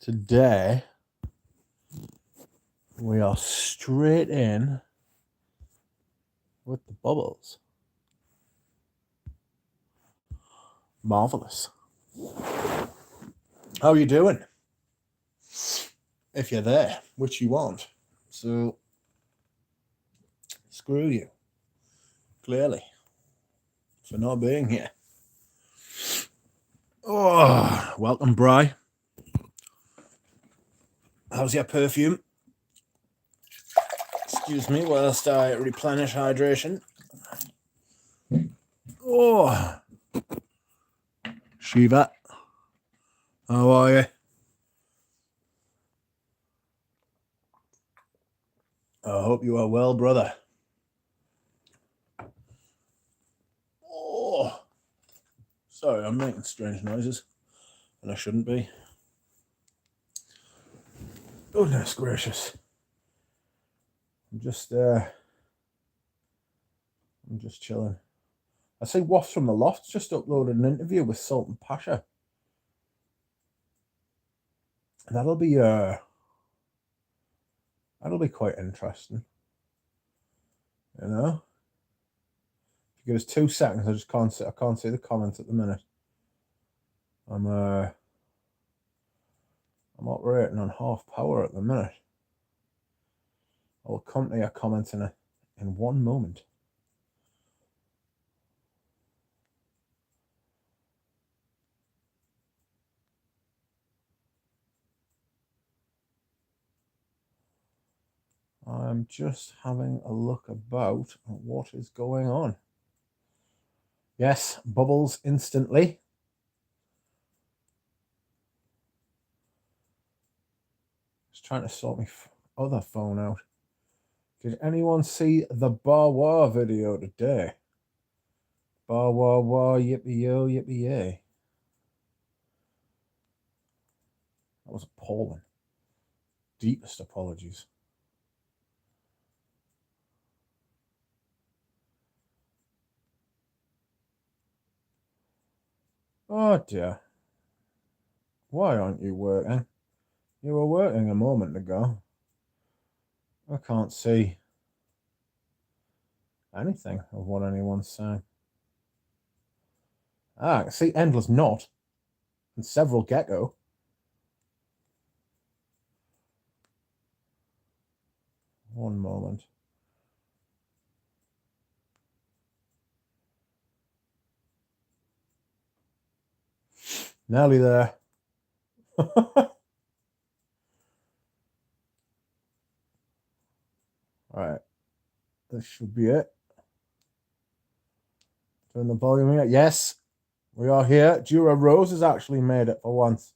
Today, we are straight in with the bubbles. Marvelous. How are you doing? If you're there, which you aren't. So, screw you. Clearly. For not being here. Oh, welcome, Bri. How's your perfume? Excuse me whilst I replenish hydration. Oh, Shiva, how are you? I hope you are well, brother. Oh, sorry, I'm making strange noises, and I shouldn't be. Goodness gracious. I'm just chilling. I see Wafts from the Loft just uploaded an interview with Sultan Pasha. That'll be quite interesting. You know? If you give us 2 seconds, I can't see the comments at the minute. I'm operating on half power at the minute. I will come to your comments in one moment. I'm just having a look about at what is going on. Yes, bubbles instantly. Just trying to sort my other phone out. Did anyone see the Bar War video today? Bar War, yippee yo, yippee yay. That was appalling. Deepest apologies. Oh dear. Why aren't you working? You were working a moment ago. I can't see anything of what anyone's saying. I can see Endless Knot and several Gecko. One moment. Nearly there. Alright. This should be it. Turn the volume here. Yes, we are here. Dura Rose has actually made it for once.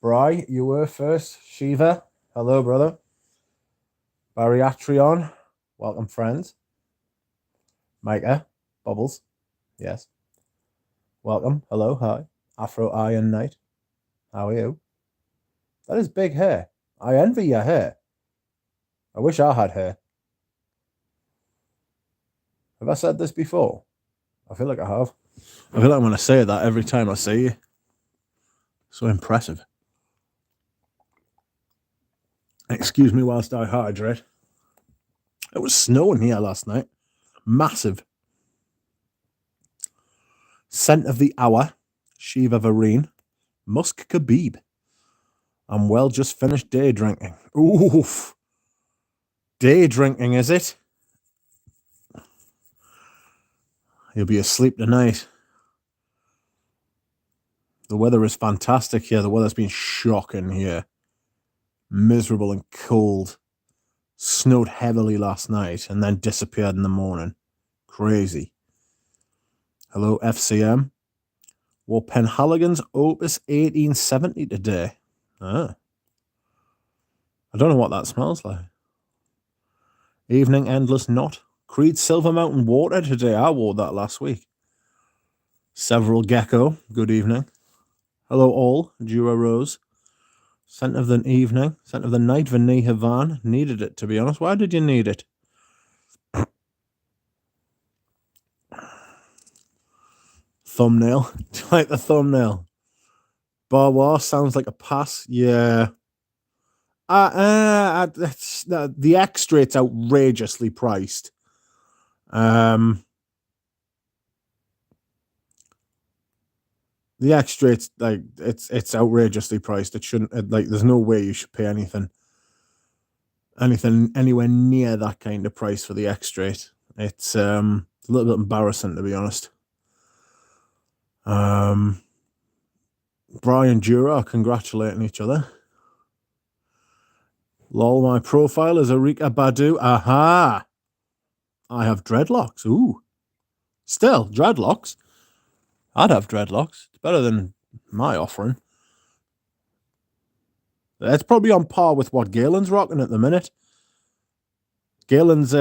Bri, you were first. Shiva, hello, brother. Bariatrion, welcome, friends. Micah, Bubbles, yes. Welcome, hello, hi. Afro Iron Knight, how are you? That is big hair. I envy your hair. I wish I had hair. Have I said this before? I feel like I have. I feel like I'm going to say that every time I see you. So impressive. Excuse me whilst I hydrate. It was snowing here last night. Massive. Scent of the hour. Shiva Vareen. Musk Khabib. I'm well just finished day drinking. Oof. Day drinking, is it? You'll be asleep tonight. The weather is fantastic here. The weather's been shocking here. Miserable and cold. Snowed heavily last night and then disappeared in the morning. Crazy. Hello, FCM. Wore Penhaligon's Opus 1870 today. Ah. I don't know what that smells like. Evening Endless Knot. Creed Silver Mountain Water today. I wore that last week. Several Gecko. Good evening. Hello all. Dura Rose. Scent of the evening. Scent of the night. Vinny Havan. Needed it, to be honest. Why did you need it? Thumbnail. Do you like the thumbnail? Barwa sounds like a pass. Yeah. The X-Straight's outrageously priced. The X-Straight's like it's outrageously priced. It shouldn't like. There's no way you should pay anything anywhere near that kind of price for the X-Straight. It's a little bit embarrassing, to be honest. Brian Dura are congratulating each other. Lol, my profile is Erika Badu. Aha! I have dreadlocks. Ooh. Still, dreadlocks. I'd have dreadlocks. It's better than my offering. It's probably on par with what Galen's rocking at the minute. Galen's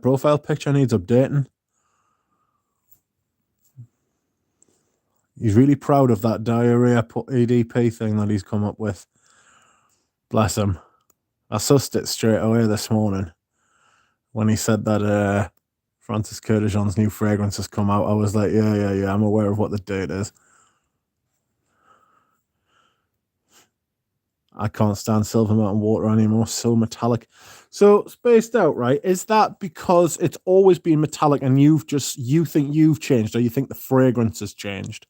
profile picture needs updating. He's really proud of that diarrhea EDP thing that he's come up with. Bless him. I sussed it straight away this morning when he said that Francis Curtijon's new fragrance has come out. I was like, yeah, I'm aware of what the date is. I can't stand Silver Mountain Water anymore. So metallic. So spaced out, right? Is that because it's always been metallic and you think you've changed, or you think the fragrance has changed?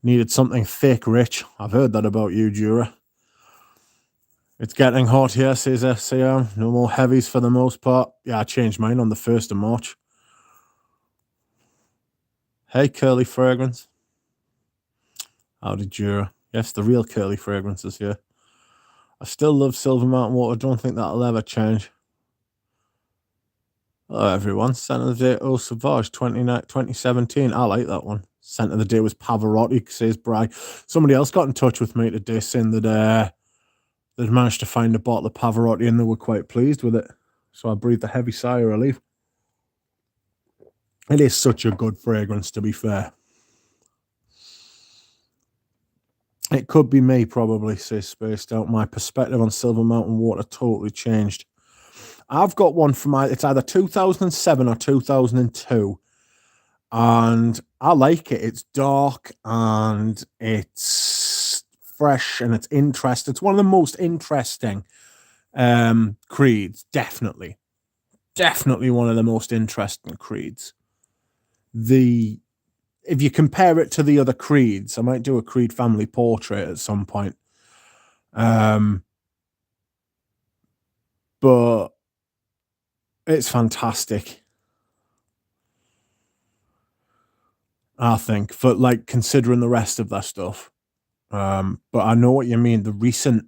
Needed something thick, rich. I've heard that about you, Jura. It's getting hot here, says FCM. No more heavies for the most part. Yeah, I changed mine on the 1st of March. Hey, Curly Fragrance. Howdy, Jura. Yes, the real Curly Fragrances here. I still love Silver Mountain Water. Don't think that'll ever change. Hello, everyone. Scent of the Day, Eau Sauvage, 2017. I like that one. Scent of the Day was Pavarotti, says Bry. Somebody else got in touch with me today saying that they'd managed to find a bottle of Pavarotti and they were quite pleased with it. So I breathed a heavy sigh of relief. It is such a good fragrance, to be fair. It could be me, probably, says Spaced Out. My perspective on Silver Mountain Water totally changed. I've got one from it's either 2007 or 2002. And I like it. It's dark and it's fresh and it's interesting. It's one of the most interesting creeds, definitely. Definitely one of the most interesting creeds. If you compare it to the other creeds, I might do a creed family portrait at some point. But it's fantastic. I think, for like considering the rest of that stuff. But I know what you mean. The reason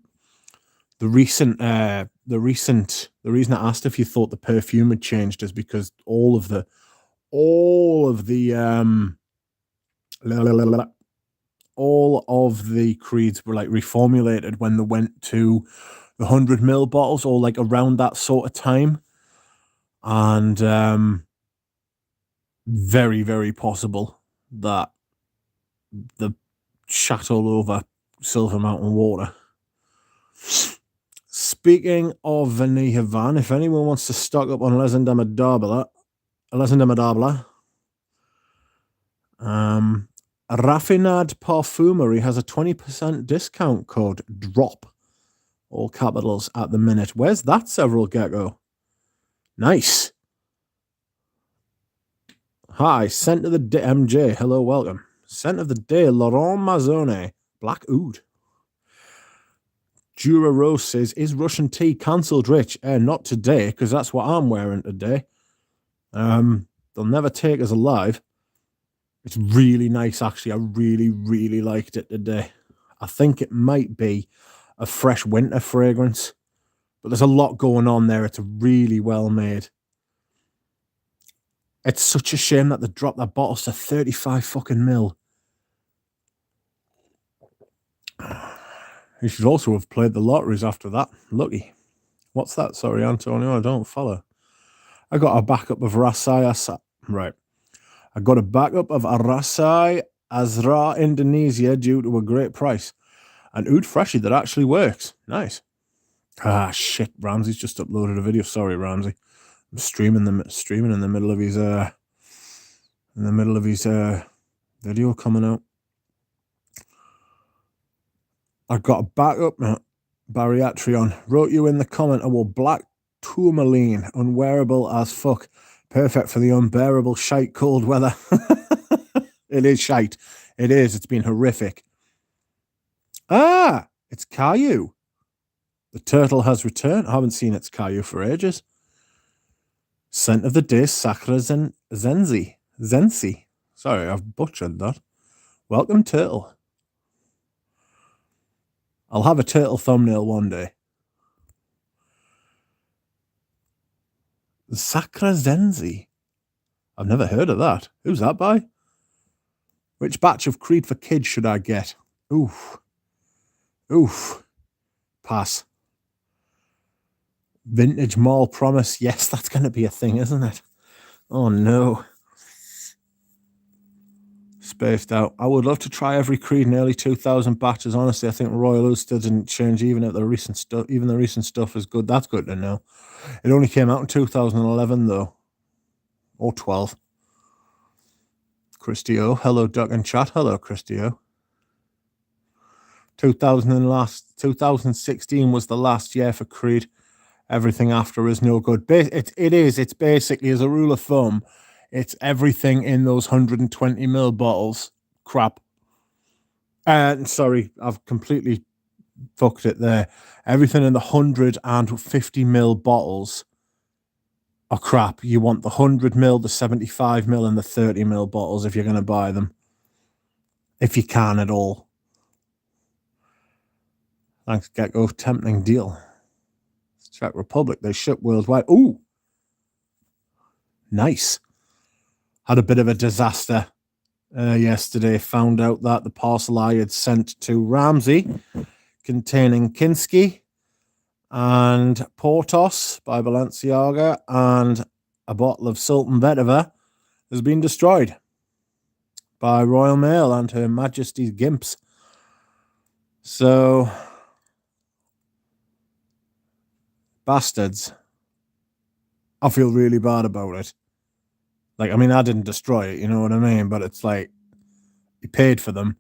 I asked if you thought the perfume had changed is because all of the creeds were like reformulated when they went to the 100ml bottles, or like around that sort of time. And very, very possible that the shat all over Silver Mountain Water. Speaking of Vanilla Van, if anyone wants to stock up on Les Indomables, Raffinade Parfumerie has a 20% discount code, DROP, all capitals at the minute. Where's that, Several Gecko? Nice. Hi, Scent of the Day, MJ. Hello, welcome. Scent of the Day, Laurent Mazzone, Black Oud. Jura Rose says, is Russian tea cancelled, Rich? Not today, because that's what I'm wearing today. They'll never take us alive. It's really nice, actually. I really, really liked it today. I think it might be a fresh winter fragrance, but there's a lot going on there. It's really well made. It's such a shame that they dropped that bottle to 35 fucking mil. You should also have played the lotteries after that. Lucky. What's that? Sorry, Antonio, I don't follow. I got a backup of Rasai. Right. I got a backup of Rasai Azra, Indonesia, due to a great price. An Oud Freshie that actually works. Nice. Ah, shit. Ramsey's just uploaded a video. Sorry, Ramsey. I'm streaming in the middle of his video coming out. I got a backup, Bariatrion. Wrote you in the comment, I wore black tourmaline, unwearable as fuck. Perfect for the unbearable shite cold weather. It is shite. It is. It's been horrific. Ah, it's Caillou. The turtle has returned. I haven't seen its Caillou for ages. Scent of the day, Sakura Zenzi. Sorry, I've butchered that. Welcome, turtle. I'll have a turtle thumbnail one day. Sakura Zenzi. I've never heard of that. Who's that by? Which batch of Creed for kids should I get? Oof. Pass. Vintage mall promise. Yes, that's going to be a thing, isn't it? Oh, no. Spaced out. I would love to try every Creed in early 2000 batches. Honestly, I think Royal Ulster didn't change even at the recent stuff. Even the recent stuff is good. That's good to know. It only came out in 2011, though. Or 12. Christio. Hello, Duck and Chat. Hello, Christio. 2016 was the last year for Creed. Everything after is no good. It is. It's basically, as a rule of thumb, it's everything in those 120ml bottles. Crap. Sorry, I've completely fucked it there. Everything in the 150ml bottles are crap. You want the 100ml, the 75ml, and the 30ml bottles if you're going to buy them. If you can at all. Thanks, Gecko. Tempting deal. Czech Republic. They ship worldwide. Ooh. Nice. Had a bit of a disaster yesterday. Found out that the parcel I had sent to Ramsey containing Kinski and Portos by Balenciaga and a bottle of Sultan Vetiver has been destroyed by Royal Mail and Her Majesty's Gimps. So, bastards. I feel really bad about it. Like, I mean, I didn't destroy it, you know what I mean? But it's like, you paid for them.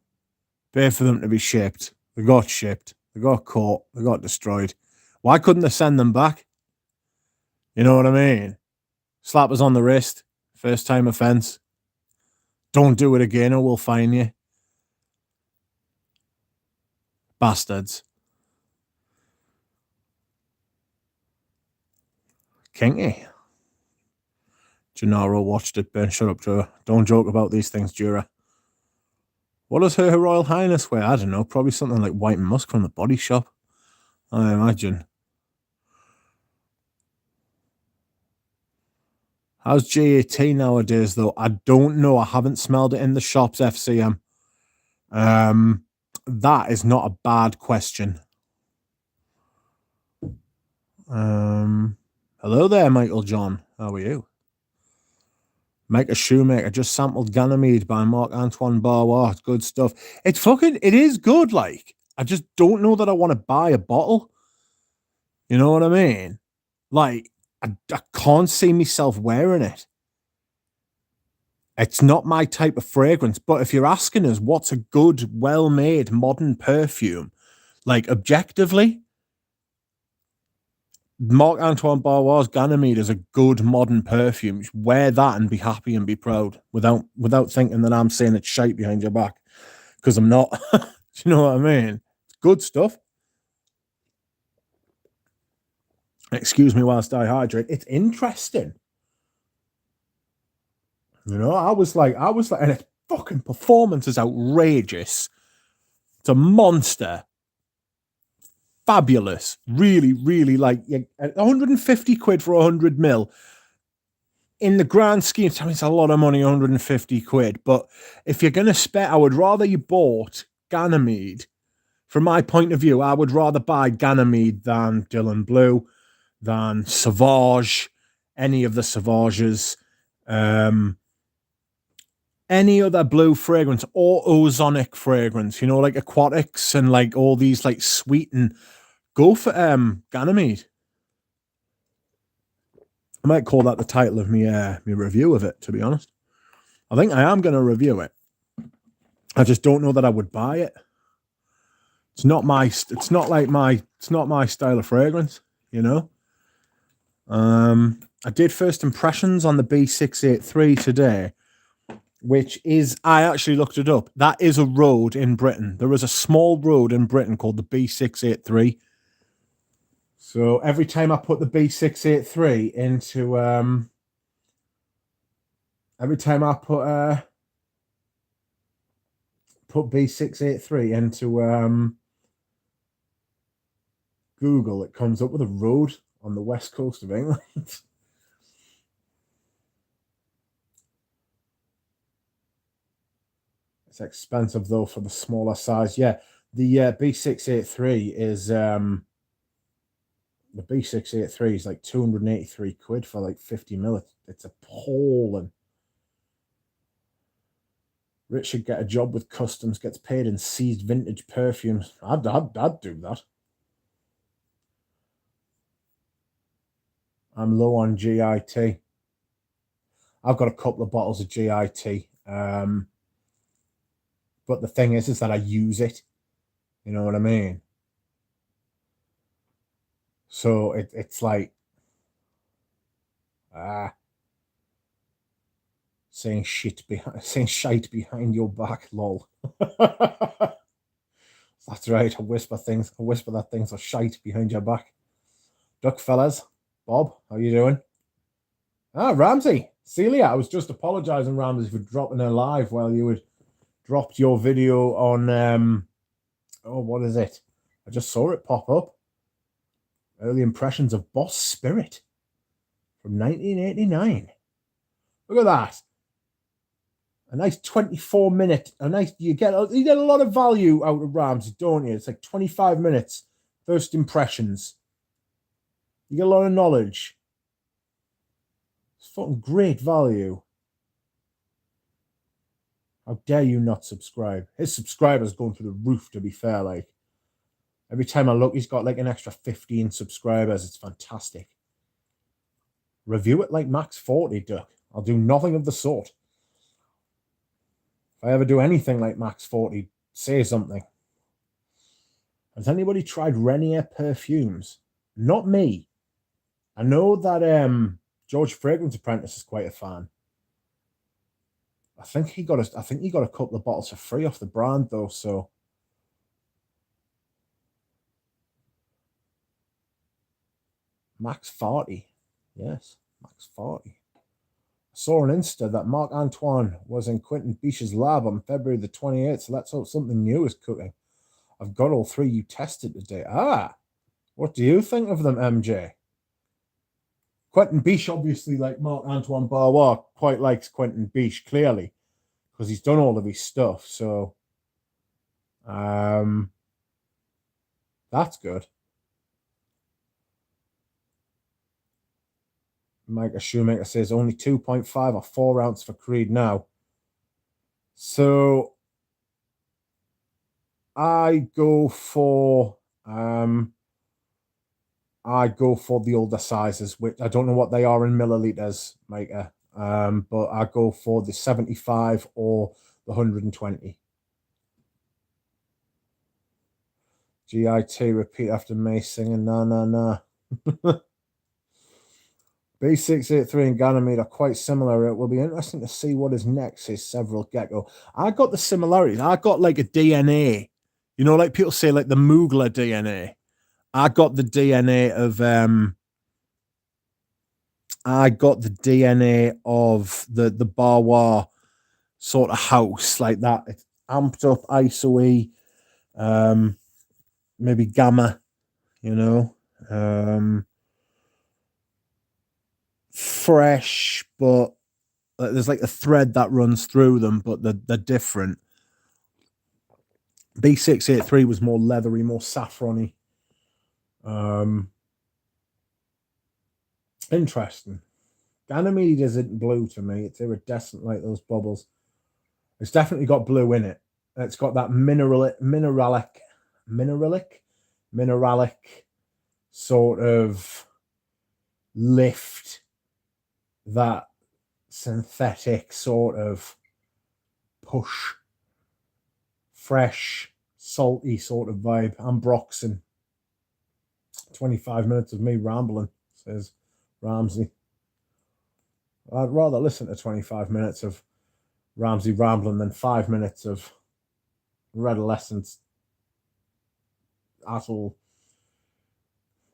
Paid for them to be shipped. They got shipped. They got caught. They got destroyed. Why couldn't they send them back? You know what I mean? Slap us on the wrist. First time offense. Don't do it again or we'll fine you. Bastards. Kinky. Gennaro watched it, Ben. Shut up, Joe. Don't joke about these things, Jura. What does Her Royal Highness wear? I don't know. Probably something like White Musk from the Body Shop. I imagine. How's JAT nowadays, though? I don't know. I haven't smelled it in the shops, FCM. That is not a bad question. Hello there, Michael John. How are you? Make a Shoemaker. Just sampled Ganymede by Marc-Antoine Barrois. It's good stuff. It is good, like. I just don't know that I want to buy a bottle. You know what I mean? Like, I can't see myself wearing it. It's not my type of fragrance, but if you're asking us what's a good, well-made, modern perfume, like, objectively, Marc-Antoine Barrois' Ganymede is a good modern perfume. You should wear that and be happy and be proud without thinking that I'm saying it's shite behind your back, because I'm not. Do you know what I mean? It's good stuff. Excuse me whilst I hydrate. It's interesting. You know, I was like, and its fucking performance is outrageous. It's a monster. Fabulous. Really, really, like, 150 quid for 100ml. In the grand scheme, I mean, it's a lot of money, 150 quid. But if you're going to spend, I would rather you bought Ganymede. From my point of view, I would rather buy Ganymede than Dylan Blue, than Sauvage, any of the Sauvages, any other blue fragrance or ozonic fragrance, you know, like Aquatics and like all these like sweet, and go for Ganymede. I might call that the title of my review of it, to be honest. I think I am going to review it. I just don't know that I would buy it. It's not my style of fragrance, you know. I did first impressions on the B683 today, which is, I actually looked it up. That is a road in Britain. There is a small road in Britain called the B683. So every time I put the B683 into, every time I put B683 into Google, it comes up with a road on the west coast of England. It's expensive though for the smaller size. Yeah, the B683 is the B683 is like 283 quid for like 50 mil. It's appalling. Rich should get a job with customs, gets paid in seized vintage perfumes. I'd do that. I'm low on GIT. I've got a couple of bottles of GIT. But the thing is that I use it. You know what I mean? So it's like saying shite behind your back, lol. That's right. I whisper that things are shite behind your back. Duck fellas. Bob, how you doing? Ramsey. Celia, I was just apologizing, Ramsey, for dropping her live while you had dropped your video on what is it? I just saw it pop up. Early impressions of Boss Spirit from 1989. Look at that. A nice 24-minute, you get a lot of value out of Ramsey, don't you? It's like 25 minutes, first impressions. You get a lot of knowledge. It's fucking great value. How dare you not subscribe? His subscribers going through the roof, to be fair. Like, every time I look, he's got like an extra 15 subscribers. It's fantastic. Review it like Max 40, Duck. I'll do nothing of the sort. If I ever do anything like Max 40, say something. Has anybody tried Renier perfumes? Not me. I know that George Fragrance Apprentice is quite a fan. I think he got a couple of bottles for free off the brand though, so Max 40. Yes, Max 40. I saw on Insta that Marc Antoine was in Quentin Biche's lab on February the 28th, so let's hope something new is cooking. I've got all three you tested today. What do you think of them, MJ? Quentin Biche, obviously, like Marc-Antoine Barrois, quite likes Quentin Biche, clearly, because he's done all of his stuff. So, that's good. Micah Shoemaker says only 2.5 or 4 ounce for Creed now. So, I go for the older sizes, which I don't know what they are in milliliters, Micah. But I go for the 75 or the 120. GIT, repeat after me, singing nah. B683 and Ganymede are quite similar. It will be interesting to see what is next, says Several Gecko. I got the similarities. I got like a DNA. You know, like people say, like the Mugler DNA. I got the DNA of the Barrois sort of house, like that. It's amped up ISO-E, maybe gamma, you know. Fresh, but there's like a thread that runs through them, but they're different. B683 was more leathery, more saffrony. Interesting. Ganymede isn't blue to me. It's iridescent like those bubbles. It's definitely got blue in it. It's got that mineralic sort of lift, that synthetic sort of push, fresh, salty sort of vibe. I'm Broxing. 25 minutes of me rambling, says Ramsey. I'd rather listen to 25 minutes of Ramsey rambling than 5 minutes of Redolescence Attle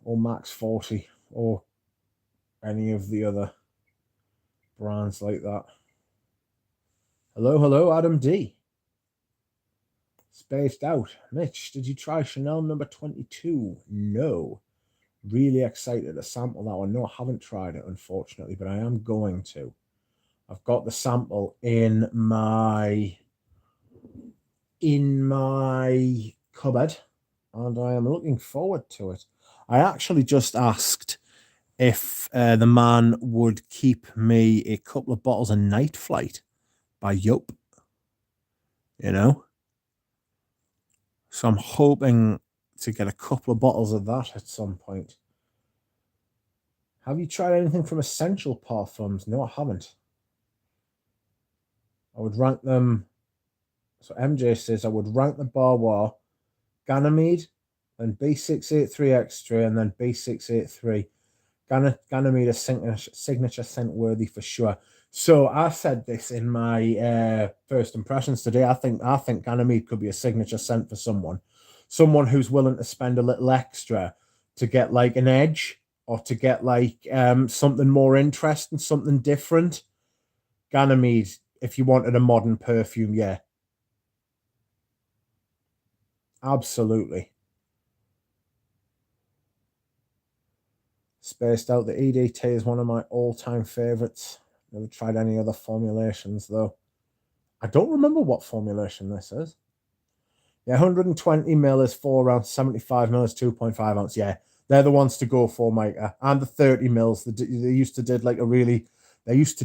or Max 40 or any of the other brands like that. Hello, Adam D. Spaced out. Mitch, did you try Chanel number 22? No. Really excited to sample that one. No, I haven't tried it, unfortunately, but I am going to. I've got the sample in my cupboard, and I am looking forward to it. I actually just asked if the man would keep me a couple of bottles of Night Flight by Yup. You know? So I'm hoping to get a couple of bottles of that at some point. Have you tried anything from Essential Parfums? No, I haven't. I would rank them. So MJ says I would rank the Barwar, Ganymede, then B683 Extra, and then B683. Ganymede is signature scent worthy for sure. So I said this in my first impressions today. I think Ganymede could be a signature scent for someone who's willing to spend a little extra to get like an edge or to get like something more interesting, something different. Ganymede, if you wanted a modern perfume, yeah. Absolutely. Spaced Out, the EDT is one of my all-time favorites. Never tried any other formulations, though. I don't remember what formulation this is. Yeah, 120 ml is 4 ounce, 75 ml is 2.5 ounce. Yeah, they're the ones to go for, Micah. And the 30 mils. They used to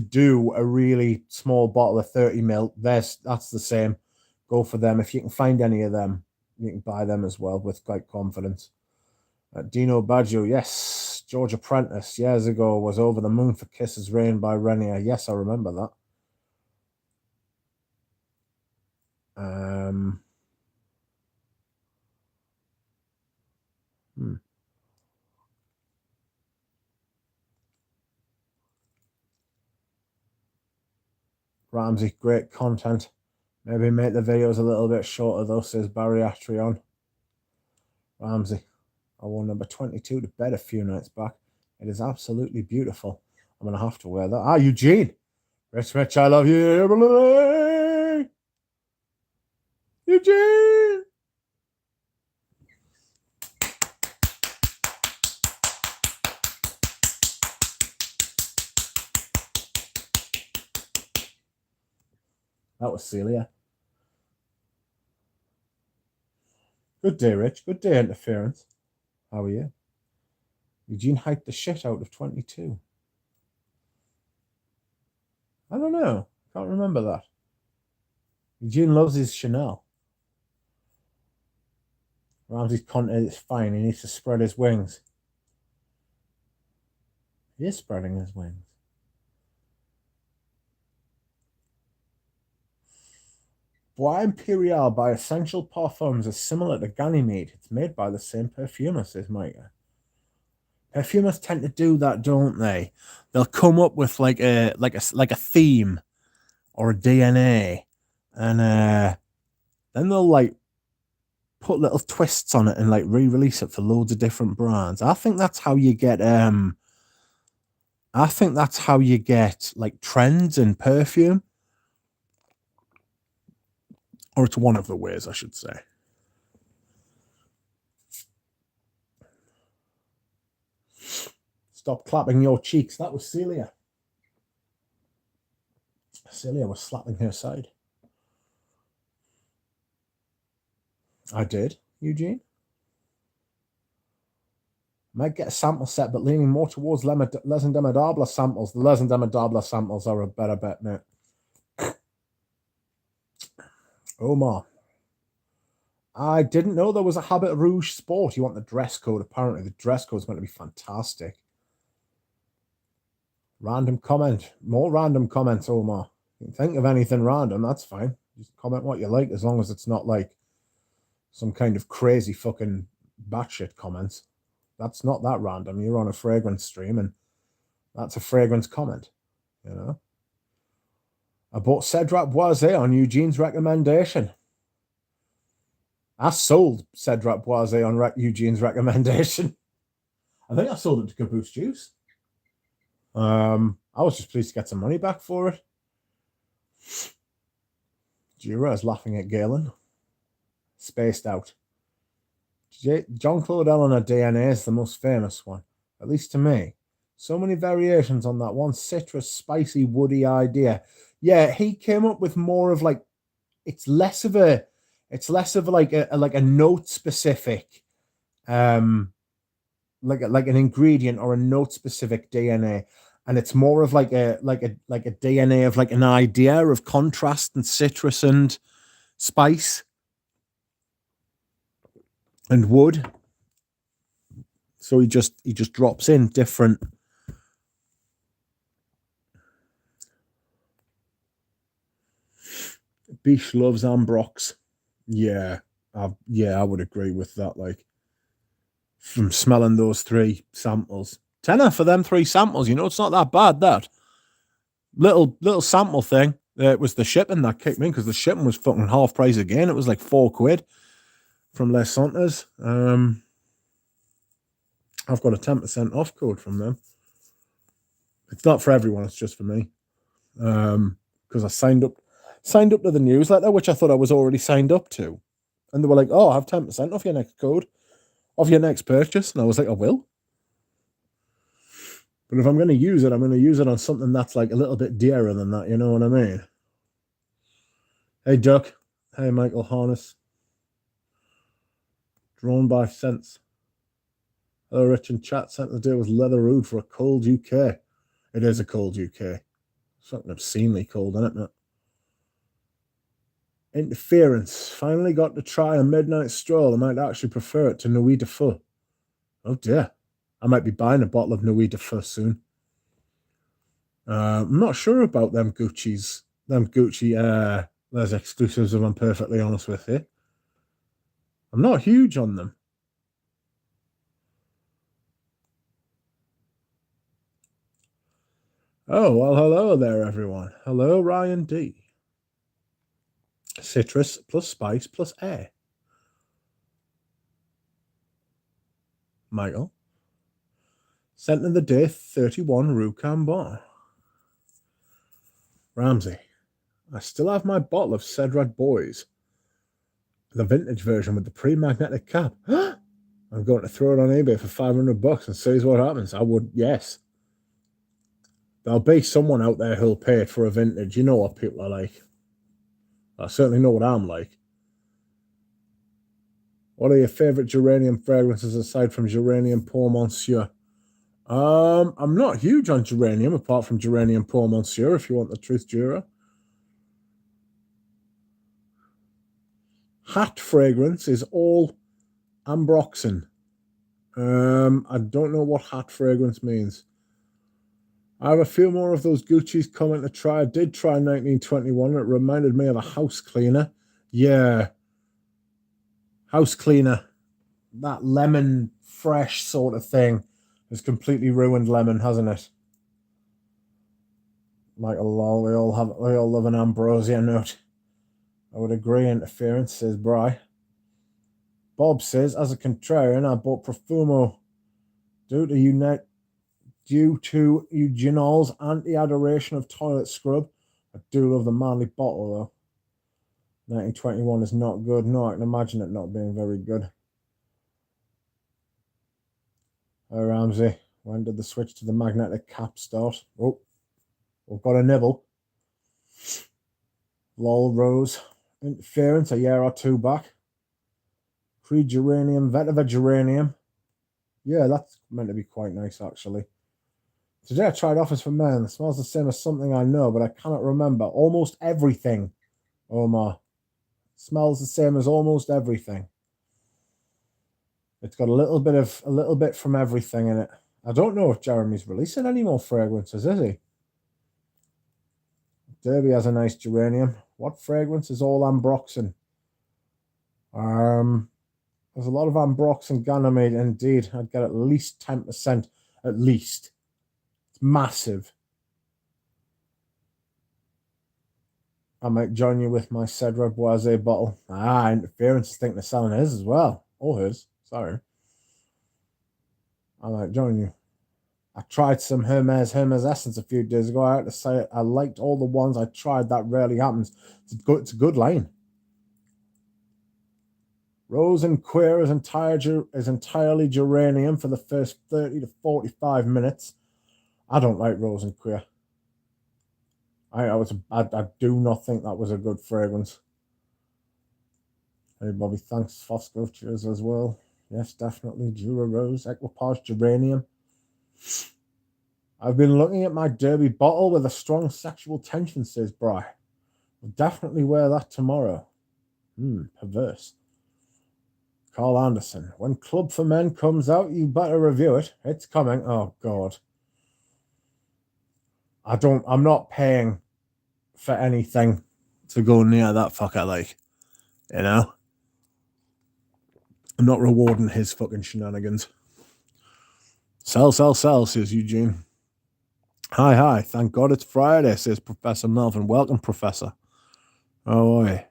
do a really small bottle of 30 ml. That's the same. Go for them. If you can find any of them, you can buy them as well with great confidence. Dino Baggio, yes. George Apprentice, years ago, was over the moon for Kisses Rain by Renier. Yes, I remember that. Ramsey, great content. Maybe make the videos a little bit shorter, though, says Barry Atrion. Ramsey, I wore number 22 to bed a few nights back. It is absolutely beautiful. I'm going to have to wear that. Eugene. Rich, I love you. Eugene. That was Celia. Good day, Rich. Good day, Interference. How are you? Eugene hyped the shit out of 22. I don't know. Can't remember that. Eugene loves his Chanel. Ramsey's content is fine. He needs to spread his wings. He is spreading his wings. Bois Imperial by Essential Parfums is similar to Ganymede. It's made by the same perfumer, says Micah. Perfumers tend to do that, don't they? They'll come up with like a theme or a DNA, and then they'll like put little twists on it and like re-release it for loads of different brands. I think that's how you get like trends in perfume. Or it's one of the ways, I should say. Stop clapping your cheeks. That was Celia. Celia was slapping her side. I did, Eugene. Might get a sample set, but leaning more towards Les Indemnidables samples. The Les Indemnidables samples are a better bet, mate. Omar. I didn't know there was a Habit Rouge Sport. You want the dress code? Apparently, the dress code is going to be fantastic. Random comment. More random comments, Omar. You can think of anything random, that's fine. Just comment what you like, as long as it's not like some kind of crazy fucking batshit comments. That's not that random. You're on a fragrance stream and that's a fragrance comment, you know. I bought Cedrat Boisé on Eugene's recommendation. I sold Cedrat Boisé on Eugene's recommendation. I think I sold it to Caboose Juice. I was just pleased to get some money back for it. Jura is laughing at Galen. Spaced out. Jean-Claude Eleanor DNA is the most famous one, at least to me. So many variations on that one citrus, spicy, woody idea. Yeah, he came up with more of like, it's less of like a note specific, like an ingredient or a note specific DNA, and it's more of like a DNA of like an idea of contrast and citrus and spice and wood. So he just drops in different. Bish loves Ambrox. Yeah, I would agree with that. Like, from smelling those 3 samples, tenner for them 3 samples. You know, it's not that bad. That little sample thing. It was the shipping that kicked me, because the shipping was fucking half price again. It was like £4 from Les Santas. I've got a 10% off code from them. It's not for everyone. It's just for me. Because I signed up to the newsletter, which I thought I was already signed up to. And they were like, oh, I have 10% off your next code, off your next purchase. And I was like, I will. But if I'm going to use it, I'm going to use it on something that's like a little bit dearer than that. You know what I mean? Hey, Duck. Hey, Michael Harness. Drawn by Sense. Hello, Rich in chat. Sent the deal with Leatherwood for a cold UK. It is a cold UK. Something obscenely cold, isn't it? Interference. Finally got to try a midnight stroll. I might actually prefer it to Nuit de Feu. Oh dear. I might be buying a bottle of Nuit de Feu soon. I'm not sure about them Gucci's. Them Gucci there's exclusives, if I'm perfectly honest with you. I'm not huge on them. Oh, well, hello there, everyone. Hello, Ryan D. Citrus plus spice plus air. Michael. Scent of the day, 31 Rue Cambon. Ramsey. I still have my bottle of Cedrat Boys. The vintage version with the pre-magnetic cap. I'm going to throw it on eBay for $500 and see what happens. I would, yes. There'll be someone out there who'll pay it for a vintage. You know what people are like. I certainly know what I'm like. What are your favorite geranium fragrances aside from Geranium Pour Monsieur? I'm not huge on geranium apart from Geranium Pour Monsieur, if you want the truth, Jura. Hat fragrance is all ambroxan. I don't know what hat fragrance means. I have a few more of those Gucci's coming to try. I did try 1921. It reminded me of a house cleaner. Yeah. House cleaner. That lemon fresh sort of thing has completely ruined lemon, hasn't it? Michael Lol, we all love an Ambrosia note. I would agree. Interference, says Bry. Bob says, as a contrarian, I bought Profumo due to Eugenol's anti-adoration of toilet scrub. I do love the manly bottle, though. 1921 is not good. No, I can imagine it not being very good. Hey, Ramsey, when did the switch to the magnetic cap start? Oh, we've got a nibble. Lol Rose. Interference a year or two back. Pre-geranium, vetiver geranium. Yeah, that's meant to be quite nice, actually. Today I tried Office for Men. It smells the same as something I know, but I cannot remember. Almost everything, Omar. It smells the same as almost everything. It's got a little bit from everything in it. I don't know if Jeremy's releasing any more fragrances, is he? Derby has a nice geranium. What fragrance is all ambroxan? I There's a lot of Ambrox and Ganymede, indeed. I'd get at least 10%, at least. It's massive. I might join you with my Cedra Boise bottle. Interference. I think they're selling his as well. Or his. Sorry. I might join you. I tried some Hermes Essence a few days ago. I have to say I liked all the ones I tried. That rarely happens. It's a good line. Rose and Queer is entirely geranium for the first 30 to 45 minutes. I don't like Rose and Queer. I do not think that was a good fragrance. Hey Bobby, thanks Fosco, cheers as well. Yes, definitely. Jura Rose, Equipage Geranium. I've been looking at my Derby bottle with a strong sexual tension, says Bry. I'll definitely wear that tomorrow. Perverse. Carl Anderson. When Club for Men comes out, you better review it. It's coming. Oh, God. I'm not paying for anything to go near that fucker, like, you know? I'm not rewarding his fucking shenanigans. Sell, says Eugene. Hi. Thank God it's Friday, says Professor Melvin. Welcome, Professor. Oh, boy.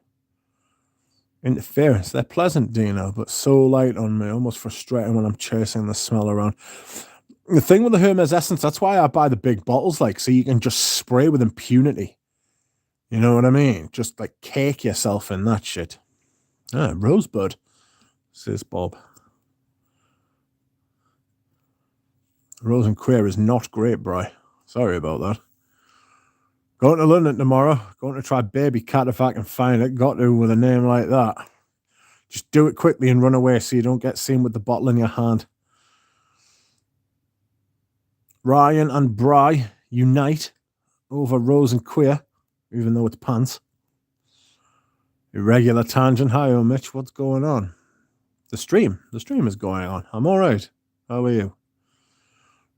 Interference. They're pleasant, Dino, but so light on me. Almost frustrating when I'm chasing the smell around. The thing with the Hermes Essence, that's why I buy the big bottles, like, so you can just spray with impunity. You know what I mean? Just, like, cake yourself in that shit. Rosebud, says Bob. Rose and Queer is not great, Bry. Sorry about that. Going to London tomorrow. Going to try Baby Cat if I can find it. Got to with a name like that. Just do it quickly and run away so you don't get seen with the bottle in your hand. Ryan and Bry unite over Rose and Queer, even though it's pants. Irregular tangent. Hi, Mitch. What's going on? The stream is going on. I'm all right. How are you?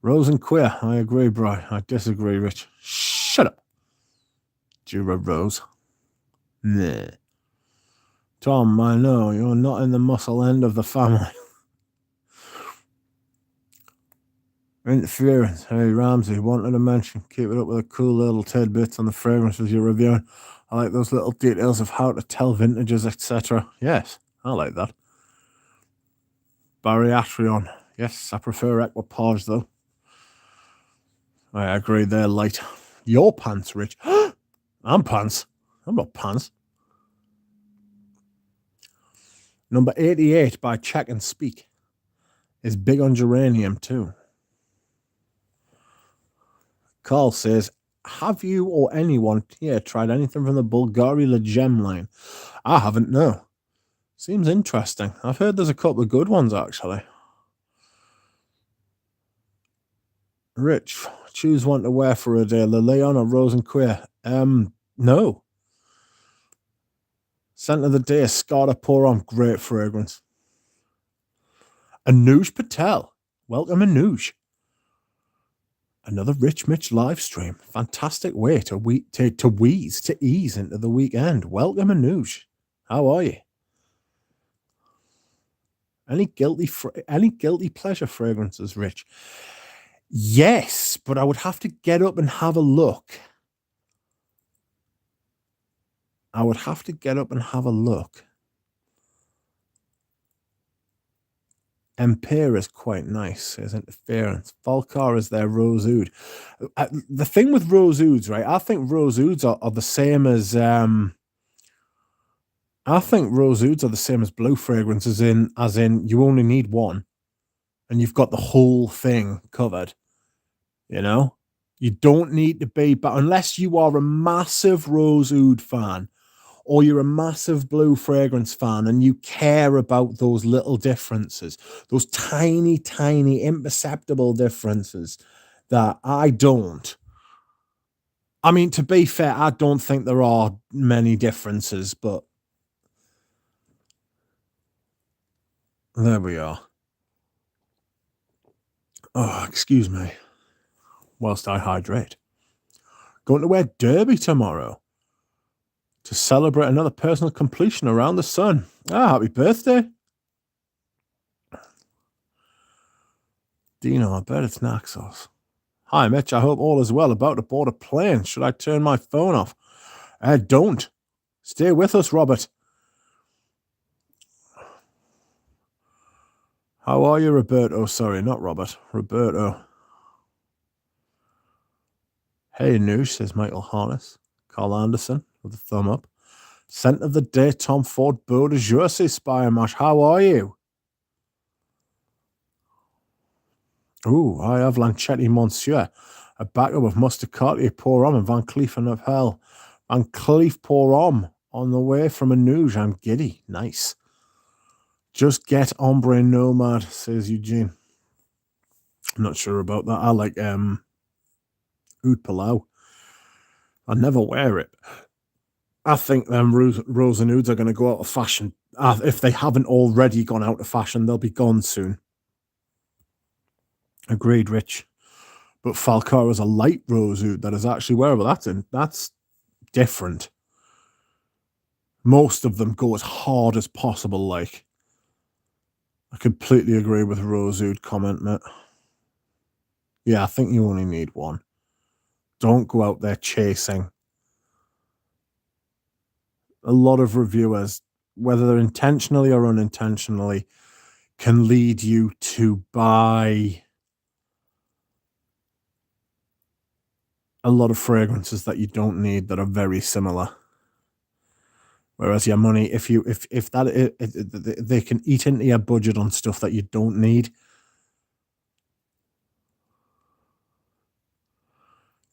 Rose and Queer. I agree, Bry. I disagree, Rich. Shut up. Jura Rose. Nah. Tom, I know you're not in the muscle end of the family. Interference. Hey, Ramsey, wanted to mention, keep it up with the cool little tidbits on the fragrances you're reviewing. I like those little details of how to tell vintages, etc. Yes, I like that. Bariatrion. Yes, I prefer Equipage, though. I agree, they're light. Your pants, Rich. I'm pants. I'm not pants. Number 88 by Check and Speak is big on geranium, too. Carl says, have you or anyone here tried anything from the Bulgari La Gem line? I haven't, no. Seems interesting. I've heard there's a couple of good ones, actually. Rich, choose one to wear for a day. Liliana or Rose and Queer? No. Scent of the day, Scarta Pour On. Great fragrance. Anuj Patel. Welcome, Anuj. Another Rich Mitch live stream. Fantastic way to ease into the weekend. Welcome, Anuj. How are you? Any guilty pleasure fragrances, Rich? Yes, but I would have to get up and have a look. Empire is quite nice, says Interference. Volcar is their Rose Oud. The thing with Rose Ouds, right? I think Rose Ouds are the same as blue fragrances, as in you only need one and you've got the whole thing covered. You know? You don't need to be, but unless you are a massive Rose Oud fan or you're a massive blue fragrance fan and you care about those little differences, those tiny, tiny, imperceptible differences that I don't. I mean, to be fair, I don't think there are many differences, but there we are. Oh, excuse me. Whilst I hydrate. Going to wear Derby tomorrow. to celebrate another personal completion around the sun. Ah, happy birthday. Dino, I bet it's Naxos. Hi, Mitch. I hope all is well. About to board a plane. Should I turn my phone off? Don't. Stay with us, Robert. How are you, Roberto? Sorry, not Robert. Roberto. Hey, Noosh, says Michael Harness. Carl Anderson with a thumb up. Scent of the day, Tom Ford, Beau de Jour, says Spire Mash. How are you? Ooh, I have Lanchetti Monsieur. A backup of Mustard Cartier Pour Homme and Van Cleef and of Hell. Van Cleef Pour Homme on the way from a Nouge. I'm giddy. Nice. Just get Ombre Nomad, says Eugene. I'm not sure about that. I like Oud Palau. I never wear it. I think them Rose and Ouds are going to go out of fashion. If they haven't already gone out of fashion, they'll be gone soon. Agreed, Rich. But Falcao is a light rose oud that is actually wearable. That's different. Most of them go as hard as possible, like. I completely agree with Rose oud comment, mate. Yeah, I think you only need one. Don't go out there chasing. A lot of reviewers, whether they're intentionally or unintentionally, can lead you to buy a lot of fragrances that you don't need that are very similar. Whereas your money, if they can eat into your budget on stuff that you don't need.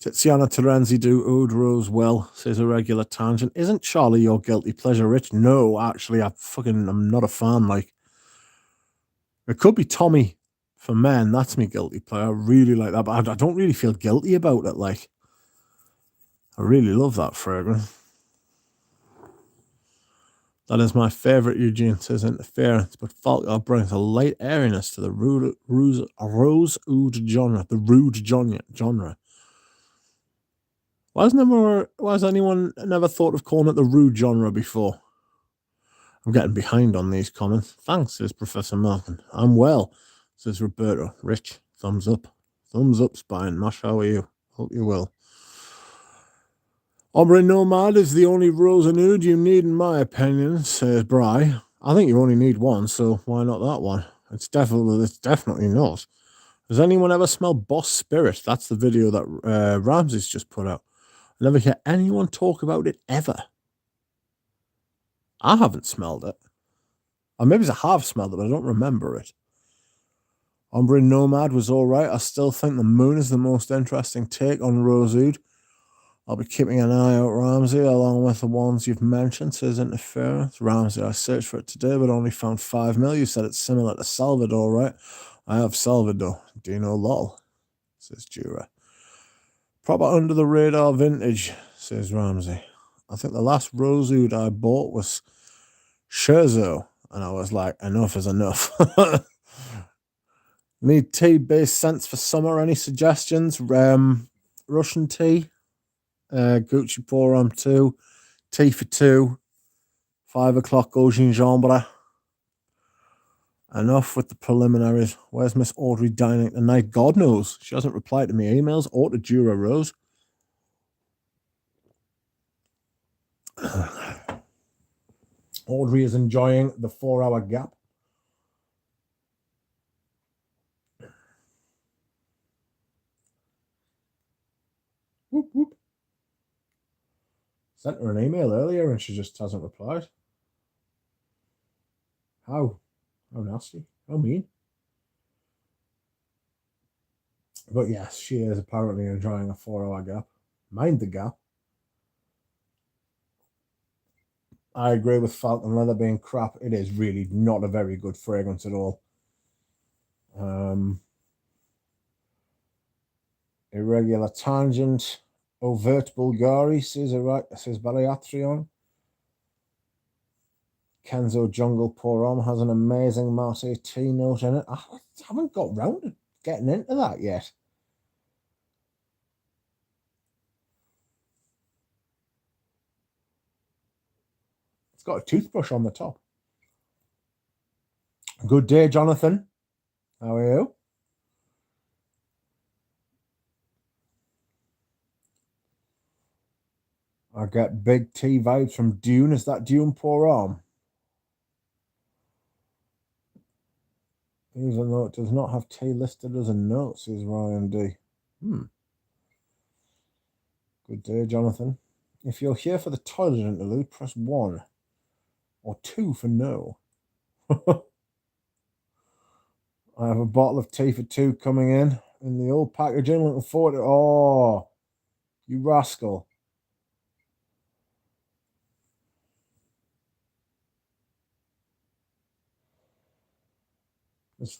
Tiziana Terenzi do Oud Rose well, says a regular tangent. Isn't Charlie your guilty pleasure, Rich? No, actually, I'm not a fan. Like, it could be Tommy for men. That's me guilty pleasure. I really like that, but I don't really feel guilty about it. Like, I really love that fragrance. That is my favorite, Eugene says interference, but Falcao brings a light airiness to the rose oud genre, the rude genre. Why has anyone never thought of calling it the rude genre before? I'm getting behind on these comments. Thanks, says Professor Malcolm. I'm well, says Roberto. Rich, thumbs up. Thumbs up, Spine. Mash, how are you? Hope you're well. Ombre Nomad is the only rose and oud you need, in my opinion, says Bry. I think you only need one, so why not that one? It's definitely not. Does anyone ever smell Boss Spirit? That's the video that Ramsey's just put out. I never hear anyone talk about it ever. I haven't smelled it. Or maybe I have smelled it, but I don't remember it. Ombre Nomad was all right. I still think the Moon is the most interesting take on Rose Oud. I'll be keeping an eye out, Ramsey, along with the ones you've mentioned, says Interference. Ramsey, I searched for it today, but only found 5 mil. You said it's similar to Salvador, right? I have Salvador. Dino lol, says Jura. Proper under the radar vintage, says Ramsey. I think the last Rose Oud I bought was Scherzo, and I was like, enough is enough. Need tea-based scents for summer. Any suggestions? Russian tea. Gucci Pour Homme 2, tea for 2, 5 o'clock Au Gingembre. Enough with the preliminaries. Where's Miss Audrey dining tonight? God knows. She hasn't replied to my emails or to Jura Rose. Audrey is enjoying the 4-hour gap. Whoop, whoop. Sent her an email earlier and she just hasn't replied. How nasty. How mean. But yes, she is apparently enjoying a 4-hour gap. Mind the gap. I agree with Falcon Leather being crap. It is really not a very good fragrance at all. Irregular Tangent. Overt Bulgari, says Barayatrion. Kenzo Jungle Pour Homme has an amazing Marseille tea note in it. I haven't got round to getting into that yet. It's got a toothbrush on the top. Good day, Jonathan. How are you? I get big T vibes from Dune. Is that Dune Poor Arm? Even though it does not have T listed as a note, says Ryan D. Good day, Jonathan. If you're here for the toilet interlude, press 1 or 2 for no. I have a bottle of tea for 2 coming in the old packaging. Looking forward to it. Oh, you rascal.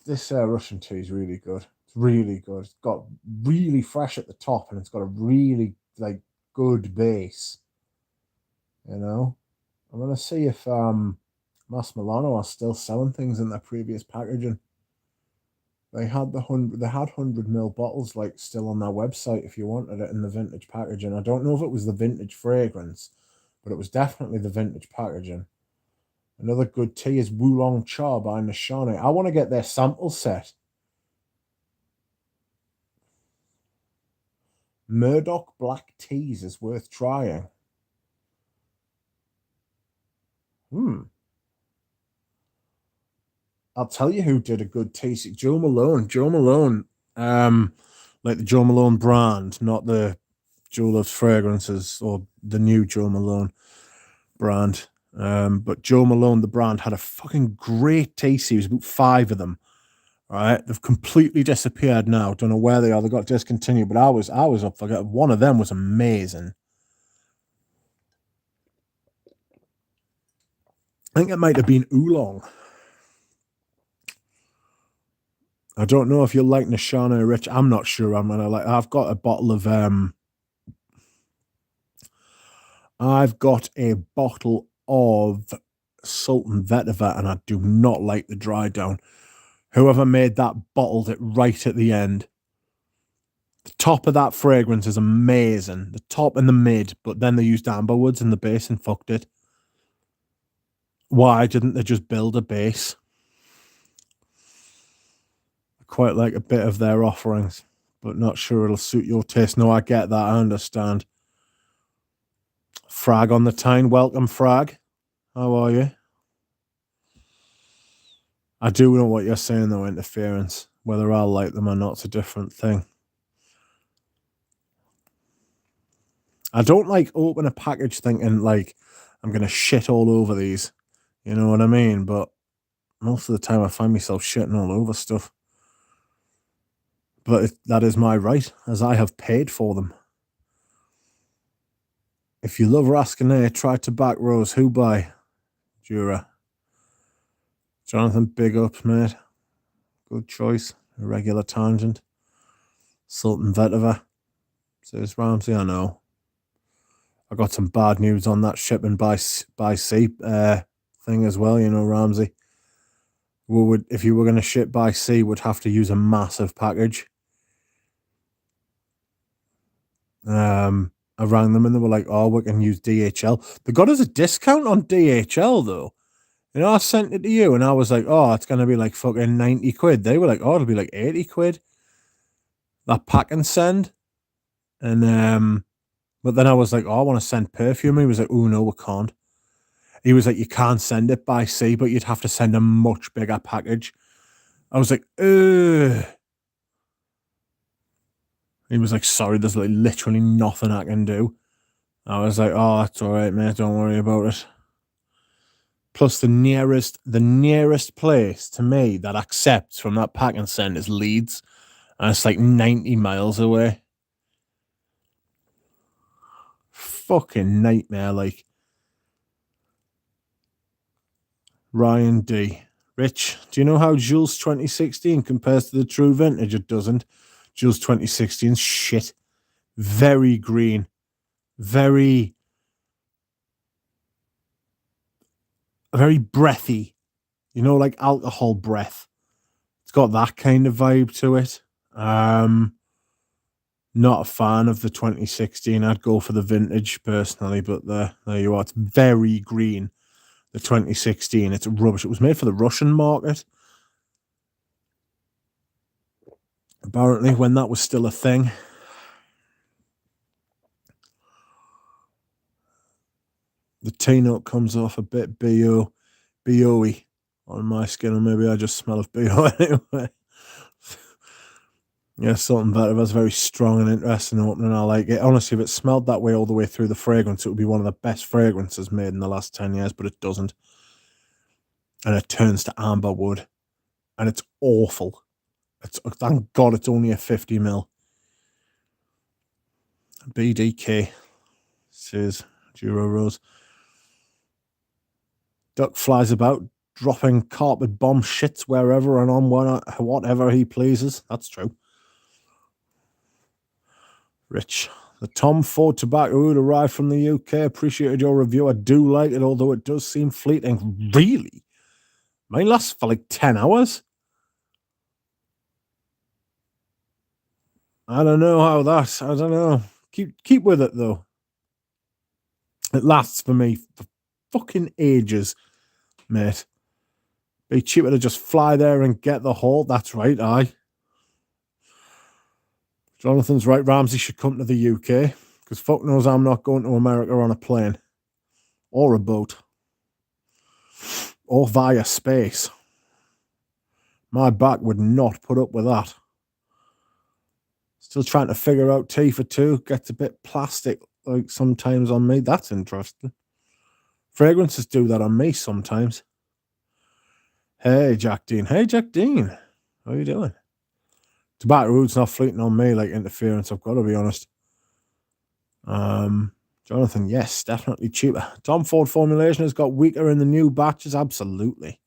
This Russian tea is really good. It's really good. It's got really fresh at the top, and it's got a really good base. You know, I'm gonna see if Mas Milano are still selling things in their previous packaging. They had 100ml bottles still on their website if you wanted it in the vintage packaging. I don't know if it was the vintage fragrance, but it was definitely the vintage packaging. Another good tea is Wulong Cha by Nishane. I want to get their sample set. Murdoch Black Teas is worth trying. I'll tell you who did a good tea. Joe Malone. Joe Malone, like the Joe Malone brand, not the Joe Loves Fragrances or the new Joe Malone brand. But Joe Malone, the brand, had a fucking great tea series, about 5 of them. All right, they've completely disappeared now. Don't know where they are. They got discontinued, but I was up for it. One of them was amazing. I think it might have been Oolong. I don't know if you like Nishane Rich. I'm not sure. I've got a bottle of Sultan Vetiver, and I do not like the dry down. Whoever made that bottled it right at the end. The top of that fragrance is amazing. The top and the mid, but then they used amberwoods in the base and fucked it. Why didn't they just build a base? I quite like a bit of their offerings, but not sure it'll suit your taste. No, I get that. I understand. Frag on the Tyne. Welcome, Frag. How are you? I do know what you're saying, though, interference. Whether I'll like them or not's a different thing. I don't open a package thinking I'm going to shit all over these. You know what I mean? But most of the time I find myself shitting all over stuff. But that is my right, as I have paid for them. If you love Rasconnay, try to back Rose. Who by? Jura. Jonathan, big ups, mate. Good choice. Irregular tangent. Sultan Vetiver. Says Ramsey, I know. I got some bad news on that shipping by sea thing as well, you know, Ramsey. If you were going to ship by sea, would have to use a massive package. I rang them and they were like, oh, we can use DHL. They got us a discount on DHL, though. You know, I sent it to you and I was like, oh, it's going to be like fucking 90 quid. They were like, oh, it'll be like 80 quid. That pack and send. And, but then I was like, oh, I want to send perfume. He was like, oh, no, we can't. He was like, you can't send it by sea, but you'd have to send a much bigger package. I was like, ugh. He was like, sorry, there's literally nothing I can do. I was like, oh, that's all right, mate. Don't worry about it. Plus, the nearest place to me that accepts from that pack and send is Leeds, and it's like 90 miles away. Fucking nightmare, Ryan D. Rich, do you know how Jules 2016 compares to the true vintage? It doesn't. Jules 2016 shit. Very green. Very breathy. You know, like alcohol breath. It's got that kind of vibe to it. Not a fan of the 2016. I'd go for the vintage personally, but there you are. It's very green. The 2016. It's rubbish. It was made for the Russian market. Apparently, when that was still a thing. The T-note comes off a bit BO-y on my skin, or maybe I just smell of BO anyway. Yeah, something better. That's very strong and interesting opening. I like it. Honestly, if it smelled that way all the way through the fragrance, it would be one of the best fragrances made in the last 10 years, but it doesn't. And it turns to amber wood. And it's awful. Thank God it's only a 50ml. BDK says Duro Rose. Duck flies about, dropping carpet bomb shits wherever and on whatever he pleases. That's true. Rich. The Tom Ford Tobacco Oud arrived from the UK. Appreciated your review. I do like it, although it does seem fleeting. Really? Mine lasts for like 10 hours? I don't know how that. I don't know. Keep with it, though. It lasts for me for fucking ages, mate. Be cheaper to just fly there and get the haul. That's right, aye. Jonathan's right. Ramsey should come to the UK, because fuck knows I'm not going to America on a plane or a boat or via space. My back would not put up with that. Still trying to figure out T for 2. Gets a bit plastic like sometimes on me. That's interesting. Fragrances do that on me sometimes. Hey, Jack Dean. Hey, Jack Dean. How you doing? Tobacco Oud's not fleeting on me like interference, I've got to be honest. Jonathan, yes, definitely cheaper. Tom Ford formulation has got weaker in the new batches. Absolutely.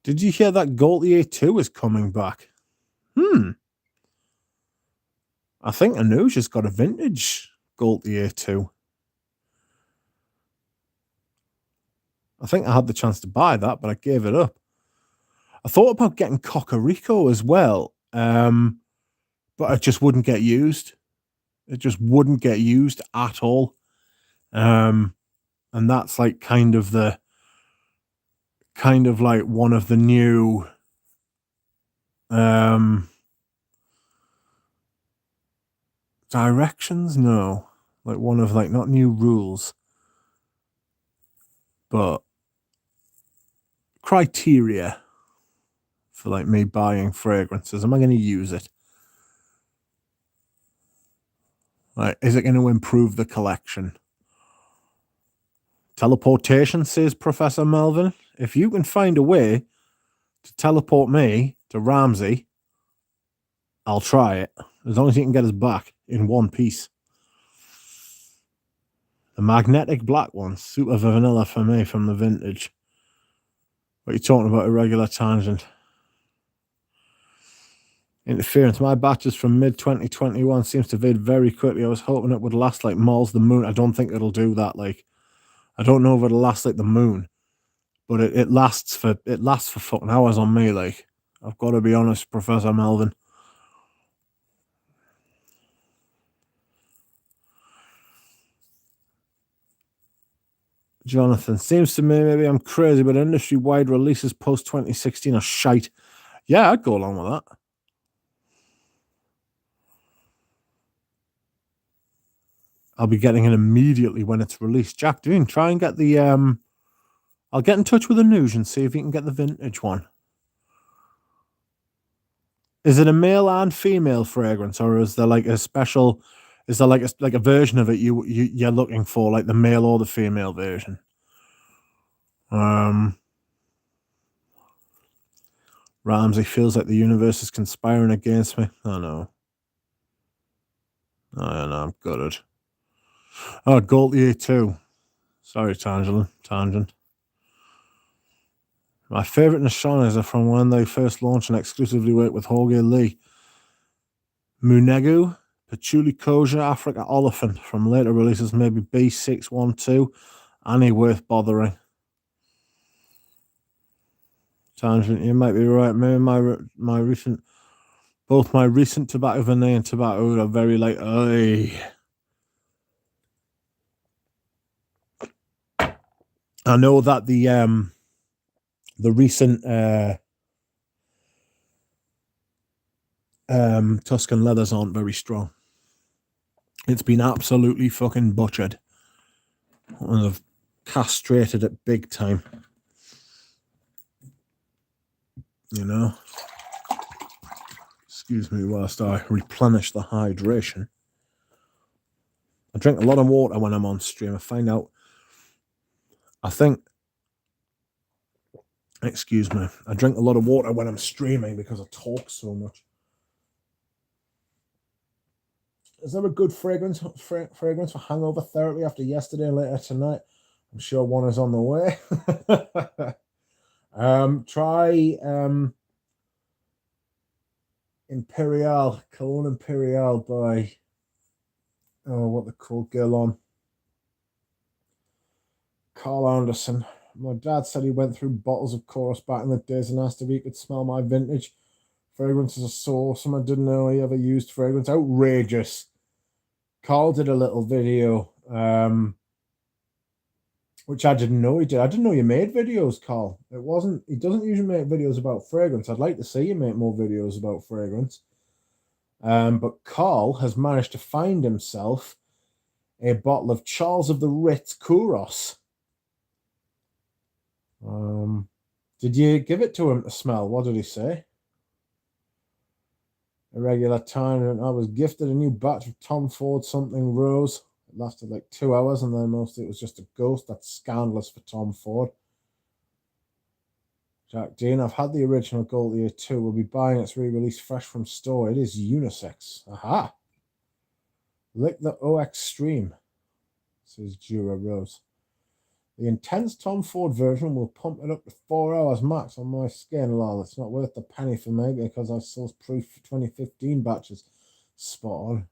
Did you hear that Gaultier 2 is coming back? I think Anuja's got a vintage Gaultier 2. I think I had the chance to buy that, but I gave it up. I thought about getting Cocorico as well, but it just wouldn't get used. It just wouldn't get used at all. And that's like kind of like one of the new directions. No, like one of like not new rules, but criteria for like me buying fragrances. Am I going to use it? Like, is it going to improve the collection? Teleportation, says Professor Melvin. If you can find a way to teleport me to Ramsey, I'll try it. As long as he can get us back in one piece. The magnetic black one, super vanilla for me from the vintage. What are you talking about? Irregular tangent. Interference. My batches from mid-2021 seems to fade very quickly. I was hoping it would last like Mall's the Moon. I don't think it'll do that. Like, I don't know if it'll last like the moon, but it lasts for fucking hours on me. Like, I've got to be honest, Professor Melvin. Jonathan, seems to me maybe I'm crazy, but industry-wide releases post-2016 are shite. Yeah, I'd go along with that. I'll be getting it immediately when it's released. Jack Dean, try and get the I'll get in touch with Anuj and see if you can get the vintage one. Is it a male and female fragrance, or is there like a special? Is there like a version of it you're looking for, like the male or the female version? Ramsey feels like the universe is conspiring against me. I know. I know. I'm gutted. Oh, Gaultier 2. Sorry, Tangent. My favourite Nishanas are from when they first launched and exclusively worked with Jorge Lee. Munegu, Patchouli Koja, Africa Oliphant. From later releases, maybe B612. Any worth bothering. Tangent, you might be right. Maybe my recent Tobacco Vanille and Tobacco Oud are very like, I know that the recent Tuscan leathers aren't very strong. It's been absolutely fucking butchered. And they've castrated it big time. You know? Excuse me whilst I replenish the hydration. I drink a lot of water when I'm on stream. Excuse me. I drink a lot of water when I'm streaming because I talk so much. Is there a good fragrance for hangover therapy after yesterday and later tonight? I'm sure one is on the way. Try Imperial, Cologne Imperial by, what the called girl on? Carl Anderson. My dad said he went through bottles of chorus back in the days and asked if he could smell my vintage fragrances are so awesome. I didn't know he ever used fragrance. Outrageous. Carl did a little video, which I didn't know he did. I didn't know you made videos, Carl. He doesn't usually make videos about fragrance. I'd like to see you make more videos about fragrance. But Carl has managed to find himself a bottle of Charles of the Ritz Kouros. Did you give it to him to smell? What did he say? Irregular time, and I was gifted a new batch of Tom Ford something rose. It lasted like 2 hours, and then mostly it was just a ghost. That's scandalous for Tom Ford. Jack Dean, I've had the original Gold Ear 2. We'll be buying its re-release fresh from store. It is unisex. Aha! Lick the O Extreme, says Jura Rose. The intense Tom Ford version will pump it up to 4 hours max on my skin, lol. It's not worth the penny for me because I sourced pre-2015 batches. Spot on.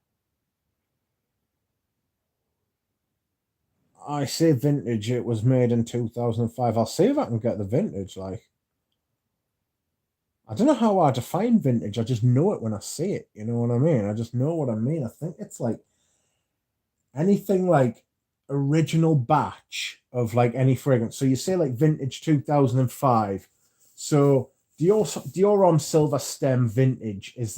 I say vintage. It was made in 2005. I'll see if I can get the vintage. Like, I don't know how I define vintage. I just know it when I see it. You know what I mean? I just know what I mean. I think it's like anything like original batch of like any fragrance. So you say like vintage 2005. So Dior Homme Silver Stem Vintage is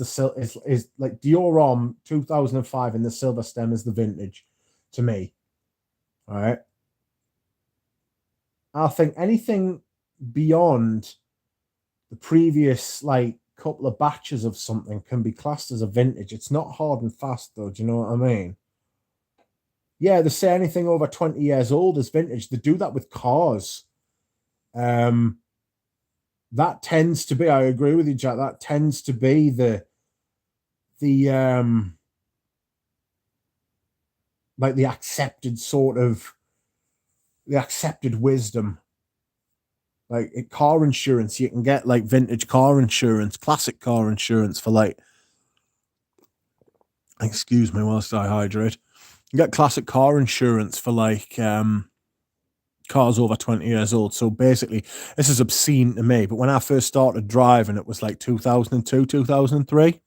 like Dior Homme 2005, and the Silver Stem is the vintage to me. All right. I think anything beyond the previous like couple of batches of something can be classed as a vintage. It's not hard and fast though. Do you know what I mean? Yeah, they say anything over 20 years old is vintage. They do that with cars. That tends to be, I agree with you, Jack, that tends to be the like the accepted wisdom. Like car insurance, you can get like vintage car insurance, classic car insurance for like, excuse me whilst I hydrate. You get classic car insurance for like cars over 20 years old. So basically, this is obscene to me, but when I first started driving, it was like 2002, 2003.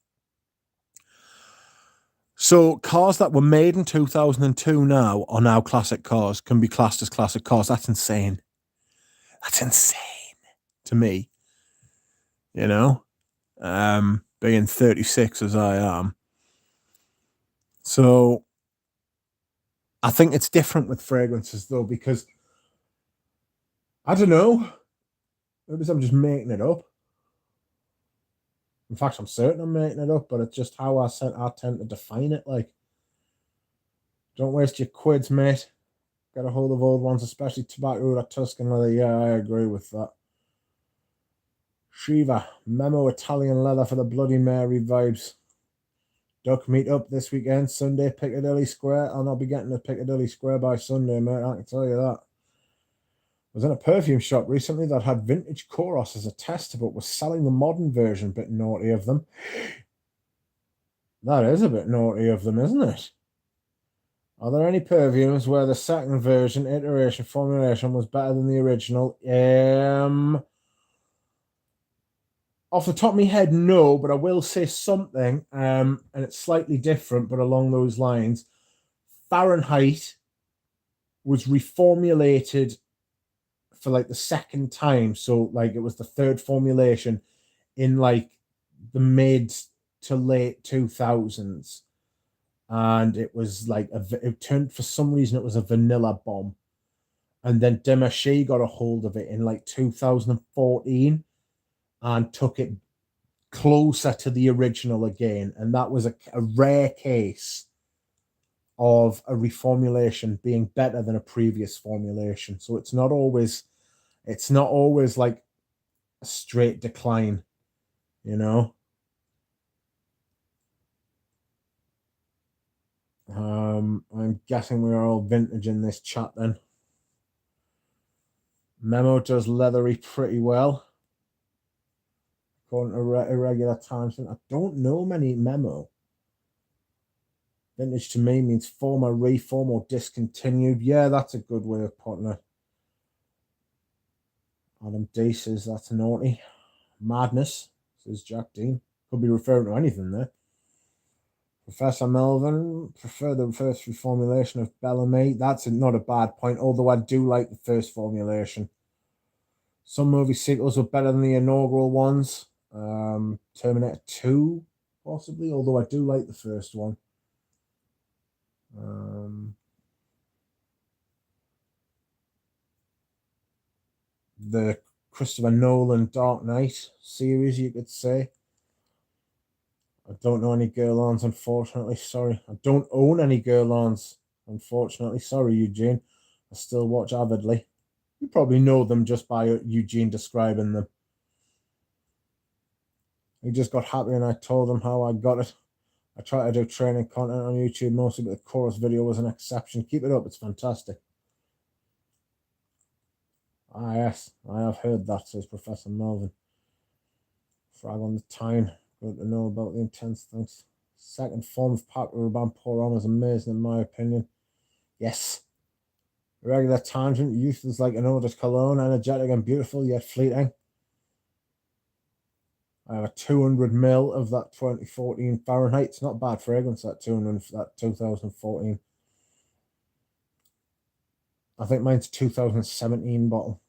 So cars that were made in 2002 now are now classic cars, can be classed as classic cars. That's insane. That's insane to me. You know, being 36 as I am. So I think it's different with fragrances though, because I don't know. Maybe I'm just making it up. In fact, I'm certain I'm making it up, but it's just how I tend to define it. Like, don't waste your quids, mate. Get a hold of old ones, especially tobacco or Tuscan leather. Yeah, I agree with that. Shiva, Memo Italian leather for the Bloody Mary vibes. Duck meet up this weekend, Sunday, Piccadilly Square. I'll not be getting to Piccadilly Square by Sunday, mate. I can tell you that. I was in a perfume shop recently that had vintage Kouros as a tester, but was selling the modern version. Bit naughty of them. That is a bit naughty of them, isn't it? Are there any perfumes where the second version, iteration, formulation was better than the original? Off the top of my head, no, but I will say something, and it's slightly different, but along those lines. Fahrenheit was reformulated for like the second time. So like it was the third formulation in like the mid to late 2000s. And it was like, it turned, for some reason, it was a vanilla bomb. And then Demaché got a hold of it in like 2014 and took it closer to the original again. And that was a rare case of a reformulation being better than a previous formulation. So it's not always like a straight decline, you know. I'm guessing we are all vintage in this chat then. Memo does leathery pretty well. According to irregular times. I don't know many Memo. Vintage to me means former, reform, or discontinued. Yeah, that's a good way of putting it. Adam D says that's naughty. Madness, says Jack Dean. Could be referring to anything there. Professor Melvin, prefer the first reformulation of Bellamy. That's not a bad point, although I do like the first formulation. Some movie sequels were better than the inaugural ones. Terminator 2, possibly, although I do like the first one. The Christopher Nolan Dark Knight series, you could say. I don't know any Guerlains, unfortunately. Sorry. I don't own any Guerlains, unfortunately. Sorry, Eugene. I still watch avidly. You probably know them just by Eugene describing them. He just got happy and I told him how I got it. I try to do training content on YouTube mostly, but the chorus video was an exception. Keep it up. It's fantastic. Ah, yes. I have heard that, says Professor Melvin. Frag on the time. Good to know about the intense things. Second form of popular band Pour On is amazing in my opinion. Yes. Regular tangent. Youth is like an odorous cologne, energetic and beautiful, yet fleeting. I have a 200 ml of that 2014 Fahrenheit. It's not bad fragrance, that 200 for that 2014. I think mine's 2017 bottle.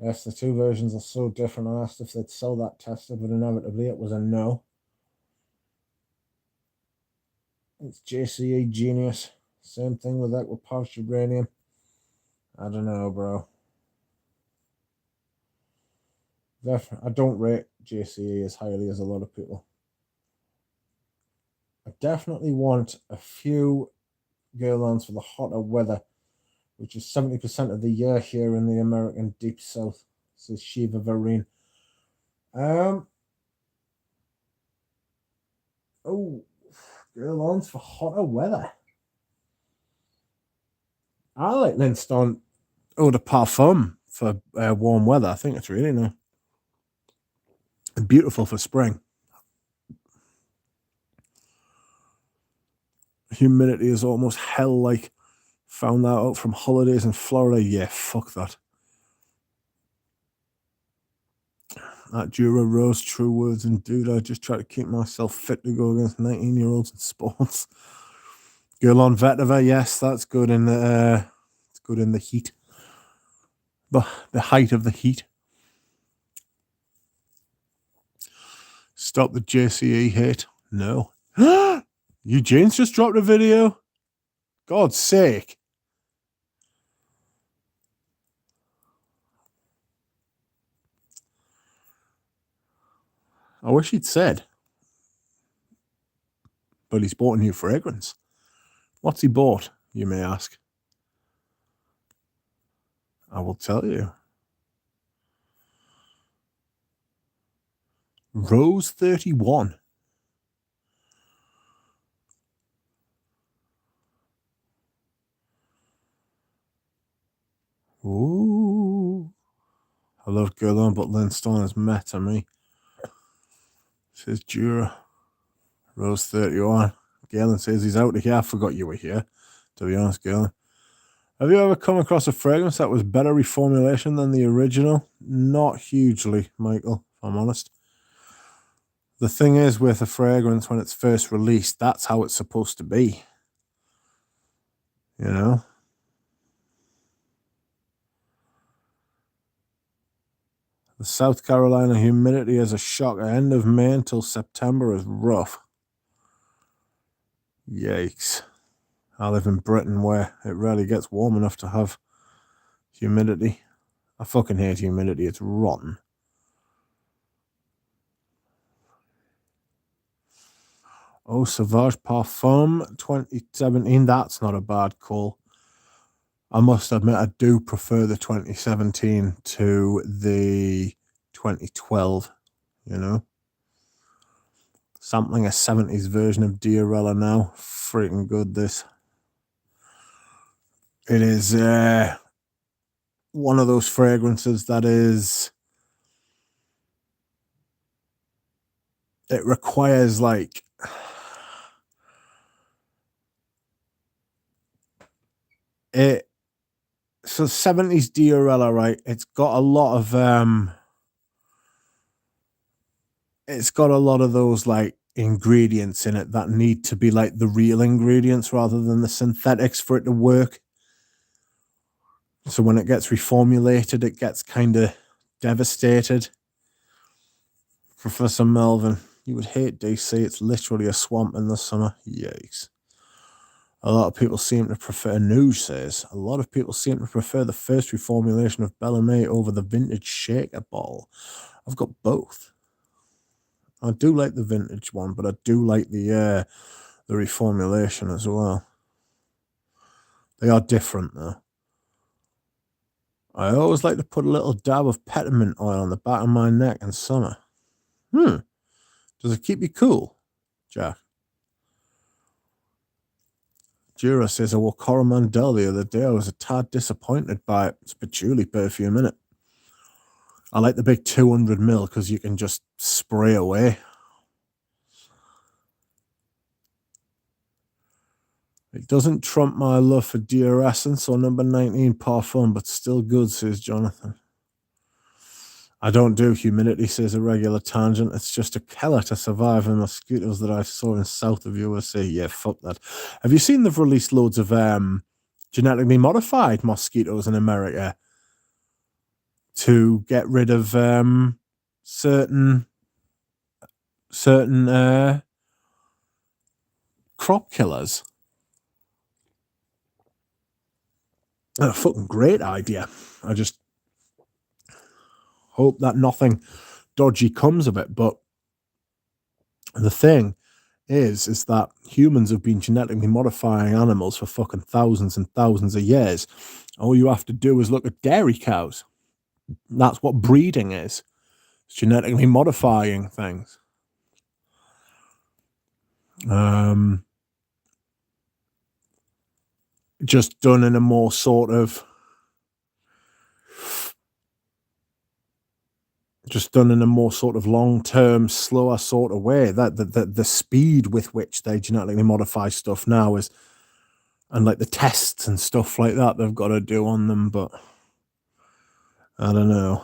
Yes, the two versions are so different. I asked if they'd sell that tester, but inevitably it was a no. It's JCE Genius. Same thing with Equipouch Uranium. I don't know, bro. I don't rate JCE as highly as a lot of people. I definitely want a few Guerlains for the hotter weather, which is 70% of the year here in the American Deep South, says Shiva Vareen. Oh, Guerlains for hotter weather. I like Linstone Eau de Parfum for warm weather. I think it's really nice. Beautiful for spring. Humidity is almost hell-like. Found that out from holidays in Florida. Yeah, fuck that. That Dura Rose, true words indeed. I just try to keep myself fit to go against 19-year-olds in sports. Guerlain Vetiver, yes, that's good in the it's good in the heat. The height of the heat. Stop the JCE hate. No. Eugene's just dropped a video. God's sake. I wish he'd said. But he's bought a new fragrance. What's he bought, you may ask? I will tell you. Rose 31. Ooh. I love Guerlain, but Linstone is meta me. Says Dura. Rose 31. Galen says he's out of here. I forgot you were here, to be honest, Galen. Have you ever come across a fragrance that was better reformulation than the original? Not hugely, Michael, if I'm honest. The thing is with a fragrance, when it's first released, that's how it's supposed to be. You know? The South Carolina humidity is a shocker. End of May until September is rough. Yikes. I live in Britain where it rarely gets warm enough to have humidity. I fucking hate humidity. It's rotten. Oh, Sauvage Parfum 2017. That's not a bad call. I must admit, I do prefer the 2017 to the 2012, you know. Sampling a 70s version of Diarella now. Freaking good, this. It is one of those fragrances that is... It requires, like... So 70s Diarella, right? It's got a lot of those like ingredients in it that need to be like the real ingredients rather than the synthetics for it to work. So when it gets reformulated, it gets kind of devastated. Professor Melvin, you would hate DC. It's literally a swamp in the summer. Yikes. A lot of people seem to prefer, Nuge says, a lot of people seem to prefer the first reformulation of Bellamy over the vintage shaker bottle. I've got both. I do like the vintage one, but I do like the reformulation as well. They are different, though. I always like to put a little dab of peppermint oil on the back of my neck in summer. Does it keep you cool, Jack? Jura says, I wore Coromandel the other day. I was a tad disappointed by it. It's patchouli perfume, innit? I like the big 200ml because you can just spray away. It doesn't trump my love for Dear Essence or number 19 Parfum, but still good, says Jonathan. I don't do humidity, says a regular tangent. It's just a killer to survive the mosquitoes that I saw in south of USA. Yeah, fuck that. Have you seen they've released loads of genetically modified mosquitoes in America to get rid of certain crop killers? A fucking great idea. I just hope that nothing dodgy comes of it. But the thing is that humans have been genetically modifying animals for fucking thousands and thousands of years. All you have to do is look at dairy cows. That's what breeding is. It's genetically modifying things. Just done in a more sort of long-term, slower sort of way. That the speed with which they genetically modify stuff now is, and like the tests and stuff like that they've got to do on them, but I don't know.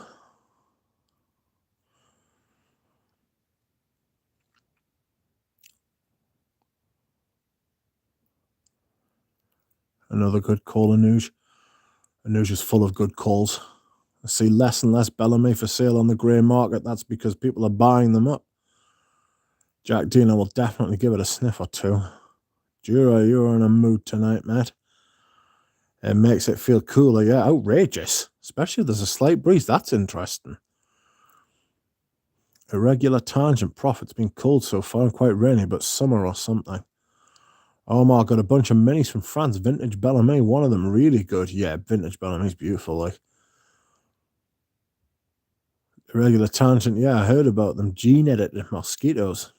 Another good call, Anuj. Anuj is full of good calls. I see less and less Bellamy for sale on the grey market. That's because people are buying them up. Jack Dino will definitely give it a sniff or two. Jura, you're in a mood tonight, Matt. It makes it feel cooler, yeah. Outrageous. Especially if there's a slight breeze. That's interesting. Irregular tangent. Profit's been cold so far and quite rainy, but summer or something. Omar got a bunch of minis from France. Vintage Bellamy, one of them really good. Yeah, vintage Bellamy's beautiful, like. Irregular tangent, yeah, I heard about them. Gene-edited mosquitoes.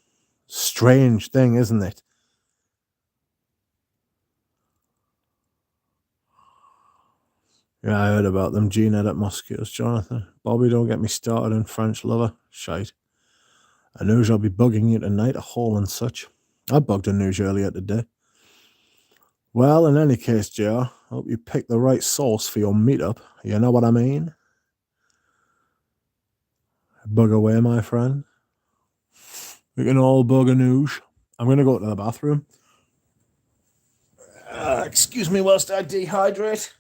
Strange thing, isn't it? Yeah, I heard about them gene-edit mosquitoes, Jonathan. Bobby, don't get me started in French lover. Shite. Anuj, I'll be bugging you tonight, a haul and such. I bugged Anuj earlier today. Well, in any case, Joe, hope you picked the right sauce for your meetup. You know what I mean? Bug away, my friend. We can all bug a noosh. I'm going to go to the bathroom. Excuse me whilst I dehydrate.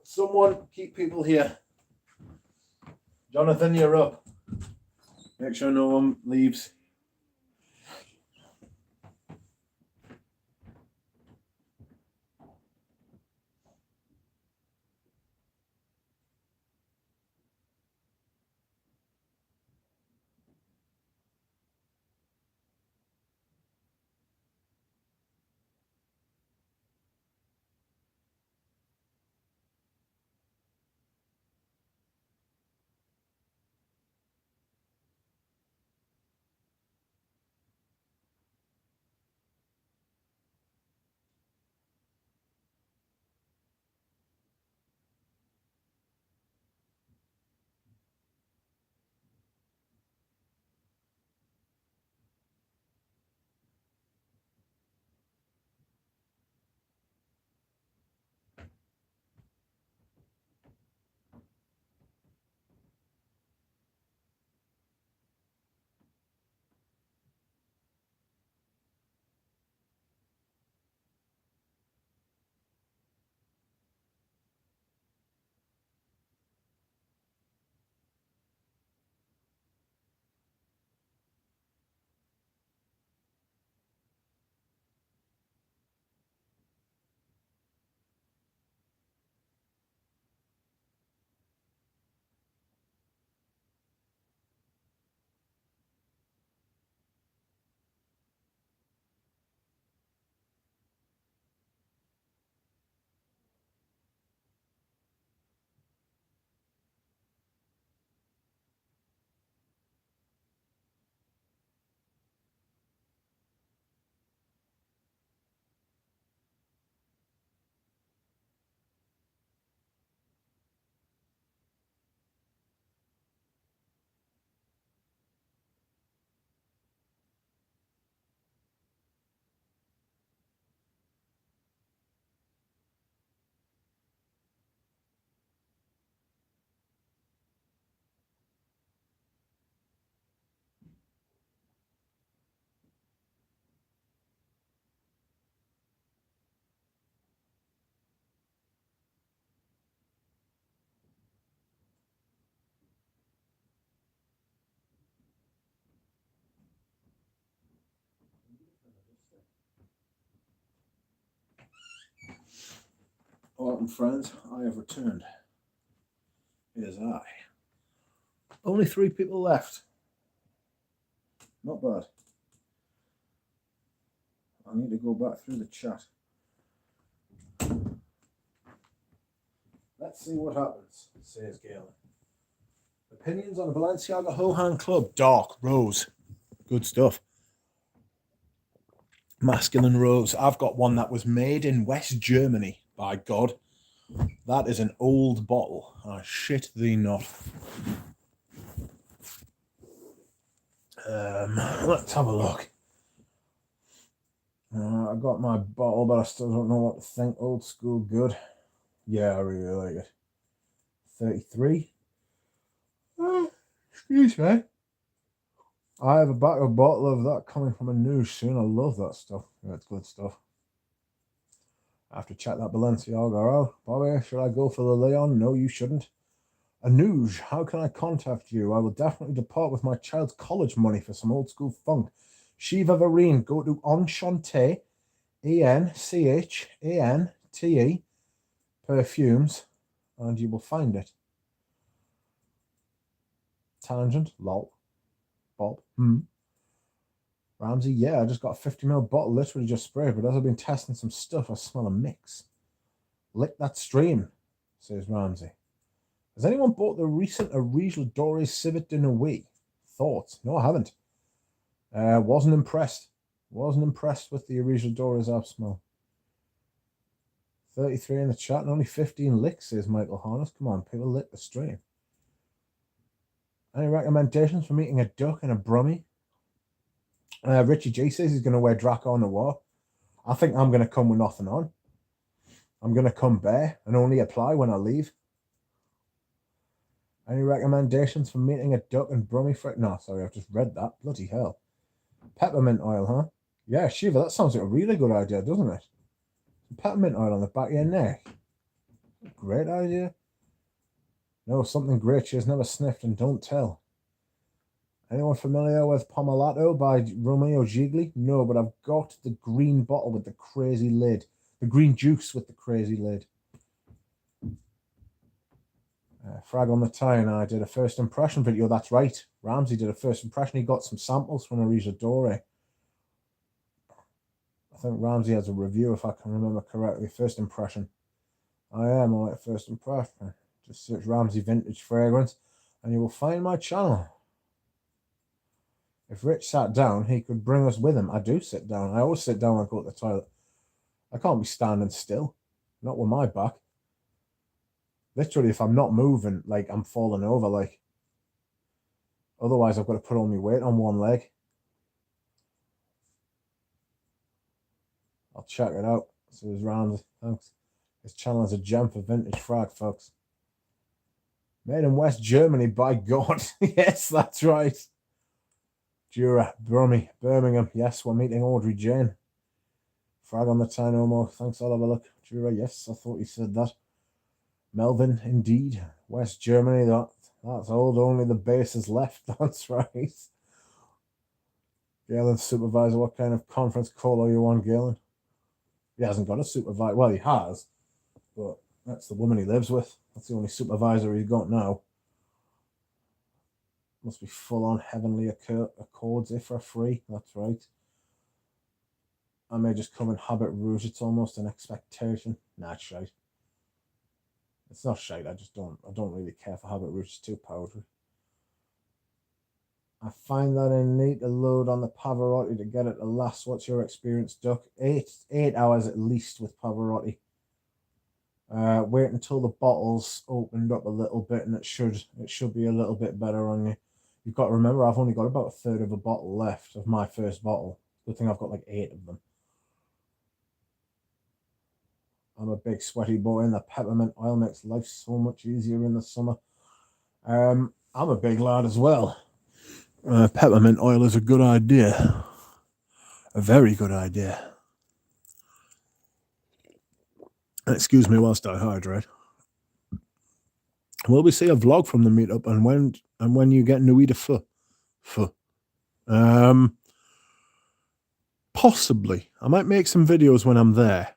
Someone keep people here. Jonathan, you're up. Make sure no one leaves. Welcome, friends. I have returned. It is I. Only 3 people left. Not bad. I need to go back through the chat. Let's see what happens, says Galen. Opinions on the Balenciaga Hohan Club. Dark rose. Good stuff. Masculine rose. I've got one that was made in West Germany. By God. That is an old bottle. I shit thee not. Let's have a look. I got my bottle, but I still don't know what to think. Old school good. Yeah, I really like it. 33. Excuse me. I have a bottle of that coming from a news soon. I love that stuff. Yeah, it's good stuff. I have to check that Balenciaga out. Bobby, should I go for the Leon? No, you shouldn't. Anuj, how can I contact you? I will definitely depart with my child's college money for some old school funk. Shiva Vareen, go to Enchante, ENCHANTE, perfumes, and you will find it. Tangent, lol. Bob, Ramsey, yeah, I just got a 50ml bottle, literally just sprayed, but as I've been testing some stuff, I smell a mix. Lick that stream, says Ramsey. Has anyone bought the recent Original Doris Civet de Nuit? Thoughts? No, I haven't. Wasn't impressed. Wasn't impressed with the Original Doris app smell. 33 in the chat and only 15 licks, says Michael Harness. Come on, people, lick the stream. Any recommendations for meeting a duck and a brummie? Richie G says he's going to wear Draco Noir. I think I'm going to come with nothing on. I'm going to come bare and only apply when I leave. Any recommendations for meeting a duck and Brummy for it? No, sorry, I've just read that. Bloody hell. Peppermint oil, huh? Yeah, Shiva, that sounds like a really good idea, doesn't it? Peppermint oil on the back of your neck. Great idea. No, something great she's never sniffed and don't tell. Anyone familiar with Pomelato by Romeo Gigli? No, but I've got the green bottle with the crazy lid. The green juice with the crazy lid. Frag on the Tie and I did a first impression video. That's right. Ramsey did a first impression. He got some samples from Arisa Dore. I think Ramsey has a review, if I can remember correctly. First impression. I am all first impression. Just search Ramsey Vintage Fragrance and you will find my channel. If Rich sat down, he could bring us with him. I do sit down. I always sit down when I go to the toilet. I can't be standing still. Not with my back. Literally, if I'm not moving, like, I'm falling over, like. Otherwise, I've got to put all my weight on one leg. I'll check it out. So there's Ramsey. Thanks. His channel is a gem for vintage frag, folks. Made in West Germany, by God. Yes, that's right. Jura, Brummy, Birmingham. Yes, we're meeting Audrey Jane. Frag on the Tie no more. Thanks, I'll have a look. Jura, yes, I thought you said that. Melvin, indeed. West Germany, that's old. Only the base is left. That's right. Galen, supervisor, what kind of conference call are you on, Galen? He hasn't got a supervisor. Well, he has, but that's the woman he lives with. That's the only supervisor he's got now. Must be full-on Heavenly Accords if for free. That's right. I may just come in Habit Rouge. It's almost an expectation. Nah, it's shite. It's not shite. I don't really care for Habit Rouge. It's too powdery. I find that I need to load on the Pavarotti to get it to last. What's your experience, Duck? 8 hours at least with Pavarotti. Wait until the bottle's opened up a little bit, and it should be a little bit better on you. You've got to remember, I've only got about a third of a bottle left of my first bottle. Good thing I've got like 8 of them. I'm a big sweaty boy, and the peppermint oil makes life so much easier in the summer. I'm a big lad as well. Peppermint oil is a good idea. A very good idea. Excuse me whilst I hydrate. Will we see a vlog from the meetup and when you get to eat a pho? Possibly. I might make some videos when I'm there.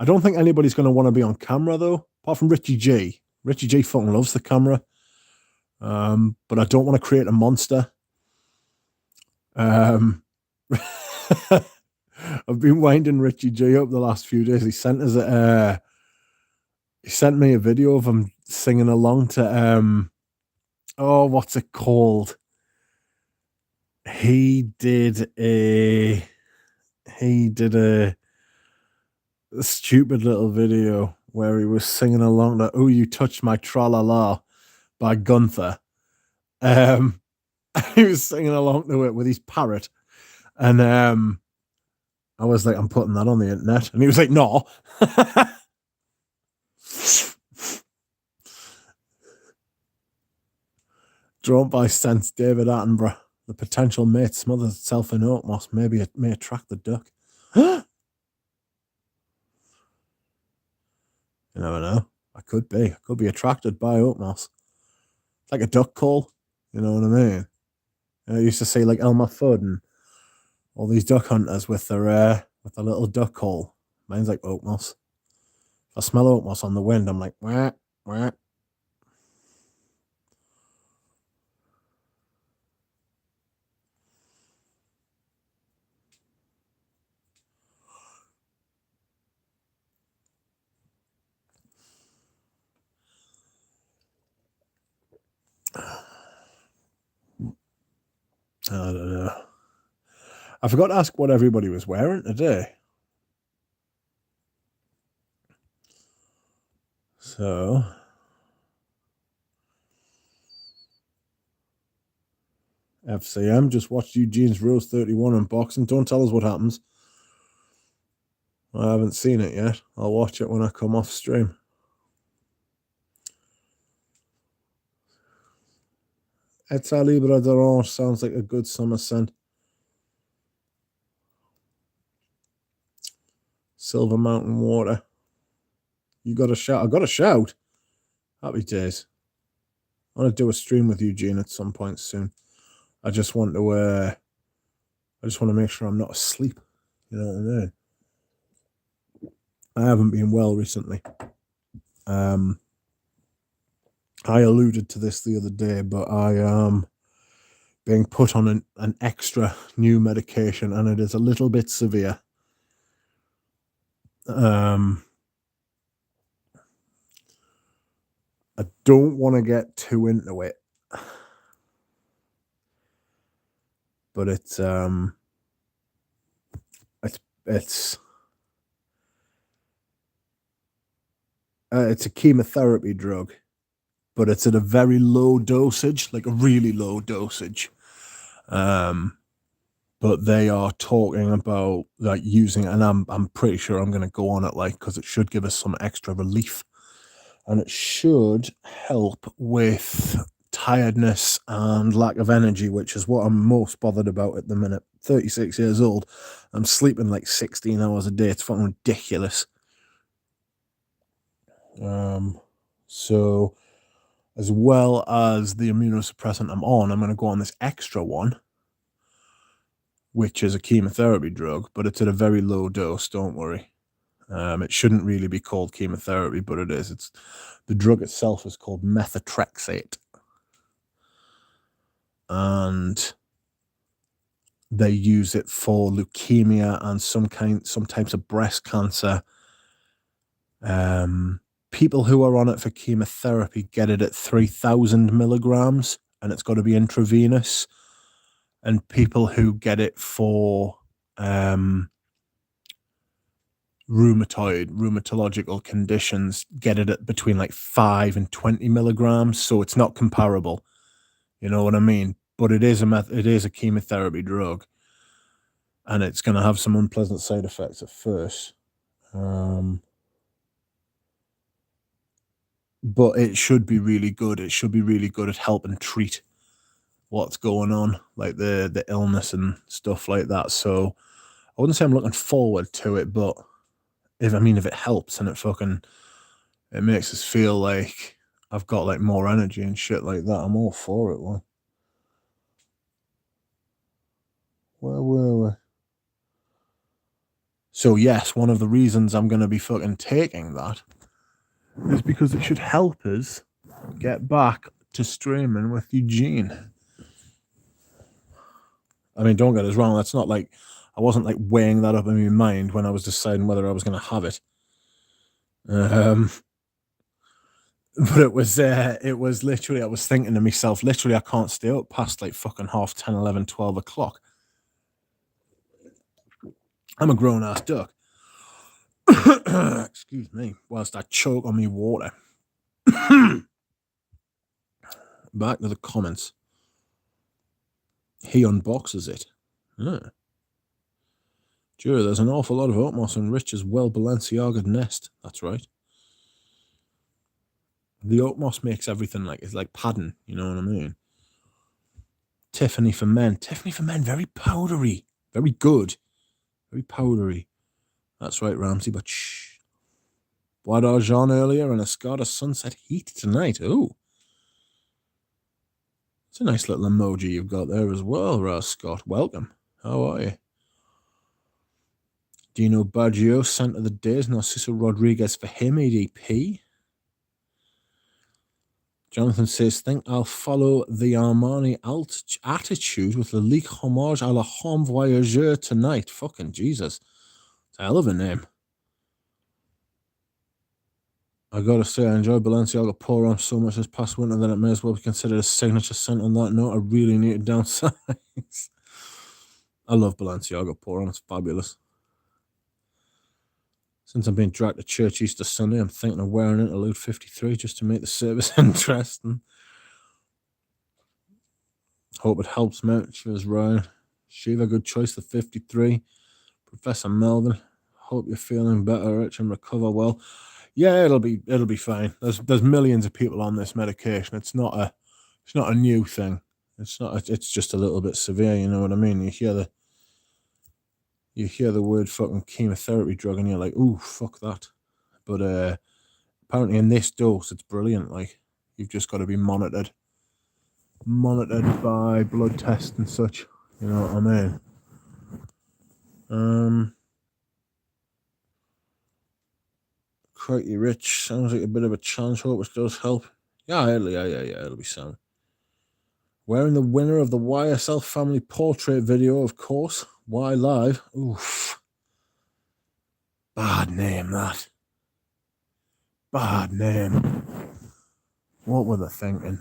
I don't think anybody's going to want to be on camera, though, apart from Richie G. Richie G fucking loves the camera. But I don't want to create a monster. I've been winding Richie G up the last few days. He sent me a video of him singing along to what's it called? He did a stupid little video where he was singing along to "Oh, You Touched My Tra-La-La" by Gunther. He was singing along to it with his parrot, and I was like, I'm putting that on the internet, and he was like, no. Drawn by Sense David Attenborough. The potential mate smothers itself in oat moss. Maybe it may attract the duck. You never know. I could be attracted by oat moss. It's like a duck call. You know what I mean? I used to see like Elmer Fudd and all these duck hunters with their little duck call. Mine's like oat moss. If I smell oat moss on the wind, I'm like, wah, wah. I don't know. I forgot to ask what everybody was wearing today. So, FCM just watched Eugene's Rose 31 unboxing. Don't tell us what happens. I haven't seen it yet. I'll watch it when I come off stream. Eta Libre d'Orange sounds like a good summer scent. Silver Mountain Water. You got a shout? I got a shout. Happy days. I want to do a stream with Eugene at some point soon. I just want to make sure I'm not asleep. You know what I mean? I haven't been well recently. I alluded to this the other day, but I am being put on an extra new medication, and it is a little bit severe. I don't want to get too into it, but it's a chemotherapy drug, but it's at a very low dosage, like a really low dosage. But they are talking about like using it, and I'm pretty sure I'm going to go on it, like, because it should give us some extra relief, and it should help with tiredness and lack of energy, which is what I'm most bothered about at the minute. 36 years old, I'm sleeping like 16 hours a day. It's fucking ridiculous. So as well as the immunosuppressant I'm going to go on this extra one, which is a chemotherapy drug, but it's at a very low dose. Don't worry. It shouldn't really be called chemotherapy, but it is. The drug itself is called Methotrexate, and they use it for leukemia and some types of breast cancer. People who are on it for chemotherapy get it at 3,000 milligrams, and it's got to be intravenous. And people who get it for rheumatological conditions get it at between like 5 and 20 milligrams. So it's not comparable. You know what I mean? But it is a chemotherapy drug, and it's going to have some unpleasant side effects at first. But it should be really good. It should be really good at helping treat what's going on, like the illness and stuff like that. So I wouldn't say I'm looking forward to it, but if it helps and it makes us feel like I've got like more energy and shit like that, I'm all for it. Well, where were we? So yes, one of the reasons I'm going to be fucking taking that is because it should help us get back to streaming with Eugene. I mean, don't get us wrong. That's not like I wasn't like weighing that up in my mind when I was deciding whether I was going to have it. But it was literally, I was thinking to myself, literally, I can't stay up past like fucking 10:30, 11, 12 o'clock. I'm a grown ass duck. Excuse me, whilst I choke on me water. Back to the comments. He unboxes it. Sure, there's an awful lot of oat moss in Rich's well Balenciaga nest. That's right. The oat moss makes everything it's like padding, you know what I mean? Tiffany for men. Tiffany for men, very powdery. Very good. Very powdery. That's right, Ramsey, but shh. Bois d'Argent earlier and Escada Sunset Heat tonight. Ooh. It's a nice little emoji you've got there as well, Raz Scott. Welcome. How are you? Dino Baggio, Scent of the Days, Narciso Rodriguez for him, ADP. Jonathan says, think I'll follow the Armani attitude with the Ligue Hommage à la Homme Voyageur tonight. Fucking Jesus. It's a hell of a name. I gotta say, I enjoy Balenciaga Pour On so much this past winter that it may as well be considered a signature scent. On that note, I really need to downsize. I love Balenciaga Pour On. It's fabulous. Since I'm being dragged to church Easter Sunday, I'm thinking of wearing Interlude 53 just to make the service interesting. Hope it helps, mate. Cheers, Ryan. Shiva, good choice, the 53. Professor Melvin, hope you're feeling better, Rich, and recover well. Yeah, it'll be fine. There's millions of people on this medication. It's not a new thing. It's not. It's just a little bit severe. You know what I mean? You hear the word fucking chemotherapy drug, and you're like, ooh, fuck that. But apparently, in this dose, it's brilliant. Like, you've just got to be monitored by blood tests and such. You know what I mean? Crikey, Rich. Sounds like a bit of a challenge. Hope which does help. Yeah, it'll be sound. Wearing the winner of the YSL family portrait video, of course. Why live? Oof. Bad name, that. Bad name. What were they thinking?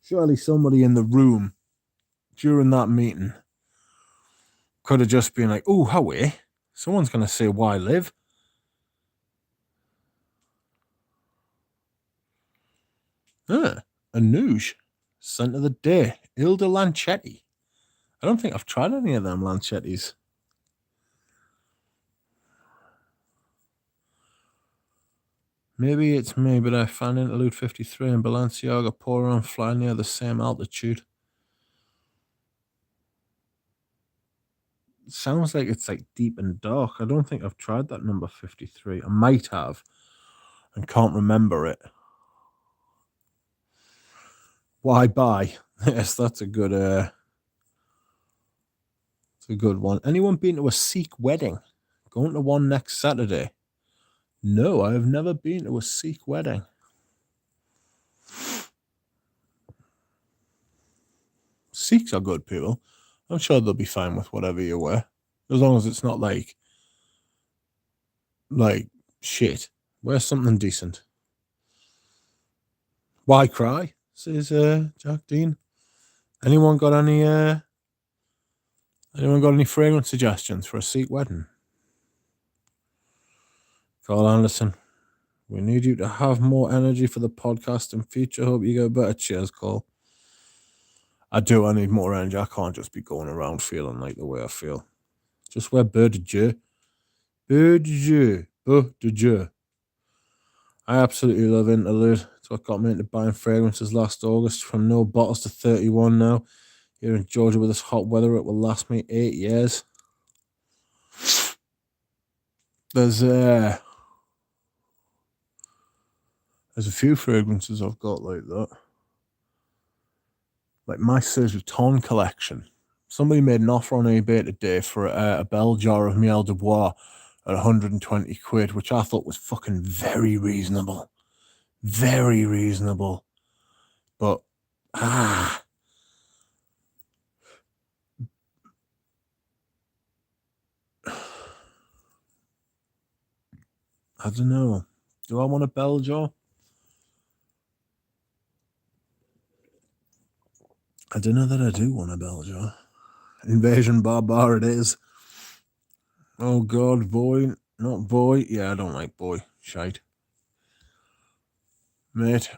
Surely somebody in the room during that meeting could have just been like, oh, Howie, someone's going to say why live. Anoush. Scent of the day. Ilda Lanchetti. I don't think I've tried any of them Lanchettis. Maybe it's me, but I found Interlude 53 and Balenciaga pour on fly near the same altitude. It sounds like it's like deep and dark. I don't think I've tried that number 53. I might have and can't remember it. Why buy? Yes, that's a good it's a good one. Anyone been to a Sikh wedding? Going to one next Saturday? No, I have never been to a Sikh wedding. Sikhs are good people. I'm sure they'll be fine with whatever you wear. As long as it's not like shit. Wear something decent. Why cry? Says Jack Dean. Anyone got any fragrance suggestions for a Sikh wedding? Carl Anderson. We need you to have more energy for the podcast in future. Hope you get better. Cheers, Cole. I do. I need more energy. I can't just be going around feeling like the way I feel. Just wear Beurre de Dieu. Beurre de Dieu. Beurre de Dieu. I absolutely love Interlude. It's what got me into buying fragrances last August. From no bottles to 31 now. Here in Georgia with this hot weather, it will last me 8 years. There's a few fragrances I've got like that. Like my Serge Vuitton collection. Somebody made an offer on eBay today for a bell jar of Miel de Bois at 120 quid, which I thought was fucking very reasonable. Very reasonable. But, I don't know. Do I want a bell jar? I don't know that I do want a bell jar. Invasion Barbar it is. Oh God, boy. Not boy. Yeah, I don't like boy. Shite. Mate,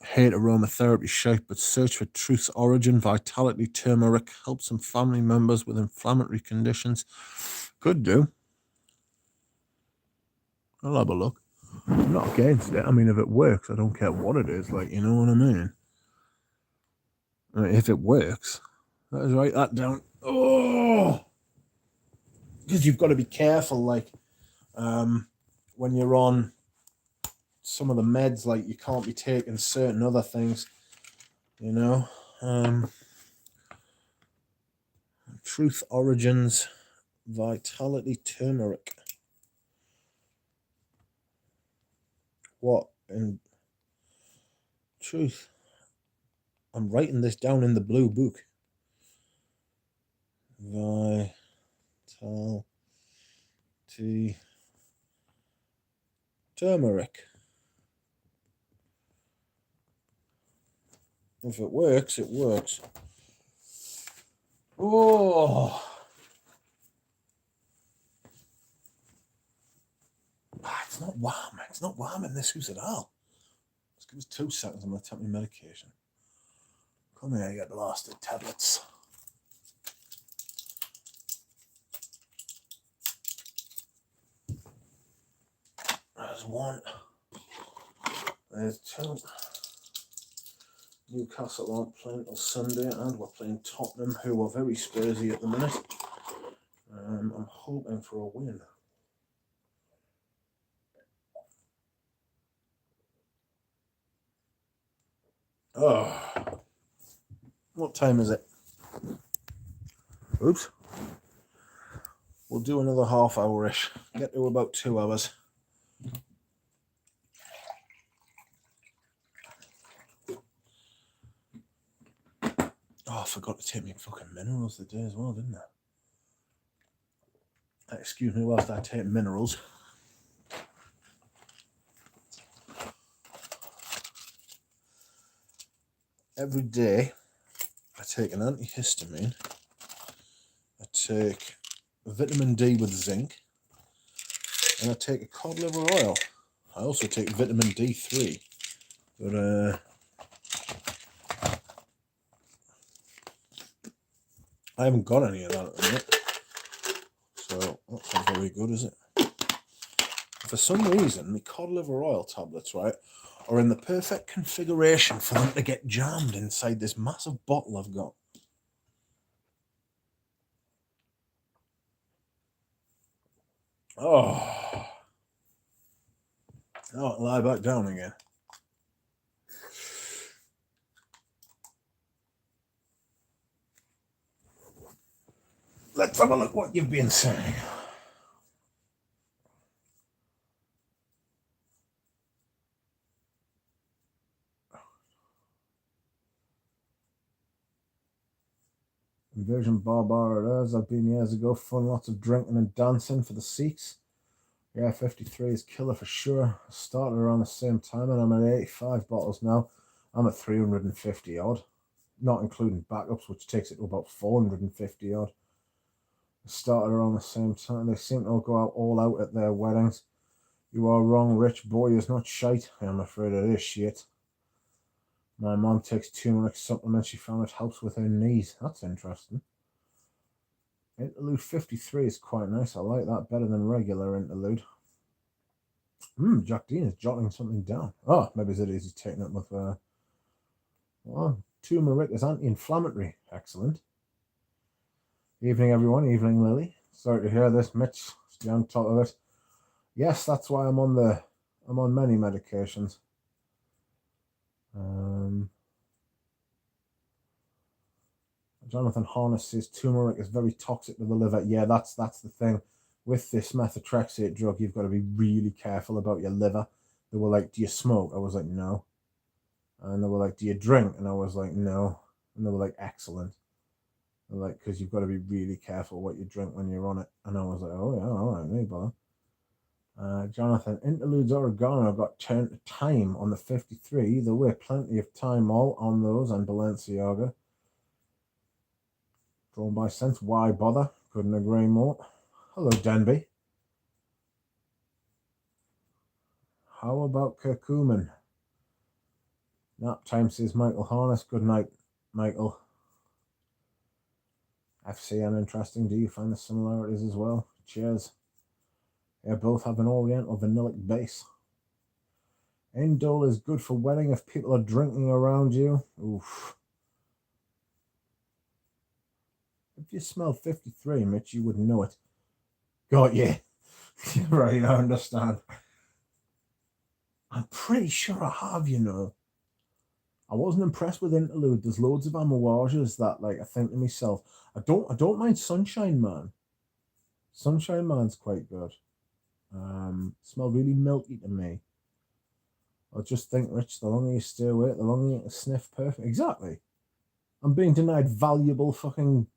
hate aromatherapy shite, but search for Truth's Origin Vitality Turmeric helps some family members with inflammatory conditions. Could do. I'll have a look. I'm not against it. I mean, if it works, I don't care what it is. Like, you know what I mean? If it works, let's write that down. Oh, because you've got to be careful. Like, when you're on some of the meds, like you can't be taking certain other things. You know. Truth Origins Vitality Turmeric. What in truth? I'm writing this down in the blue book. Vitality Turmeric. If it works, it works. Oh. It's not warm. It's not warm in this house at all. Just give us 2 seconds. I'm going to take my medication. Come here, you get lost in tablets. There's 1. There's 2. Newcastle aren't playing till Sunday, and we're playing Tottenham, who are very Spursy at the minute. I'm hoping for a win. Oh, what time is it? Oops. We'll do another half hour-ish. Get to about 2 hours. Oh, I forgot to take me fucking minerals today as well, didn't I? Excuse me whilst I take minerals. Every day I take an antihistamine. I take vitamin D with zinc. And I take a cod liver oil. I also take vitamin D3. But I haven't got any of that at the minute. So that's not very good, is it? For some reason, the cod liver oil tablets, right, are in the perfect configuration for them to get jammed inside this massive bottle I've got. Oh. Oh, lie back down again. Let's have a look what you've been saying. Invasion Barbaras, I've been years ago. Fun, lots of drinking and dancing for the seats. Yeah, 53 is killer for sure. I started around the same time and I'm at 85 bottles now. I'm at 350 odd, not including backups, which takes it to about 450 odd. I started around the same time. They seem to all go out all out at their weddings. You are wrong, Rich. Boy is not shite. I'm afraid it is shit. My mom takes turmeric supplements. She found it helps with her knees. That's interesting. Interlude 53 is quite nice. I like that better than regular interlude. Jack Dean is jotting something down. Oh, maybe it is. He's taking it with well, turmeric is anti-inflammatory. Excellent. Evening, everyone. Evening, Lily. Sorry to hear this, Mitch. Stay on top of it. Yes, that's why I'm on many medications. Jonathan Harness says turmeric is very toxic to the liver. Yeah, that's the thing. With this methotrexate drug, you've got to be really careful about your liver. They were like, do you smoke? I was like, no. And they were like, do you drink? And I was like, no. And they were like, excellent. They're like, because you've got to be really careful what you drink when you're on it. And I was like, oh yeah, all right, no bother. Jonathan, interludes oregano got turned to time on the 53. There were plenty of time all on those and Balenciaga. Drawn by sense, why bother? Couldn't agree more. Hello, Denby. How about curcumin? Nap time, says Michael Harness. Good night, Michael. FCN, interesting. Do you find the similarities as well? Cheers. They both have an oriental vanillic base. Indole is good for wedding if people are drinking around you. Oof. If you smell 53, Mitch, you wouldn't know it. Got you. Right, I understand. I'm pretty sure I have, you know. I wasn't impressed with Interlude. There's loads of amouages that, like, I think to myself, I don't mind Sunshine Man. Sunshine Man's quite good. Smell really milky to me. I just think, Rich, the longer you stay awake, the longer you can sniff perfect. Exactly. I'm being denied valuable fucking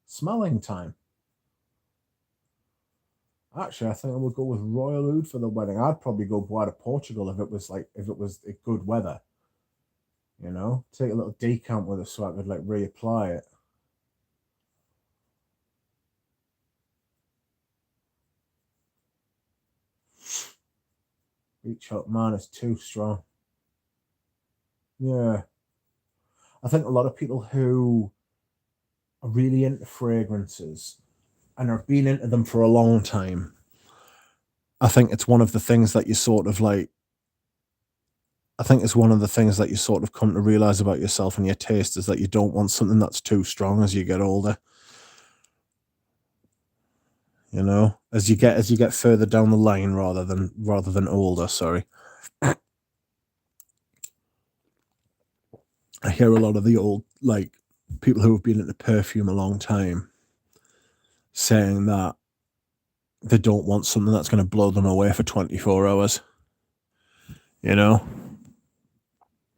smelling time. Actually, I think I would go with Royal Oud for the wedding. I'd probably go Bois de Portugal if it was good weather. You know, take a little decant with it so I could like reapply it. Beach Hut Man is too strong. Yeah. I think a lot of people who are really into fragrances and are been into them for a long time, I think it's one of the things that you sort of like I think it's one of the things that you sort of come to realize about yourself and your taste is that you don't want something that's too strong as you get older. You know, as you get further down the line, rather than older. Sorry, I hear a lot of the old, like, people who have been into perfume a long time saying that they don't want something that's going to blow them away for 24 hours. You know,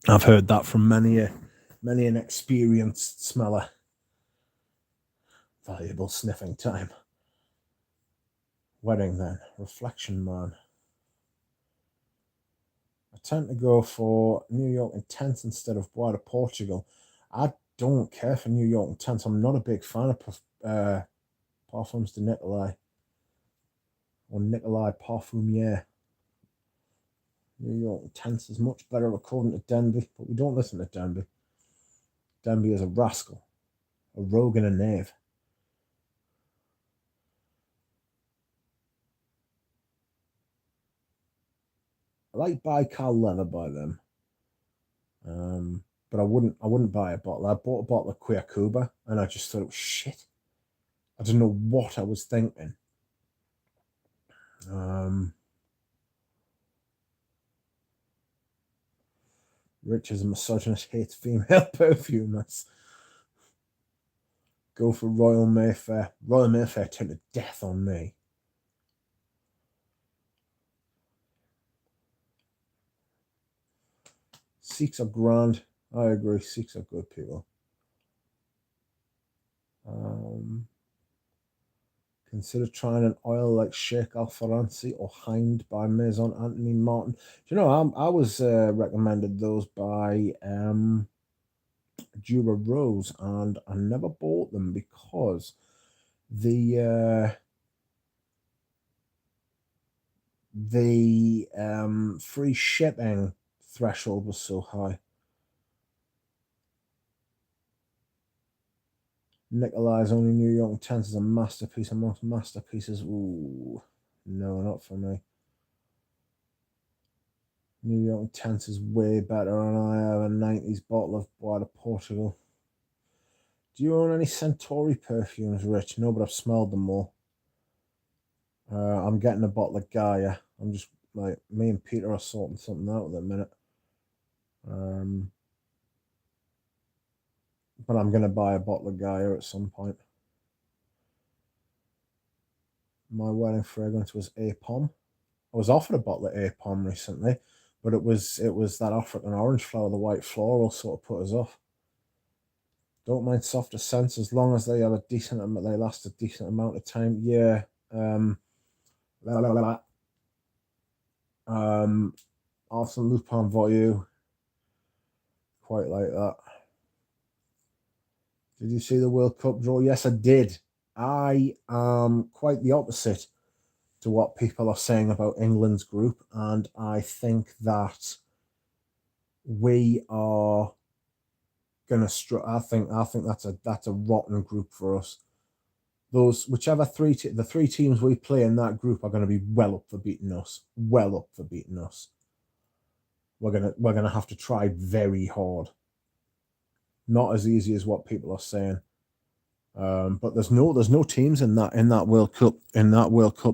I've heard that from many an experienced smeller. Valuable sniffing time. Wedding then. Reflection man. I tend to go for New York Intense instead of Bois de Portugal. I don't care for New York Intense. I'm not a big fan of Parfums de Nicolai. Or Nicolai Parfumier. New York Intense is much better according to Denby, but we don't listen to Denby. Denby is a rascal. A rogue and a knave. I like Baikal leather by them. But I wouldn't buy a bottle. I bought a bottle of Cuyacuba and I just thought it was shit. I don't know what I was thinking. Rich is a misogynist, hates female perfumers. Go for Royal Mayfair. Royal Mayfair turned to death on me. Sikhs are grand. I agree. Sikhs are good people. Consider trying an oil like Sheikh Al Faransi or Hind by Maison Anthony Martin. Do you know, I was recommended those by Jura Rose, and I never bought them because the free shipping threshold was so high. Nicolai's only New York Intense is a masterpiece amongst masterpieces. Ooh, no, not for me. New York Intense is way better, and I have a 90s bottle of Bois de Portugal. Do you own any Centauri perfumes, Rich? No, but I've smelled them all. I'm getting a bottle of Gaia. I'm just like, me and Peter are sorting something out at the minute. But I'm going to buy a bottle of Gaia at some point. My wedding fragrance was Apom. I was offered a bottle of Apom recently, but it was that African orange flower, the white floral, sort of put us off. Don't mind softer scents as long as they have a decent amount. They last a decent amount of time. Yeah. Arsene Lupin Voyou. Quite like that. Did you see the World Cup draw? Yes, I did. I am quite the opposite to what people are saying about England's group, and I think that we are gonna I think that's a rotten group for us. Those whichever the three teams we play in that group are going to be well up for beating us. Well up for beating us. We're gonna have to try very hard. Not as easy as what people are saying. But there's no teams in that World Cup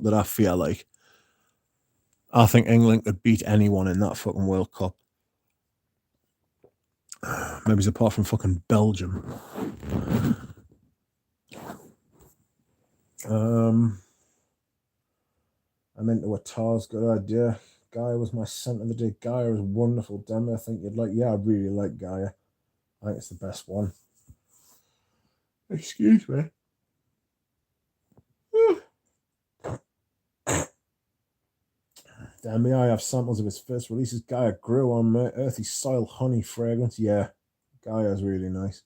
that I feel like. I think England could beat anyone in that fucking World Cup. Maybe it's apart from fucking Belgium. I'm into a Tars, good idea. Gaia was my scent of the day. Gaia is wonderful. Demi, I think you'd like. Yeah, I really like Gaia. I think it's the best one. Excuse me. Demi, I have samples of his first releases. Gaia grew on my earthy soil honey fragrance. Yeah, Gaia is really nice.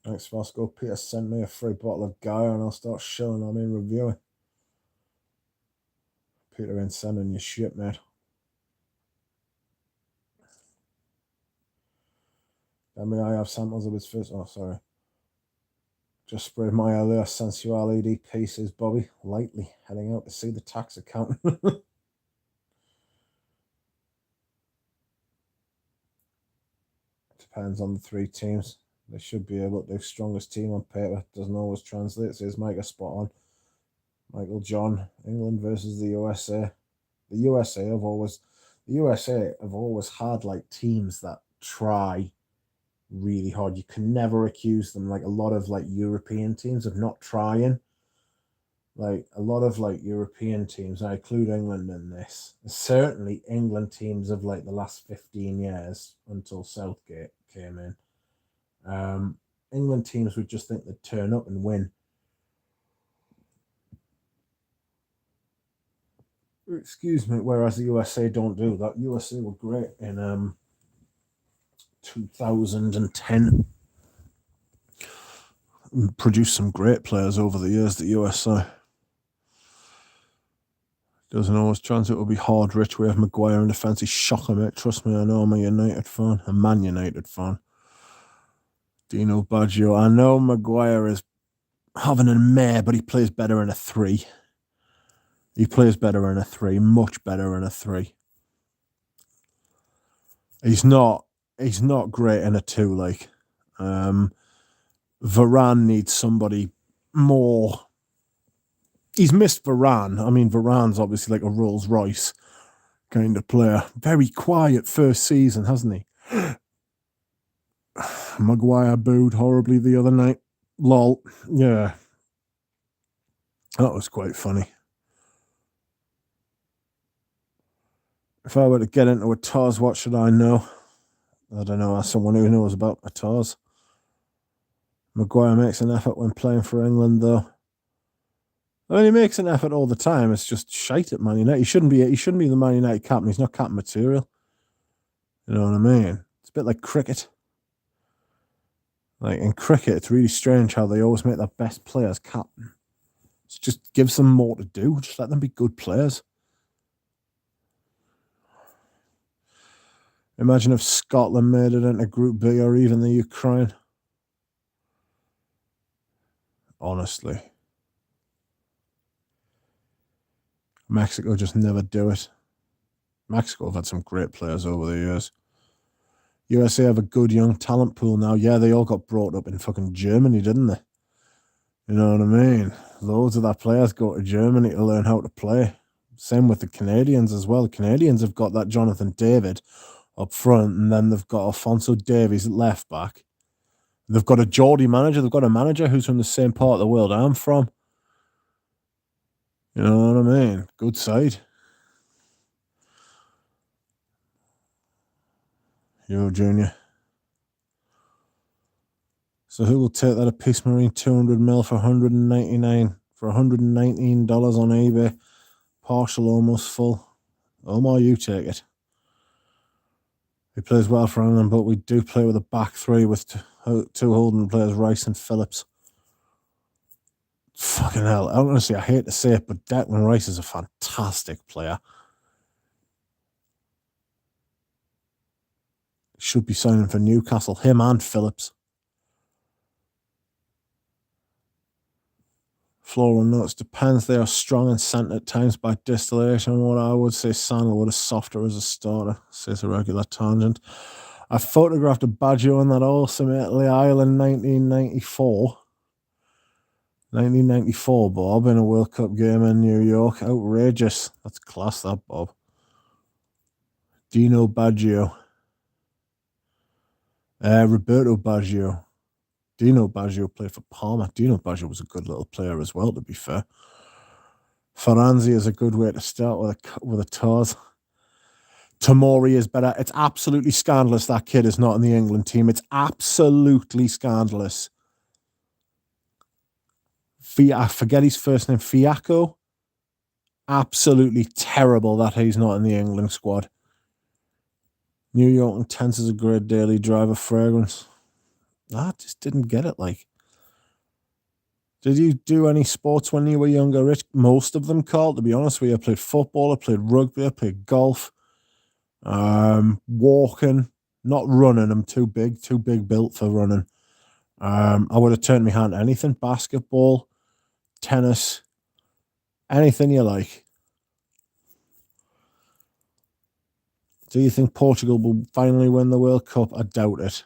Thanks, Vasco. Peter sent me a free bottle of Gaia, and I'll start showing them in reviewing. Peter ain't sending you shit, mate. I have samples of his first. Oh, sorry. Just sprayed my Allure Sensual ED pieces, Bobby, lightly, heading out to see the tax accountant. depends on the three teams. They should be able to do strongest team on paper. Doesn't always translate. Says Micah spot on. Michael John, England versus the USA. The USA have always had like teams that try really hard. You can never accuse them, like a lot of like European teams, of not trying. Like a lot of like European teams, I include England in this. Certainly England teams of like the last 15 years until Southgate came in. England teams would just think they'd turn up and win. Excuse me, whereas the USA don't do that. USA were great in 2010. Produced some great players over the years, the USA. Doesn't always translate. It will be hard. Rich, we have Maguire in defence. He's shocking, mate. Trust me, I know I'm a United fan. A Man United fan. Dino Baggio. I know Maguire is having a mare, but he plays better in a 3. He plays better in a 3. Much better in a 3. He's not great in a 2, like. Varane needs somebody more. He's missed Varane. I mean, Varane's obviously like a Rolls Royce kind of player. Very quiet first season, hasn't he? Maguire booed horribly the other night. Lol. Yeah. That was quite funny. If I were to get into a TARS, what should I know? I don't know. As someone who knows about a TARS. Maguire makes an effort when playing for England, though. I mean, he makes an effort all the time. It's just shite at Man United. He shouldn't be the Man United captain. He's not captain material. You know what I mean? It's a bit like cricket. Like in cricket, it's really strange how they always make their best players captain. It just gives them more to do. Just let them be good players. Imagine if Scotland made it into Group B or even the Ukraine. Honestly. Mexico just never do it. Mexico have had some great players over the years. USA have a good young talent pool now. Yeah, they all got brought up in fucking Germany, didn't they? You know what I mean? Loads of their players go to Germany to learn how to play. Same with the Canadians as well. The Canadians have got that Jonathan David up front, and then they've got Alphonso Davies at left back. They've got a Geordie manager. They've got a manager who's from the same part of the world I'm from. You know what I mean? Good side. Euro Junior. So who will take that a Peace Marine 200 mil for $119 on eBay? Partial, almost full. Omar, you take it. He plays well for England, but we do play with a back 3 with two holding players, Rice and Phillips. Fucking hell. Honestly, I hate to say it, but Declan Rice is a fantastic player. Should be signing for Newcastle. Him and Phillips. Floral notes. Depends. They are strong and sent at times by distillation. What I would say, Sandalwood is softer as a starter, says a regular tangent. I photographed a Baggio on that awesome Italy Island 1994. 1994, Bob, in a World Cup game in New York. Outrageous. That's class, that, Bob. Dino Baggio. Roberto Baggio. Dino Baggio played for Parma. Dino Baggio was a good little player as well, to be fair. Ferranzi is a good way to start with a TARS. Tamori is better. It's absolutely scandalous that kid is not in the England team. It's absolutely scandalous. I forget his first name. Fiacco. Absolutely terrible that he's not in the England squad. New York Intense is a great daily driver fragrance. I just didn't get it, like. Did you do any sports when you were younger, Rich? Most of them, Carl, to be honest with you. I played football, I played rugby, I played golf. Walking, not running. I'm too big built for running. I would have turned my hand to anything. Basketball, tennis, anything you like. Do you think Portugal will finally win the World Cup? I doubt it.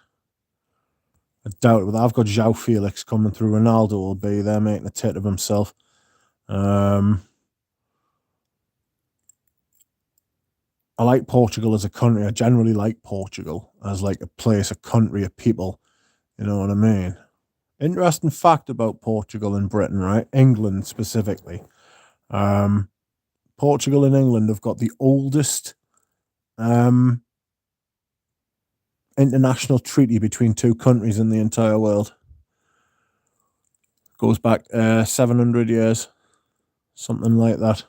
I doubt it, but I've got João Felix coming through. Ronaldo will be there making a tit of himself. I like Portugal as a country. I generally like Portugal as like a place, a country, a people. You know what I mean? Interesting fact about Portugal and Britain, right? England specifically. Portugal and England have got the oldest international treaty between two countries in the entire world. Goes back 700 years, something like that.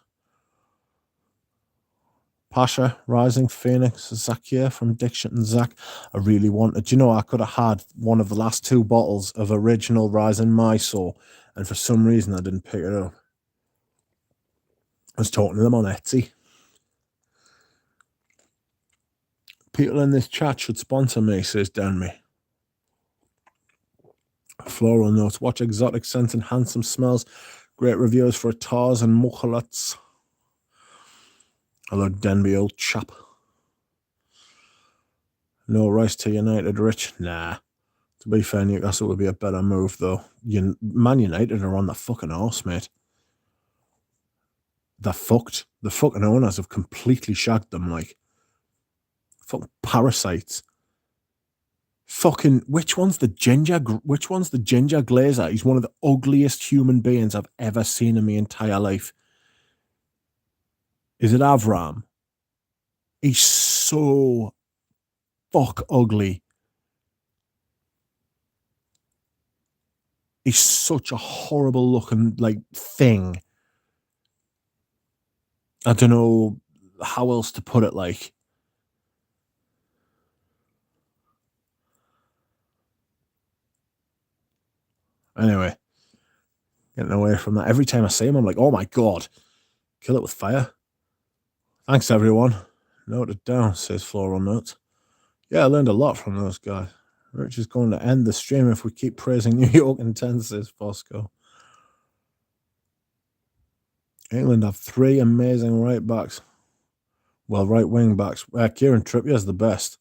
Pasha, Rising Phoenix, Zakia from Diction and Zach. I really wanted, you know, I could have had one of the last two bottles of original Rising Mysore, and for some reason I didn't pick it up. I was talking to them on Etsy. People in this chat should sponsor me, says Denmy. Floral notes. Watch exotic scents and handsome smells. Great reviews for Tars and Mukhalats. Hello, Denby, old chap. No Rice to United, Rich? Nah. To be fair, Newcastle would be a better move, though. Man United are on the fucking arse, mate. They're fucked. The fucking owners have completely shagged them, like. Fucking parasites. Fucking, which one's the ginger glazer? He's one of the ugliest human beings I've ever seen in my entire life. Is it Avram? He's so fuck ugly. He's such a horrible looking like thing. I don't know how else to put it, like. Anyway, getting away from that. Every time I see him, I'm like, oh my god, kill it with fire. Thanks, everyone. Noted down, says Floral Notes. Yeah, I learned a lot from those guys. Rich is going to end the stream if we keep praising New York and 10, says Fosco. England have 3 amazing right backs. Well, right wing backs. Kieran Trippier's the best.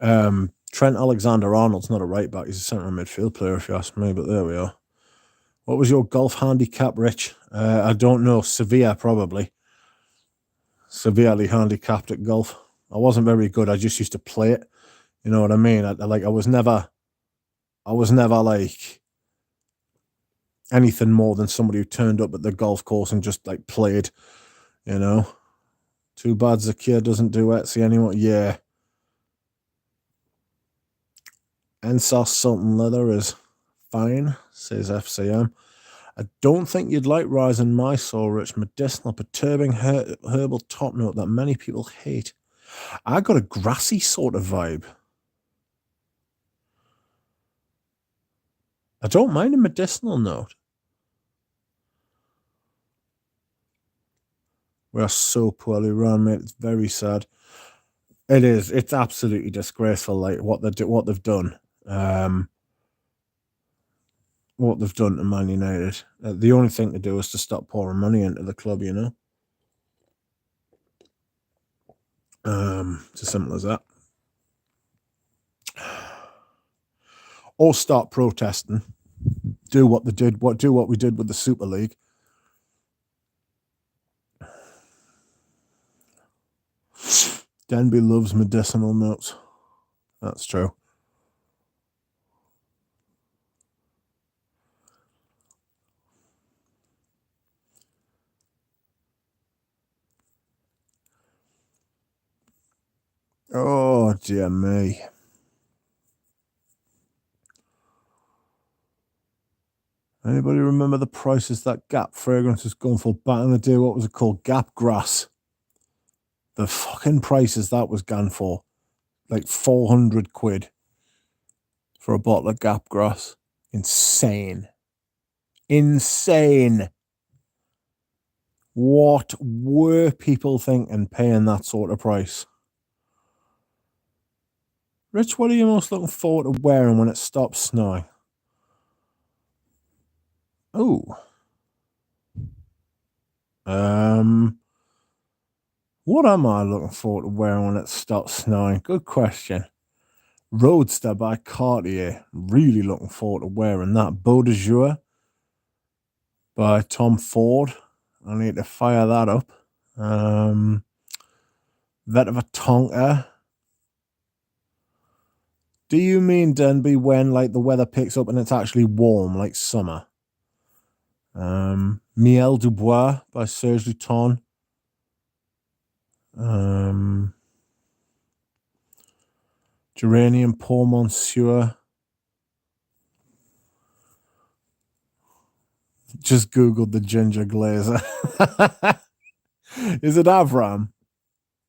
Trent Alexander-Arnold's not a right back. He's a centre midfield player, if you ask me, but there we are. What was your golf handicap, Rich? I don't know. Severe, probably. Severely handicapped at golf. I wasn't very good. I just used to play it. You know what I mean? I was never like anything more than somebody who turned up at the golf course and just like played, you know. Too bad Zakia doesn't do Etsy anymore. Yeah. Ensos Salt and Leather is fine, says FCM. I don't think you'd like Rising Mysore, Rich. Medicinal, perturbing herbal top note that many people hate. I got a grassy sort of vibe. I don't mind a medicinal note. We are so poorly run, mate. It's very sad. It is. It's absolutely disgraceful, like what they've done. What they've done to Man United. The only thing to do is to stop pouring money into the club, you know. It's as simple as that. Or start protesting. Do what we did with the Super League. Denby loves medicinal notes. That's true. Oh, dear me. Anybody remember the prices that Gap fragrance was going for back in the day? What was it called? Gap Grass. The fucking prices that was gone for. Like 400 quid for a bottle of Gap Grass. Insane. Insane. What were people thinking paying that sort of price? Rich, what are you most looking forward to wearing when it stops snowing? Oh. What am I looking forward to wearing when it stops snowing? Good question. Roadster by Cartier. Really looking forward to wearing that. Beau de Jour by Tom Ford. I need to fire that up. Vetiver Tonka. Do you mean, Denby, when like the weather picks up and it's actually warm, like summer? Miel Dubois by Serge Luton. Geranium Paul Monsieur. Just Googled the ginger glazer. Is it Avram?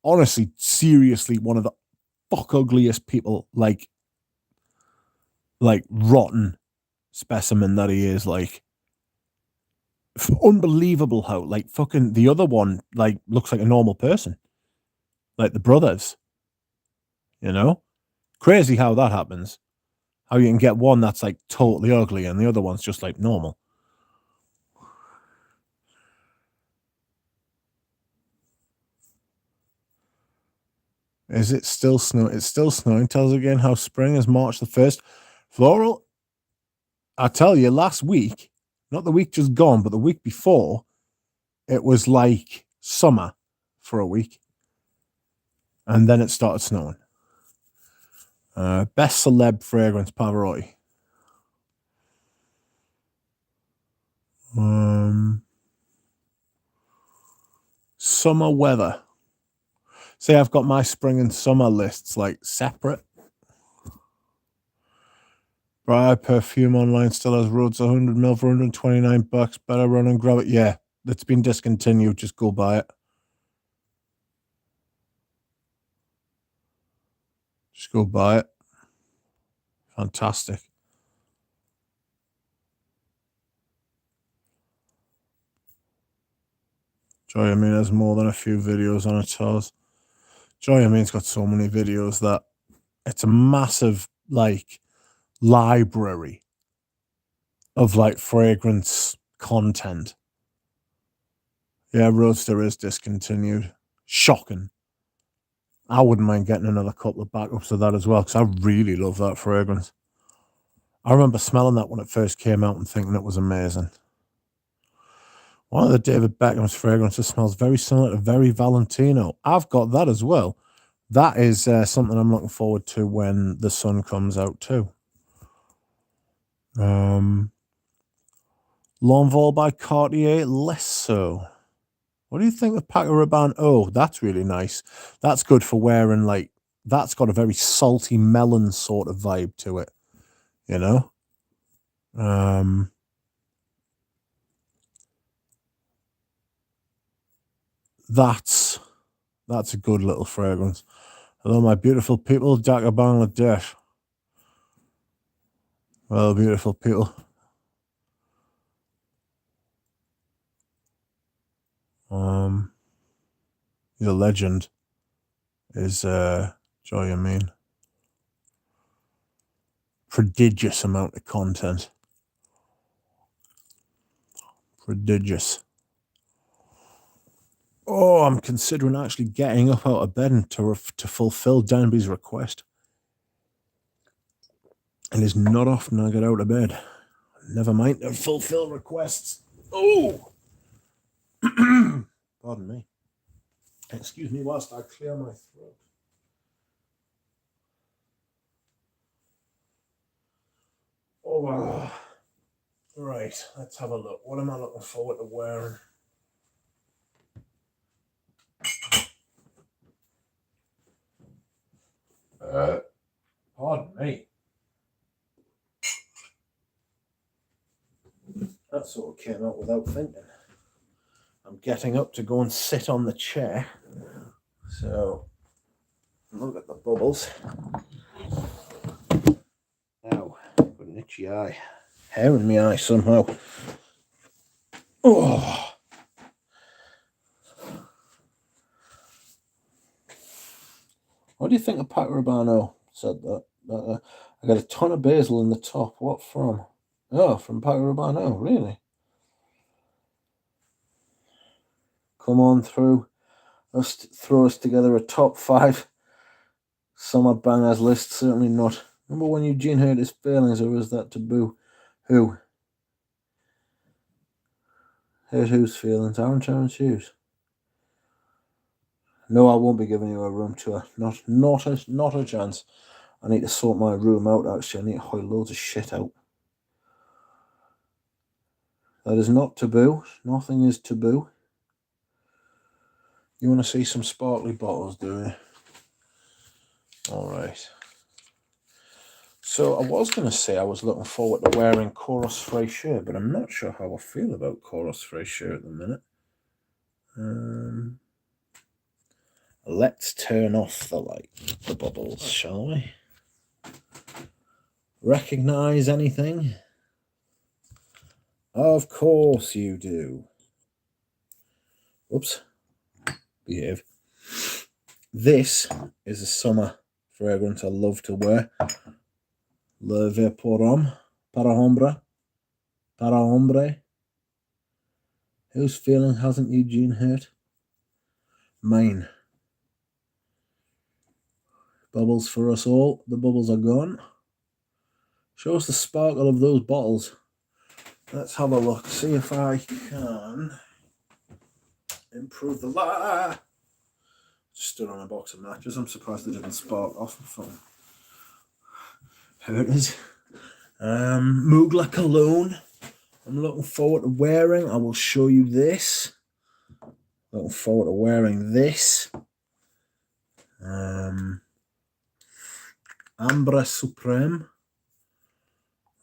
Honestly, seriously, one of the fuck ugliest people, like rotten specimen that he is. Like, unbelievable how, like, fucking the other one, like, looks like a normal person. Like the brothers. You know? Crazy how that happens. How you can get one that's, like, totally ugly and the other one's just, like, normal. Is it still snowing? It's still snowing. Tell us again how spring is March the 1st. Floral, I tell you, last week, not the week just gone, but the week before, it was like summer for a week. And then it started snowing. Best celeb fragrance, Pavarotti. Summer weather. See, I've got my spring and summer lists like separate. Briar perfume online still has Rhodes 100ml for $129. Better run and grab it. Yeah, it's been discontinued. Just go buy it. Just go buy it. Fantastic. Joy, I mean, there's more than a few videos on it, Charles. Joy, I mean, it's got so many videos that it's a massive, like, library of, like, fragrance content. Yeah, Roadster is discontinued. Shocking. I wouldn't mind getting another couple of backups of that as well, because I really love that fragrance. I remember smelling that when it first came out and thinking it was amazing. One of the David Beckham's fragrances smells very similar to Very Valentino. I've got that as well. That is something I'm looking forward to when the sun comes out too. L'Envol by Cartier, less so. What do you think of Paco Rabanne? Oh, that's really nice. That's good for wearing, like, that's got a very salty melon sort of vibe to it, you know? That's a good little fragrance. Hello, my beautiful people, Dhaka, Bangladesh. Well, beautiful people. The legend is Joy Amin. Prodigious amount of content. Prodigious. Oh, I'm considering actually getting up out of bed and to fulfill Danby's request. It is not often I get out of bed. Never mind to fulfill requests. Oh! Pardon me. Excuse me whilst I clear my throat. Oh, wow. Right, let's have a look. What am I looking forward to wearing? Pardon me. That sort of came out without thinking. I'm getting up to go and sit on the chair. So, look at the bubbles. Ow, got an itchy eye. Hair in my eye somehow. Oh. What do you think of Paco Rabanne said that? I got a ton of basil in the top. What from? Oh, from Paco Rabanne, really? Come on through. Let's throw us together a top 5 Summer bangers list, certainly not. Remember when Eugene hurt his feelings, or was that taboo? Who? Hurt whose feelings? Aaron Terrence Hughes. No, I won't be giving you a room tour. Not a chance. I need to sort my room out, actually. I need to haul loads of shit out. That is not taboo. Nothing is taboo. You want to see some sparkly bottles, do you? Alright. So I was going to say I was looking forward to wearing Chorus Fraîcheur, but I'm not sure how I feel about Chorus Fraîcheur at the minute. Let's turn off the bubbles, shall we? Recognize anything? Of course you do. Oops. Behave. This is a summer fragrance I love to wear. Le Vaporum, para hombre. Whose feeling hasn't Eugene hurt? Mine. Bubbles for us all. The bubbles are gone. Show us the sparkle of those bottles. Let's have a look. See if I can improve the light. Just stood on a box of matches. I'm surprised they didn't spark off my phone. Here it is. Mugler cologne. I'm looking forward to wearing. I will show you this. Looking forward to wearing this. Ambre Supreme.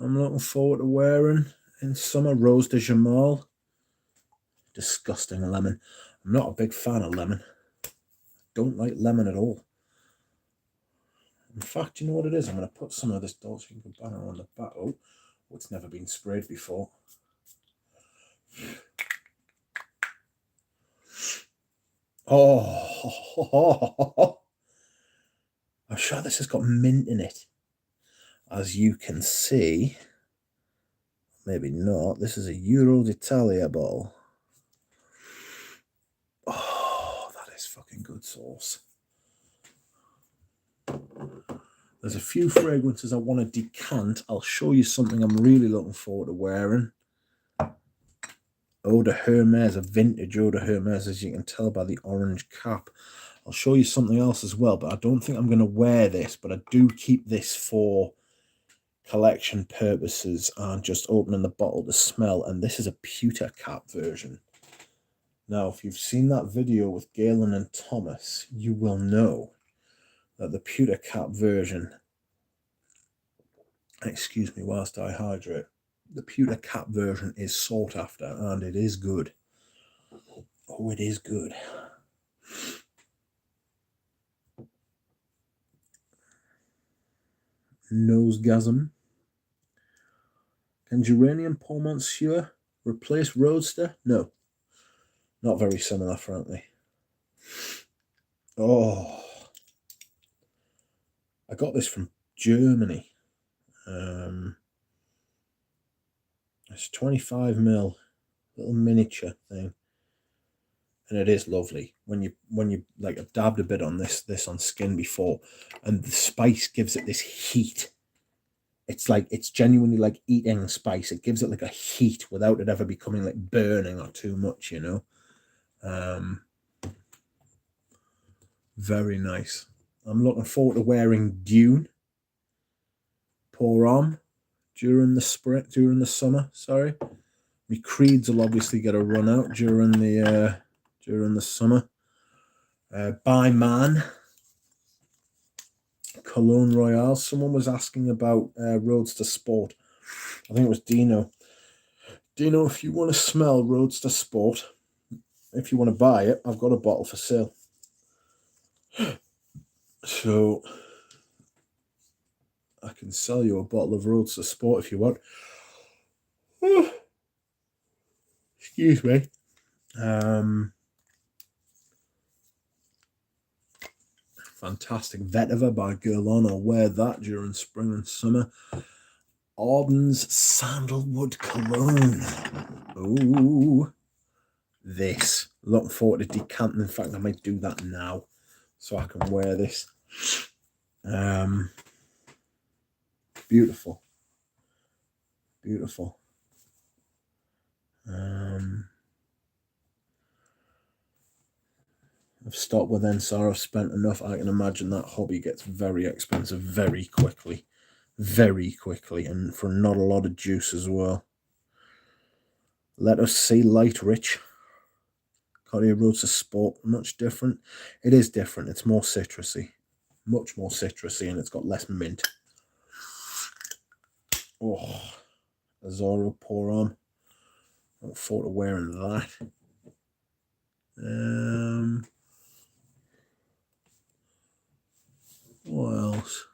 I'm looking forward to wearing in summer. Rose de Jamal. Disgusting lemon. I'm not a big fan of lemon. Don't like lemon at all. In fact, you know what it is? I'm going to put some of this Dolce & Gabbana on the back. Oh, it's never been sprayed before. Oh, I'm sure this has got mint in it. As you can see, maybe not. This is a Euro d'Italia bottle. Oh, that is fucking good sauce. There's a few fragrances I want to decant. I'll show you something I'm really looking forward to wearing. Eau de Hermes, a vintage Eau de Hermes, as you can tell by the orange cap. I'll show you something else as well, but I don't think I'm going to wear this, but I do keep this for collection purposes and just opening the bottle to smell, and this is a pewter cap version. Now, if you've seen that video with Galen and Thomas, you will know that the pewter cap version, excuse me whilst I hydrate, the pewter cap version is sought after, and it is good. Oh, it is good. Nosegasm. Can Geranium Paul Monsieur replace Roadster? No. Not very similar, frankly. Oh. I got this from Germany. It's 25ml, little miniature thing. And it is lovely. When you like, I've dabbed a bit on this on skin before, and the spice gives it this heat. It's like, it's genuinely like eating spice. It gives it like a heat without it ever becoming like burning or too much, you know. Very nice. I'm looking forward to wearing Dune. Pour on during the summer. Sorry, my creeds will obviously get a run out during the summer. By Man, Cologne Royale. Someone was asking about Roadster Sport. I think it was Dino. Dino, if you want to smell Roadster Sport, if you want to buy it, I've got a bottle for sale. So I can sell you a bottle of Roadster Sport if you want. Excuse me. Fantastic Vetiver by Guerlain. I'll wear that during spring and summer. Auden's Sandalwood Cologne. Ooh. This. Looking forward to decanting. In fact, I might do that now so I can wear this. Beautiful. Beautiful. I've stopped with Ensar. I've spent enough. I can imagine that hobby gets very expensive very quickly. Very quickly. And for not a lot of juice as well. Let us see light rich. Cartier Roadster Sport. Much different. It is different. It's more citrusy. Much more citrusy. And it's got less mint. Oh. A Zorro pour on. I look forward to wearing that. What else?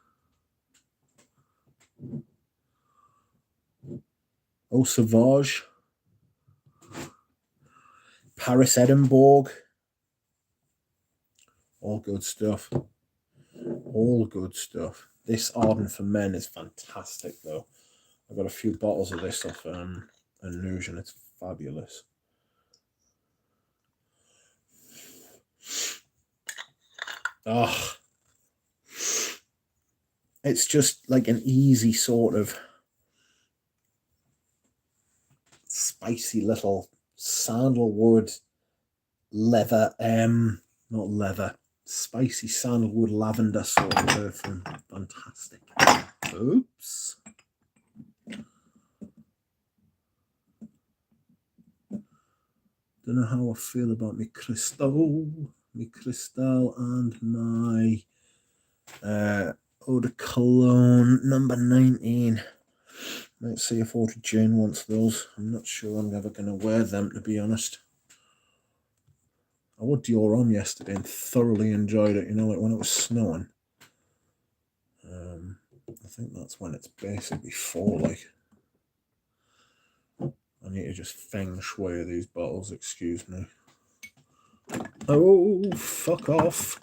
Oh, Sauvage. Paris Edinburgh. All good stuff. All good stuff. This Ardent for Men is fantastic, though. I've got a few bottles of this off Illusion. It's fabulous. Oh, it's just like an easy sort of spicy little sandalwood leather, not leather, spicy sandalwood lavender sort of perfume. Fantastic. Oops. Don't know how I feel about my Crystal and my Eau de Cologne number 19. Let's see if Audrey Jane wants those. I'm not sure I'm ever going to wear them, to be honest. I wore Dior on yesterday and thoroughly enjoyed it, you know, like when it was snowing. I think that's when it's basically fall, like. I need to just feng shui these bottles, excuse me. Oh, fuck off.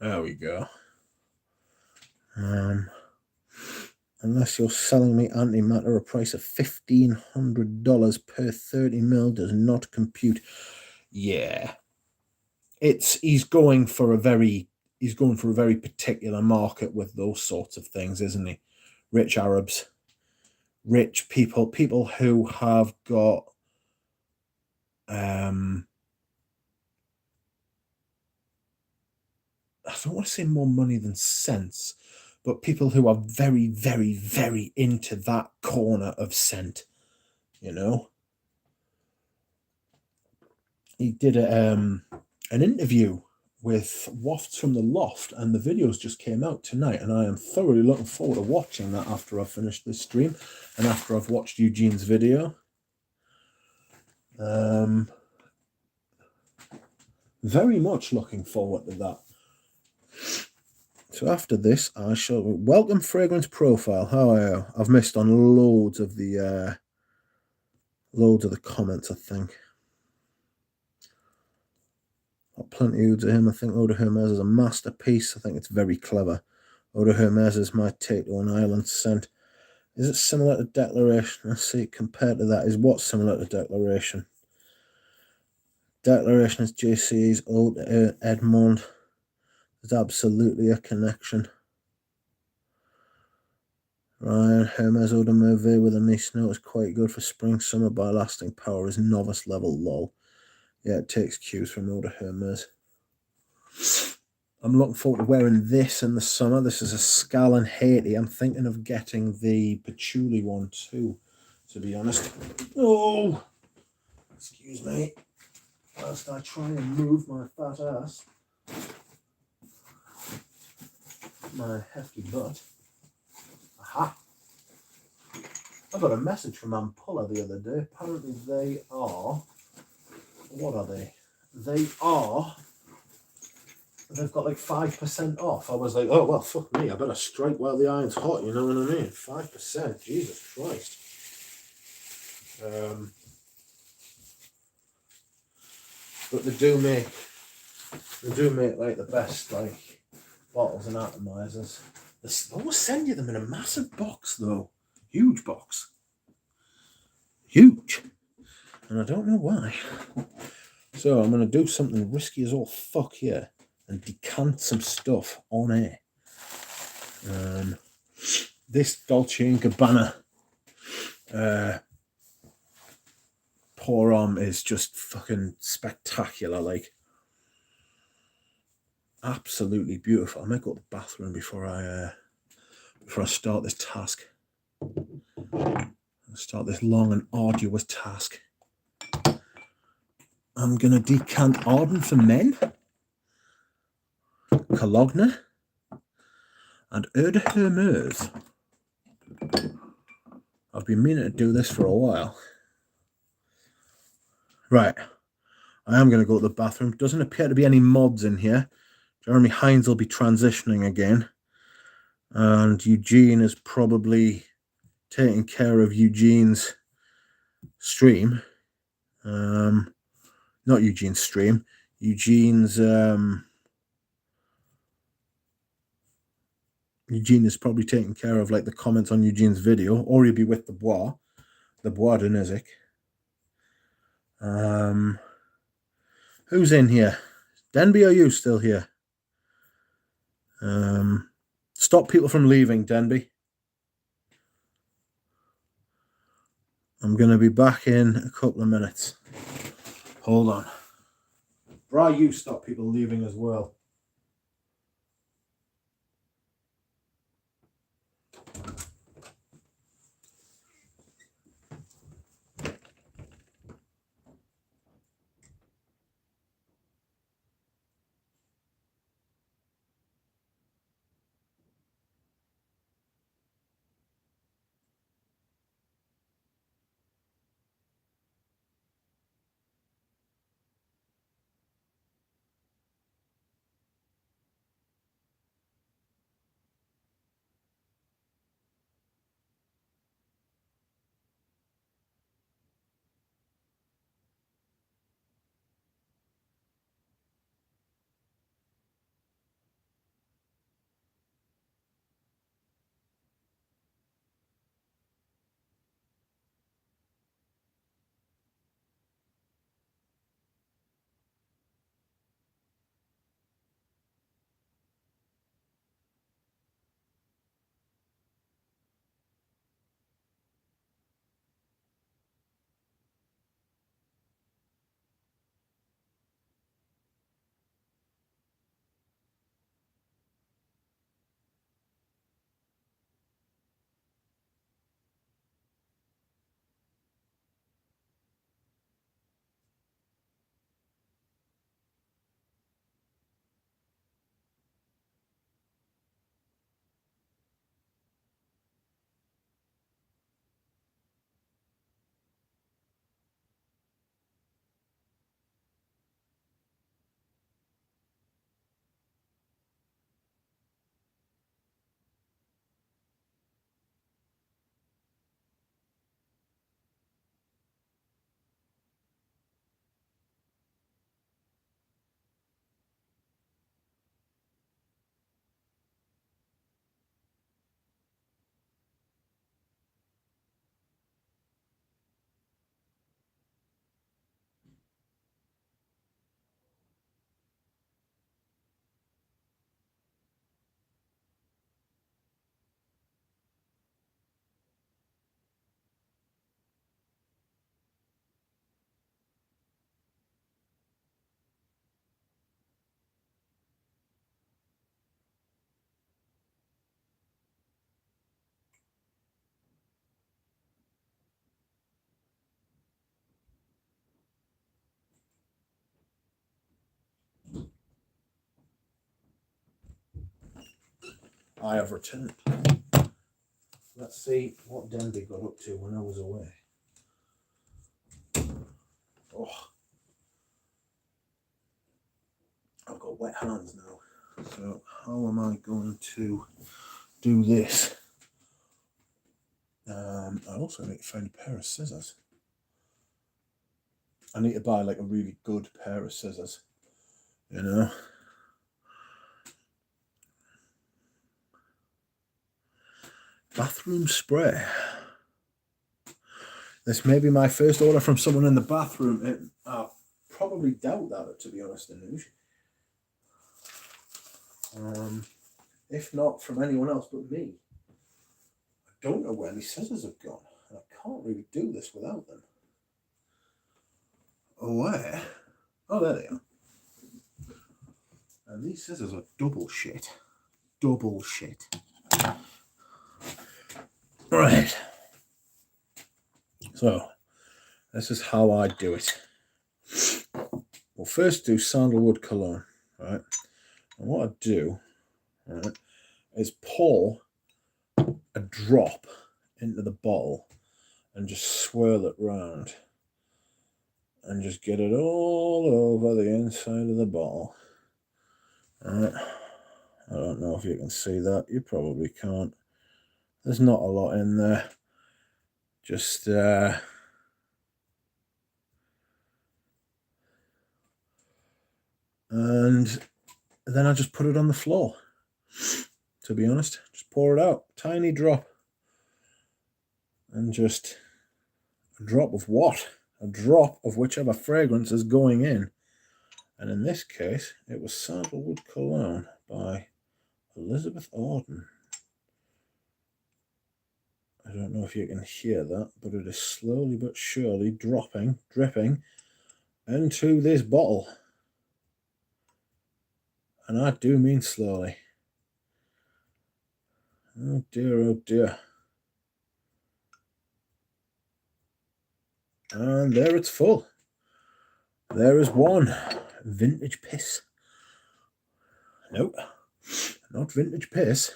There we go. Unless you're selling me antimatter, a price of $1,500 per 30 ml does not compute. Yeah. He's going for a very particular market with those sorts of things, isn't he? Rich Arabs, rich people who have got I don't want to say more money than sense, but people who are very, very, very into that corner of scent, you know. He did an interview with Wafts from the Loft, and the videos just came out tonight, and I am thoroughly looking forward to watching that after I've finished this stream and after I've watched Eugene's video. Very much looking forward to that. So after this, I shall welcome Fragrance Profile. How are you? I've missed on loads of the comments, I think. Got plenty of him. I think Eau de Hermes is a masterpiece. I think it's very clever. Eau de Hermes is my take on Island scent. Is it similar to Declaration? Let's see, compared to that, is what similar to Declaration? Declaration is JC's Eau de Edmond. There's absolutely a connection. Ryan, Hermes Eau de Merveille with a nice note is quite good for spring, summer, by lasting power is novice level lol. Yeah, it takes cues from Eau de Hermes. I'm looking forward to wearing this in the summer. This is a Scala Haiti. I'm thinking of getting the patchouli one too, to be honest. Oh, excuse me. Whilst I try and move my fat ass. My hefty butt. Aha. I got a message from Ampulla the other day. Apparently they are... What are they? They've got like 5% off. I was like, oh, well, fuck me. I better strike while the iron's hot, you know what I mean? 5%. Jesus Christ. But they do make like the best like bottles and atomizers. They always send you them in a massive box though. Huge box. Huge. And I don't know why. So I'm going to do something risky as all fuck here and decant some stuff on air. This Dolce & Gabbana pour on is just fucking spectacular, like absolutely beautiful. I might go to the bathroom before I start this task. I'll start this long and arduous task. I'm gonna decant Arden for Men, Cologne, and Eau de Hermeuse. I've been meaning to do this for a while. Right, I am going to go to the bathroom. Doesn't appear to be any mods in here. Jeremy Hines will be transitioning again. And Eugene is probably taking care of Eugene's stream. Not Eugene's stream. Eugene is probably taking care of like the comments on Eugene's video, or he'll be with the Bois de Nizik. Who's in here? Denby, are you still here? Stop people from leaving, Denby. I'm going to be back in a couple of minutes. Hold on. Bri, you stop people leaving as well. I have returned. Let's see what Denby got up to when I was away. Oh, I've got wet hands now. So how am I going to do this? I also need to find a pair of scissors. I need to buy like a really good pair of scissors, you know. Bathroom spray. This may be my first order from someone in the bathroom. probably doubt that, to be honest, Anuj. If not from anyone else but me. I don't know where my scissors have gone, and I can't really do this without them. Where? Oh, there they are. And these scissors are double shit. Double shit. Right. So, this is how I do it. We'll first do sandalwood cologne, right? And what I do, right, is pour a drop into the bottle and just swirl it round. And just get it all over the inside of the bottle. Right. I don't know if you can see that. You probably can't. There's not a lot in there. Just and then I just put it on the floor. To be honest, just pour it out, tiny drop, and just a drop of what? A drop of whichever fragrance is going in. And in this case, it was Sandalwood Cologne by Elizabeth Arden. I don't know if you can hear that, but it is slowly but surely dripping into this bottle. And I do mean slowly. Oh dear, oh dear. And there it's full. There is one. Vintage piss. Nope, not vintage piss.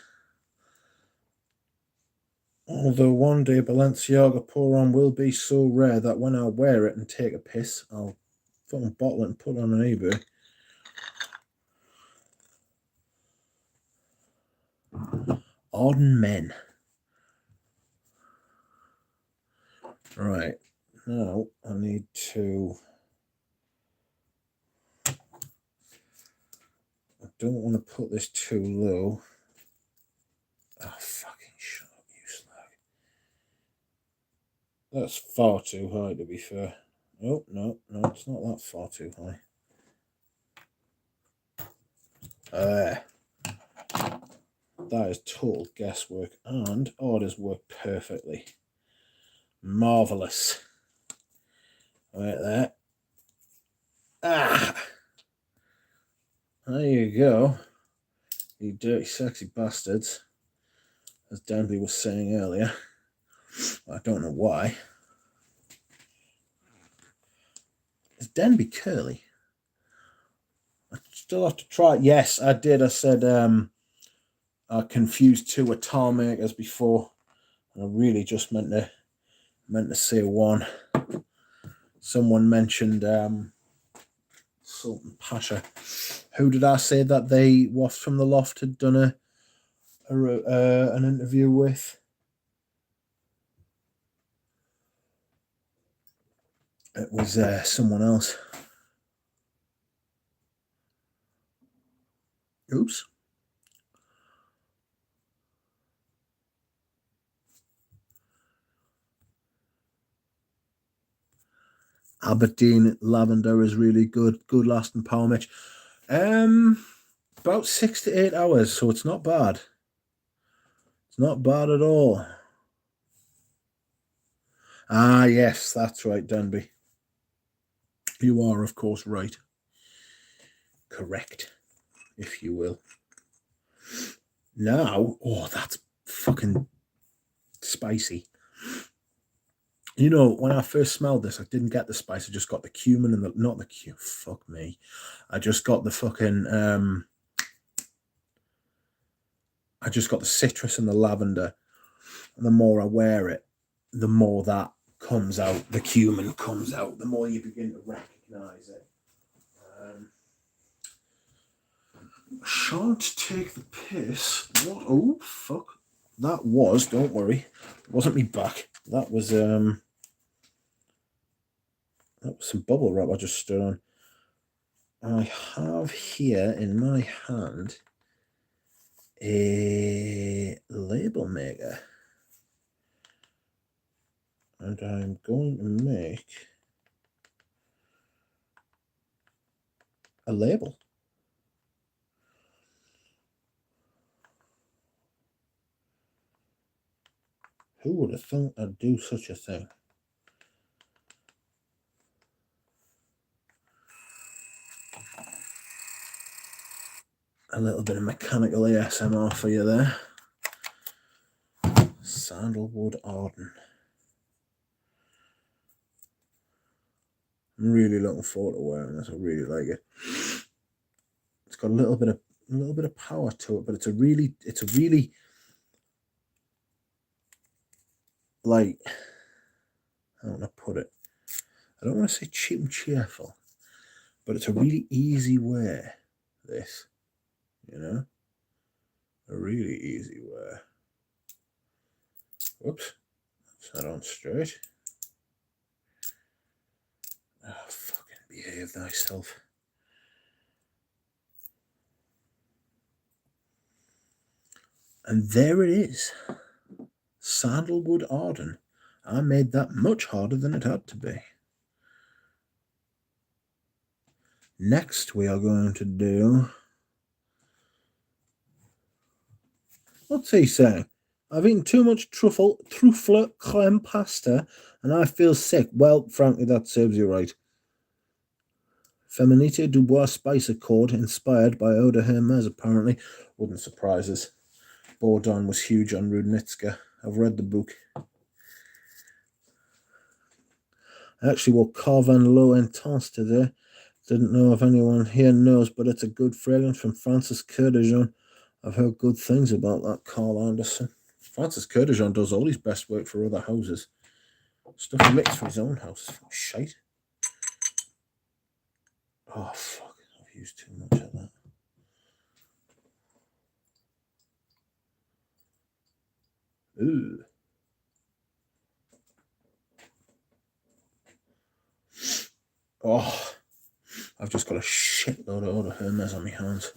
Although one day Balenciaga pour-on will be so rare that when I wear it and take a piss, I'll fucking bottle it and put it on eBay. Arden Men. Right, now I need to... I don't want to put this too low. Oh, fucking shut up, you slag. That's far too high, to be fair. Oh, no, it's not that far too high. That is total guesswork, and orders work perfectly. Marvellous. Right there. Ah! There you go. You dirty, sexy bastards. As Danby was saying earlier. I don't know why. Is Denby curly? I still have to try it. Yes, I did. I said I confused two Atar makers before. I really just meant to say one. Someone mentioned Salt and Pasha. Who did I say that they Waft from the Loft had done an interview with? It was someone else. Oops. Aberdeen lavender is really good lasting power match. About 6 to 8 hours, so it's not bad. It's not bad at all. Ah, yes, that's right, Denby. You are, of course, right. Correct, if you will. Now, oh, that's fucking spicy. You know, when I first smelled this, I didn't get the spice. I just got the cumin and not the cumin. Fuck me. I just got the fucking, I just got the citrus and the lavender. And the more I wear it, the more that comes out. The cumin comes out. The more you begin to recognize it. I shan't take the piss. What? Oh, fuck. That was, don't worry. It wasn't me back. That was some bubble wrap I just stood on. I have here in my hand a label maker. And I'm going to make a label. Who would have thought I'd do such a thing? A little bit of mechanical ASMR for you there. Sandalwood Arden. I'm really looking forward to wearing this. I really like it. It's got a little bit of power to it, but it's a really like, I don't want to put it. I don't want to say cheap and cheerful, but it's a really easy wear. This, you know, a really easy wear. Whoops, that's not on straight. Oh, fucking behave thyself. And there it is. Sandalwood Arden. I made that much harder than it had to be. Next, we are going to do... What's he saying? I've eaten too much truffle creme pasta and I feel sick. Well, frankly, that serves you right. Feminité Dubois Spice Accord, inspired by Eau de Hermes, apparently. Wouldn't surprise us. Bourdon was huge on Rudnitska. I've read the book. I actually wore Carvan L'Eau Intense today. Didn't know if anyone here knows, but it's a good fragrance from Francis Curdejean. I've heard good things about that Carl Anderson. Francis Curdejean does all his best work for other houses. Stuff he makes for his own house is shite. Oh, fuck. I've used too much of that. Ooh. Oh, I've just got a shitload of Eau de Hermes on my hands.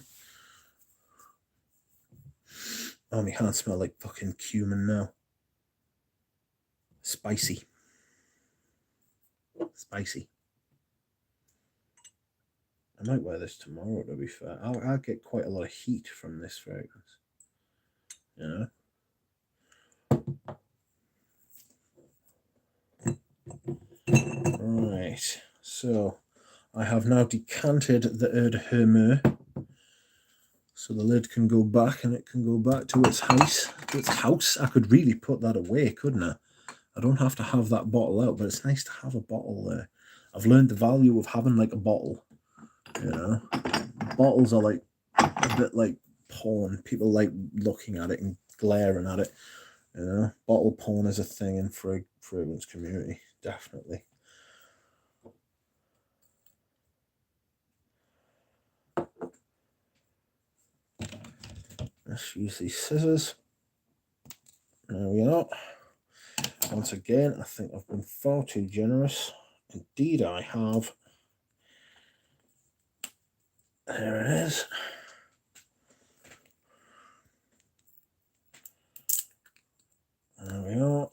Oh, my hands smell like fucking cumin now. Spicy. Spicy. I might wear this tomorrow, to be fair. I'll get quite a lot of heat from this fragrance. You know? Right, so I have now decanted the Eau de Hermes, so the lid can go back and it can go back to its house. I could really put that away, couldn't I? I don't have to have that bottle out, but it's nice to have a bottle there. I've learned the value of having like a bottle, you know? Bottles are like a bit like porn. People like looking at it and glaring at it, you know? Bottle porn is a thing in fragrance community, definitely. Let's use these scissors. There we are. Once again, I think I've been far too generous. Indeed, I have. There it is. There we are.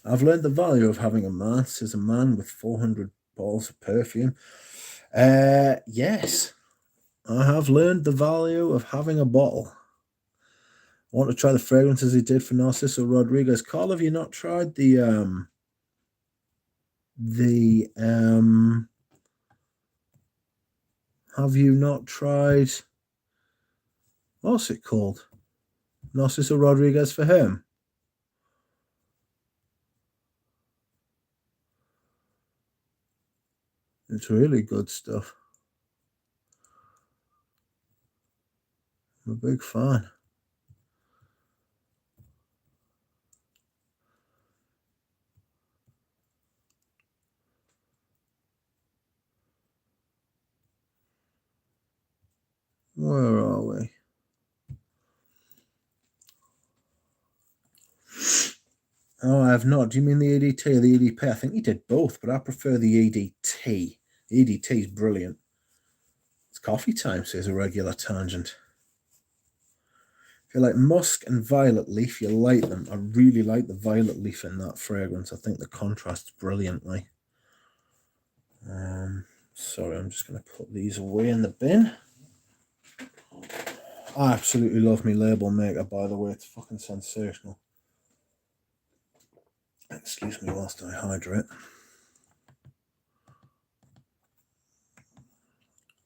I've learned the value of having a man, says a man with 400 bottles of perfume. Yes, I have learned the value of having a bottle. I want to try the fragrances he did for Narciso Rodriguez. Carl, have you not tried the have you not tried, what's it called? Narciso Rodriguez for him. It's really good stuff. I'm a big fan. Where are we? Oh, I have not. Do you mean the EDT or the EDP? I think he did both, but I prefer the EDT. The EDT is brilliant. It's coffee time, says a regular tangent. If you like musk and violet leaf, you like them. I really like the violet leaf in that fragrance. I think the contrasts brilliantly. Sorry, I'm just going to put these away in the bin. I absolutely love my label maker, by the way. It's fucking sensational. Excuse me whilst I hydrate.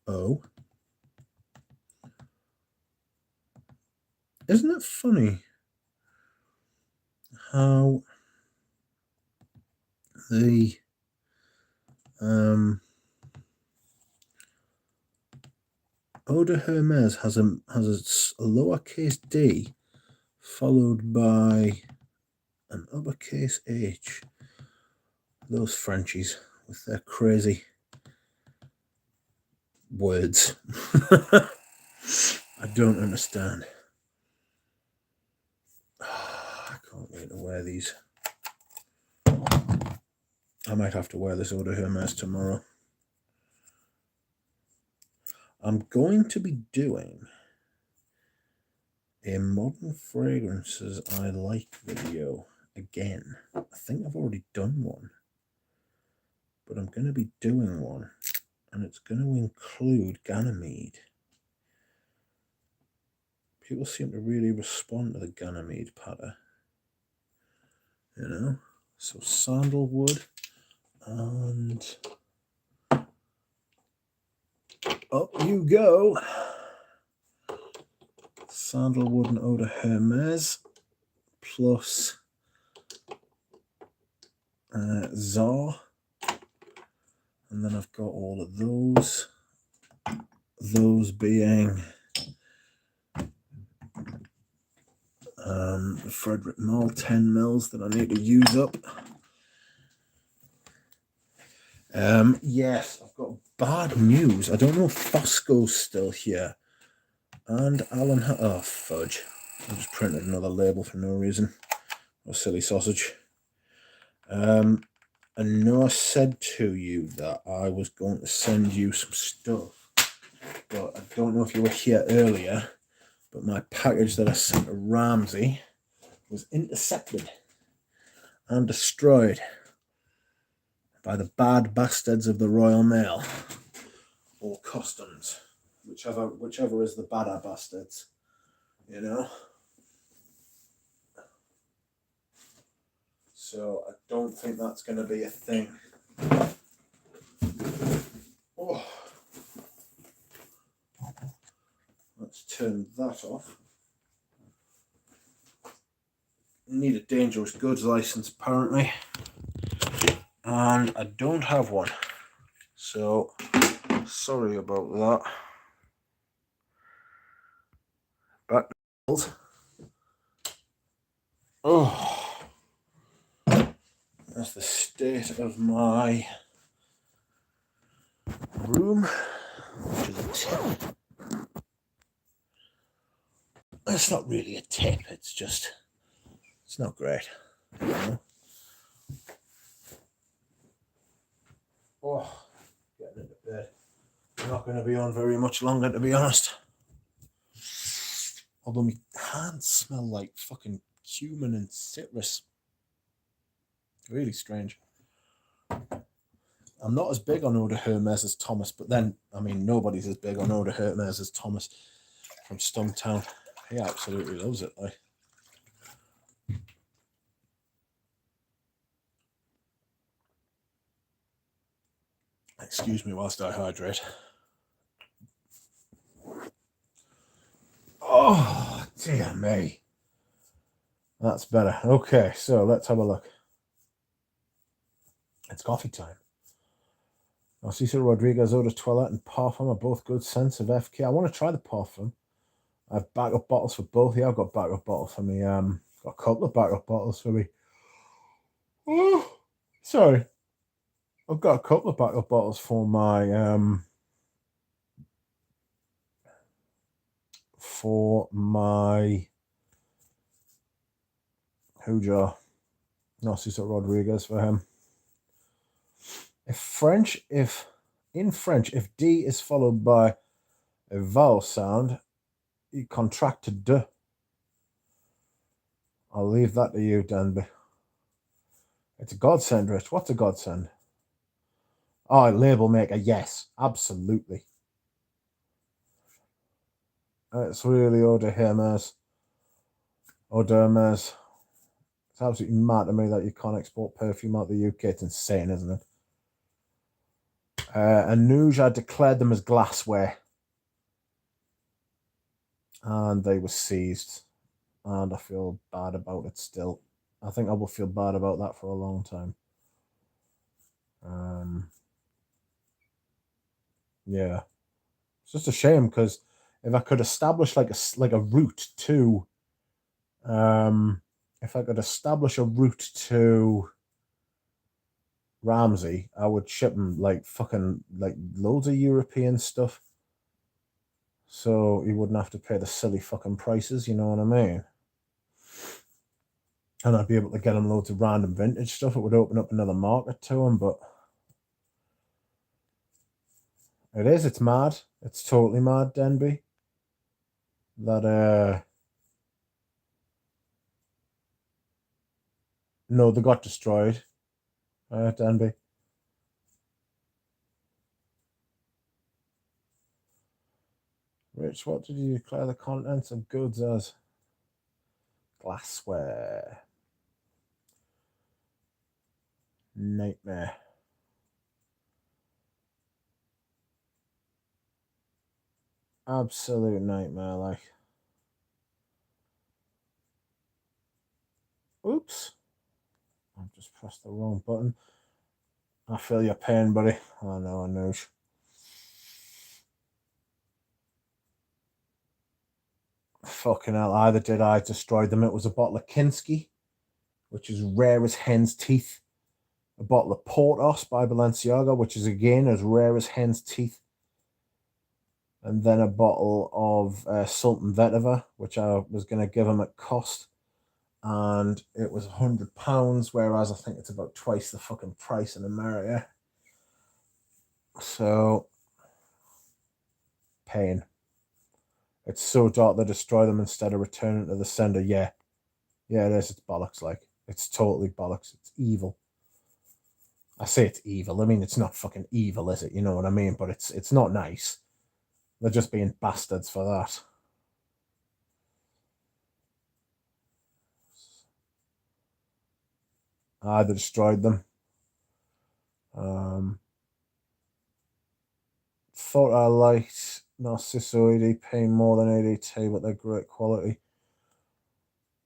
Oh. Isn't it funny how the Eau de Hermes has a lowercase d followed by an uppercase H. Those Frenchies with their crazy words. I don't understand. I can't wait to wear these. I might have to wear this Eau de Hermes tomorrow. I'm going to be doing a modern fragrances I like video again. I think I've already done one, but I'm going to be doing one, and it's going to include Ganymede. People seem to really respond to the Ganymede patter, you know. So sandalwood and up you go. Sandalwood and Eau de Hermes plus Czar, and then I've got all of those being Frederick Mall 10 mils that I need to use up. Yes, I've got bad news. I don't know if Fosco's still here. And Alan, oh fudge. I just printed another label for no reason. A silly sausage. I know I said to you that I was going to send you some stuff, but I don't know if you were here earlier, but my package that I sent to Ramsey was intercepted and destroyed by the bad bastards of the Royal Mail or Customs, whichever is the badder bastards, you know. So I don't think that's going to be a thing. Oh. Let's turn that off. Need a dangerous goods license apparently, and I don't have one, so sorry about that. Back to bills. Oh, that's the state of my room, which is a tip. It's not really a tip, it's not great, you know? Oh, getting into bed. I'm not going to be on very much longer, to be honest. Although my hands smell like fucking cumin and citrus. Really strange. I'm not as big on Eau de Hermes as Thomas, but then, I mean, nobody's as big on Eau de Hermes as Thomas from Stumptown. He absolutely loves it, like. Excuse me whilst I hydrate. Oh, dear me. That's better. Okay, so let's have a look. It's coffee time. Narciso Rodriguez Eau de Toilette and Parfum are both good scents of FK. I want to try the Parfum. I have backup bottles for both. Yeah, I've got backup bottles for me. Got a couple of backup bottles for me. Oh, sorry. I've got a couple of backup bottles for my Hoojar. Narciso Rodriguez for him. In French, if D is followed by a vowel sound, you contract to D. I'll leave that to you, Denby. It's a godsend, Rich. What's a godsend? Oh, label maker. Yes, absolutely. It's really Eau de Hermes. Eau de Hermes. It's absolutely mad to me that you can't export perfume out of the UK. It's insane, isn't it? And Nuja declared them as glassware. And they were seized. And I feel bad about it still. I think I will feel bad about that for a long time. Yeah. It's just a shame because if I could establish like a route to if I could establish a route to Ramsey, I would ship him like fucking like loads of European stuff. So he wouldn't have to pay the silly fucking prices, you know what I mean? And I'd be able to get him loads of random vintage stuff. It would open up another market to him, but it's mad. It's totally mad, Denby. That no, they got destroyed. Denby. Rich, what did you declare the contents of goods as? Glassware. Nightmare. Absolute nightmare, like. Oops. I've just pressed the wrong button. I feel your pain, buddy. I know, I know. Fucking hell, either did I destroy them. It was a bottle of Kinski, which is rare as hen's teeth. A bottle of Portos by Balenciaga, which is again as rare as hen's teeth. And then a bottle of Sultan Vetiver, which I was going to give him at cost. And it was £100, whereas I think it's about twice the fucking price in America. So, pain. It's so dark they destroy them instead of returning to the sender. Yeah. Yeah, it is. It's bollocks, like. It's totally bollocks. It's evil. I say it's evil. I mean, it's not fucking evil, is it? You know what I mean? But it's not nice. They're just being bastards for that. They destroyed them. Thought I liked Narciso EDP paying more than ADT, but they're great quality.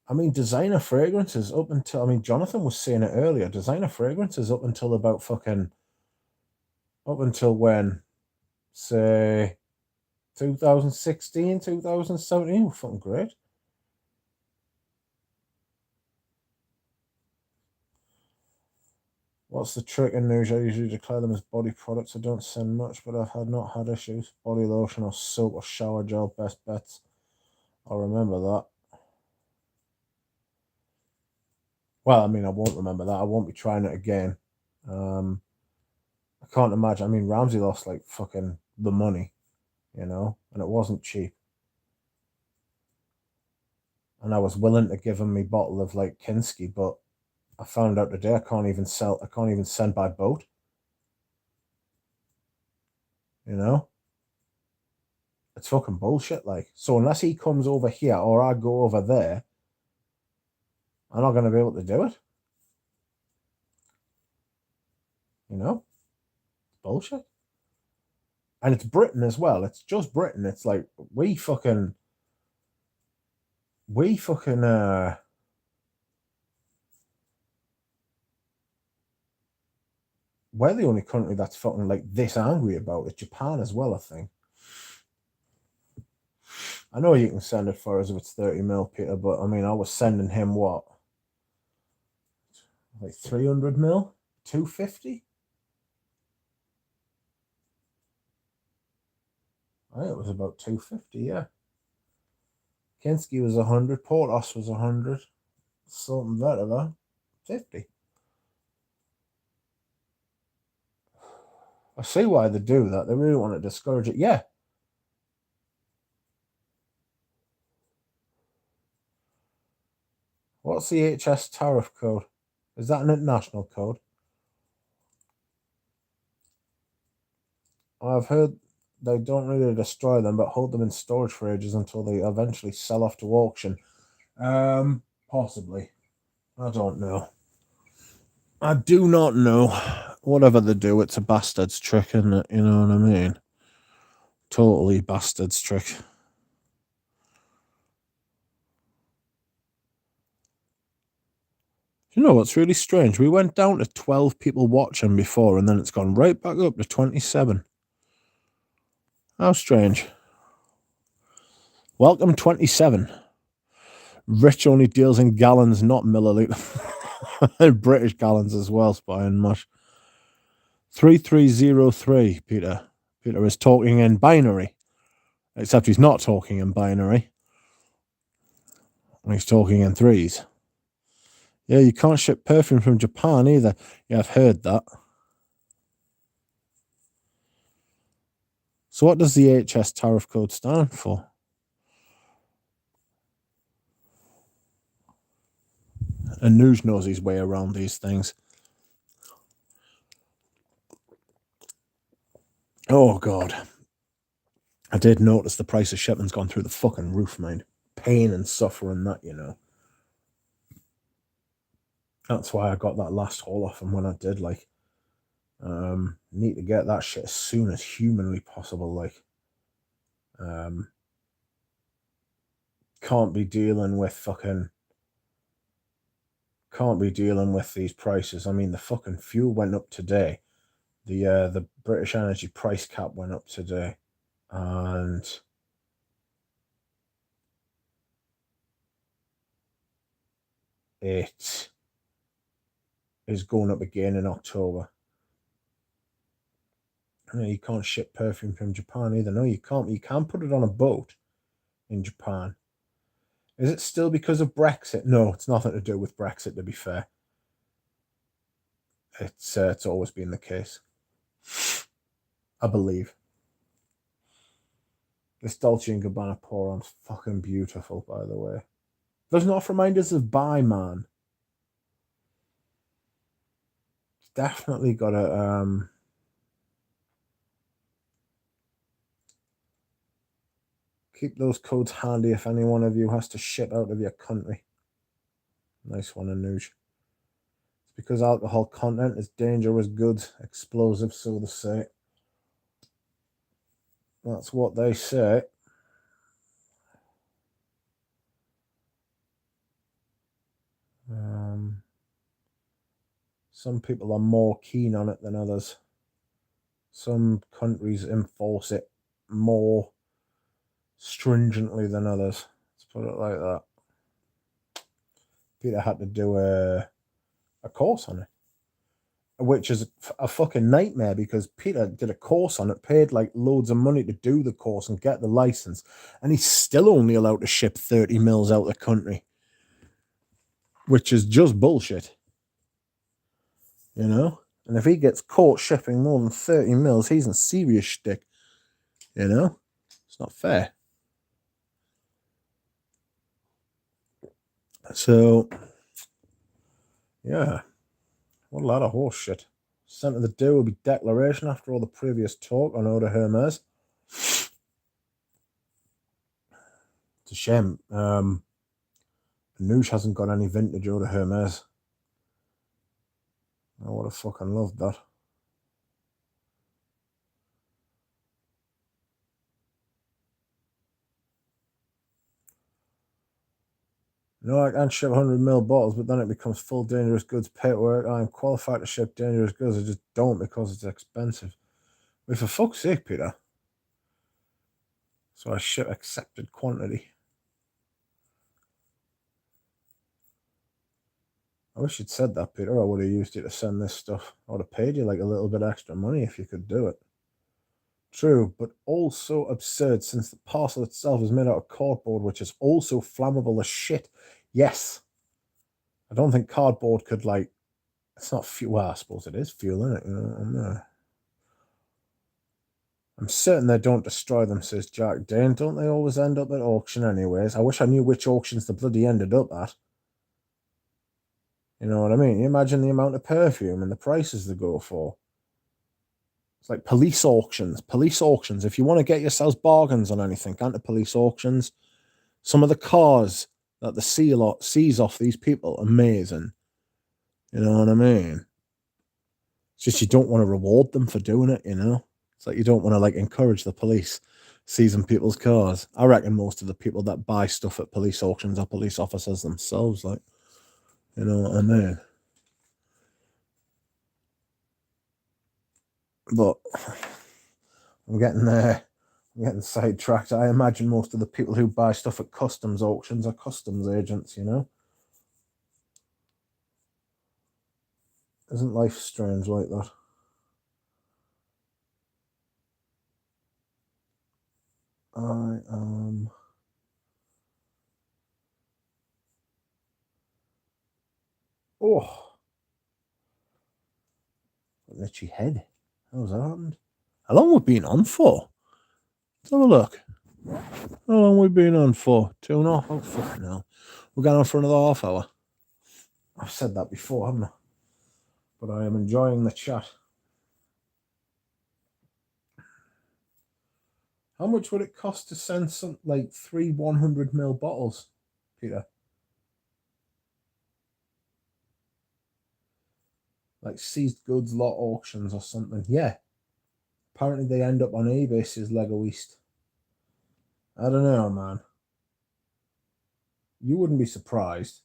I mean, designer fragrances up until, I mean, Jonathan was saying it earlier, designer fragrances up until about fucking, up until when, say, 2016, 2017, were fucking great. What's the trick in news? I usually declare them as body products. I don't send much, but I've not had issues. Body lotion or soap or shower gel, best bets. I'll remember that. Well, I mean, I won't remember that. I won't be trying it again. I can't imagine. I mean, Ramsey lost like fucking the money, you know, and it wasn't cheap. And I was willing to give him my bottle of like Kinski, but I found out today I can't even send by boat. You know? It's fucking bullshit, like. So unless he comes over here or I go over there, I'm not gonna be able to do it. You know? It's bullshit. And it's Britain as well. It's just Britain. It's like we fucking we're the only country that's fucking like this angry about it. Japan as well, I think. I know you can send it for us if it's 30 mil, Peter, but I mean, I was sending him what? Like 300 mil? 250? I think it was about 250, yeah. Kinski was 100, Portos was 100, Sultan Vetiver, 50. I see why they do that. They really want to discourage it. Yeah. What's the HS tariff code? Is that an international code? I've heard they don't really destroy them, but hold them in storage for ages until they eventually sell off to auction. Possibly. I don't know. I do not know. Whatever they do, it's a bastard's trick, isn't it? You know what I mean? Totally bastard's trick. You know what's really strange? We went down to 12 people watching before, and then it's gone right back up to 27. How strange. Welcome, 27. Rich only deals in gallons, not milliliters. British gallons as well, Spying Mush. 3303, Peter. Peter is talking in binary. Except he's not talking in binary. He's talking in threes. Yeah, you can't ship perfume from Japan either. Yeah, I've heard that. So what does the HS tariff code stand for? And Nuge knows his way around these things. Oh, God. I did notice the price of shipment's gone through the fucking roof, mind. Pain and suffering, that, you know. That's why I got that last haul off him when I did, like. Need to get that shit as soon as humanly possible, like. Can't be dealing with these prices. I mean, the fucking fuel went up today. The British Energy price cap went up today. And it is going up again in October. No, you can't ship perfume from Japan either. No, you can't. You can put it on a boat in Japan. Is it still because of Brexit? No, it's nothing to do with Brexit, to be fair. It's always been the case, I believe. This Dolce & Gabbana pour-on's fucking beautiful, by the way. Does not remind us of Buy Man. It's definitely got a keep those codes handy if any one of you has to ship out of your country. Nice one, Anuj. It's because alcohol content is dangerous goods, explosive, so to say. That's what they say. Some people are more keen on it than others. Some countries enforce it more stringently than others. Let's put it like that. Peter had to do a course on it, which is a fucking nightmare because Peter did a course on it, paid like loads of money to do the course and get the license, and he's still only allowed to ship 30 mils out of the country, which is just bullshit. You know? And if he gets caught shipping more than 30 mils, he's in serious shtick. You know? It's not fair. So, yeah. What a lot of horse shit. Scent of the day will be declaration after all the previous talk on Eau de Hermes. It's a shame. Noosh hasn't got any vintage Eau de Hermes. I would have fucking loved that. No, I can't ship 100ml bottles, but then it becomes full dangerous goods paperwork. I'm qualified to ship dangerous goods. I just don't because it's expensive. Wait, for fuck's sake, Peter. So I ship accepted quantity. I wish you'd said that, Peter. I would have used it to send this stuff. I would have paid you like a little bit extra money if you could do it. True, but also absurd since the parcel itself is made out of cardboard, which is also flammable as shit. Yes. I don't think cardboard could, like, it's not fuel. Well, I suppose it is fuel, isn't it? You know, I'm certain they don't destroy them, says Jack Dane. Don't they always end up at auction anyways? I wish I knew which auctions the bloody ended up at. You know what I mean? You imagine the amount of perfume and the prices they go for. It's like police auctions. Police auctions. If you want to get yourselves bargains on anything, go to police auctions. Some of the cars that the sees off these people, amazing. You know what I mean? It's just you don't want to reward them for doing it, you know? It's like you don't want to like encourage the police seizing people's cars. I reckon most of the people that buy stuff at police auctions are police officers themselves, like, you know what I mean? But I'm getting there. I'm getting sidetracked. I imagine most of the people who buy stuff at customs auctions are customs agents, you know? Isn't life strange like that? I am... Oh! An itchy head. How's that happened? How long have we been on for? Let's have a look. How long have we been on for? 2.5? Oh, fucking hell. We're going on for another half hour. I've said that before, haven't I? But I am enjoying the chat. How much would it cost to send some like 3 100ml bottles, Peter? Like seized goods lot auctions or something. Yeah. Apparently they end up on eBay, says Lego East. I don't know, man. You wouldn't be surprised.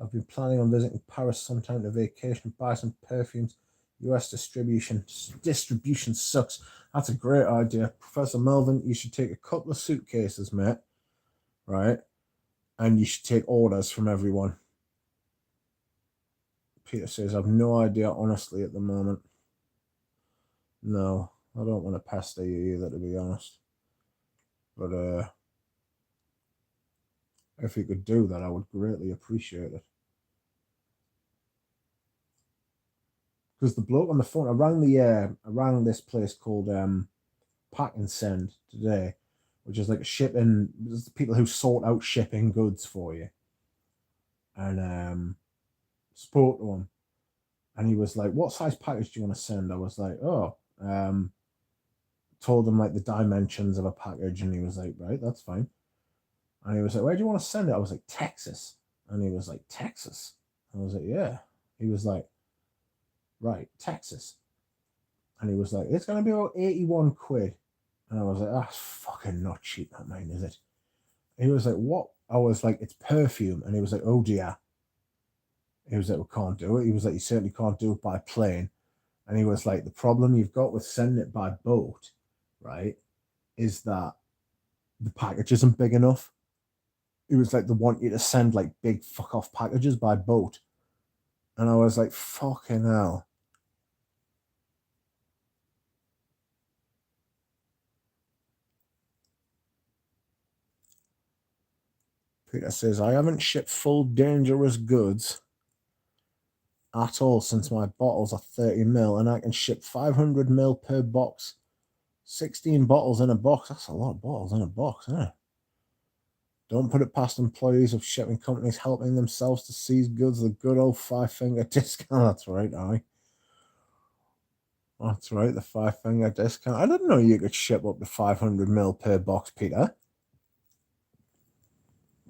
I've been planning on visiting Paris sometime to vacation, buy some perfumes. US distribution sucks. That's a great idea. Professor Melvin, you should take a couple of suitcases, mate. Right? And you should take orders from everyone. Peter says, I've no idea, honestly, at the moment. No, I don't want to pester you either, to be honest. But if you could do that, I would greatly appreciate it. Because the bloke on the phone, I rang this place called Pack and Send today, which is like shipping, it's the people who sort out shipping goods for you. And spoke to him. And he was like, what size package do you want to send? I was like, told him like the dimensions of a package. And he was like, right, that's fine. And he was like, where do you want to send it? I was like, Texas. And he was like, Texas? I was like, yeah. He was like, right, Texas. And he was like, it's going to be about 81 quid. And I was like, that's fucking not cheap, that mine, is it? And he was like, what? I was like, it's perfume. And he was like, oh dear. He was like, we can't do it. He was like, you certainly can't do it by plane. And he was like, the problem you've got with sending it by boat, right, is that the package isn't big enough. He was like, they want you to send like big fuck off packages by boat. And I was like, fucking hell. Peter says, I haven't shipped full dangerous goods at all since my bottles are 30ml and I can ship 500ml per box. 16 bottles in a box. That's a lot of bottles in a box, isn't it? Don't put it past employees of shipping companies helping themselves to seize goods. The good old 5-finger discount. That's right, aye. That's right, the 5-finger discount. I didn't know you could ship up to 500ml per box, Peter.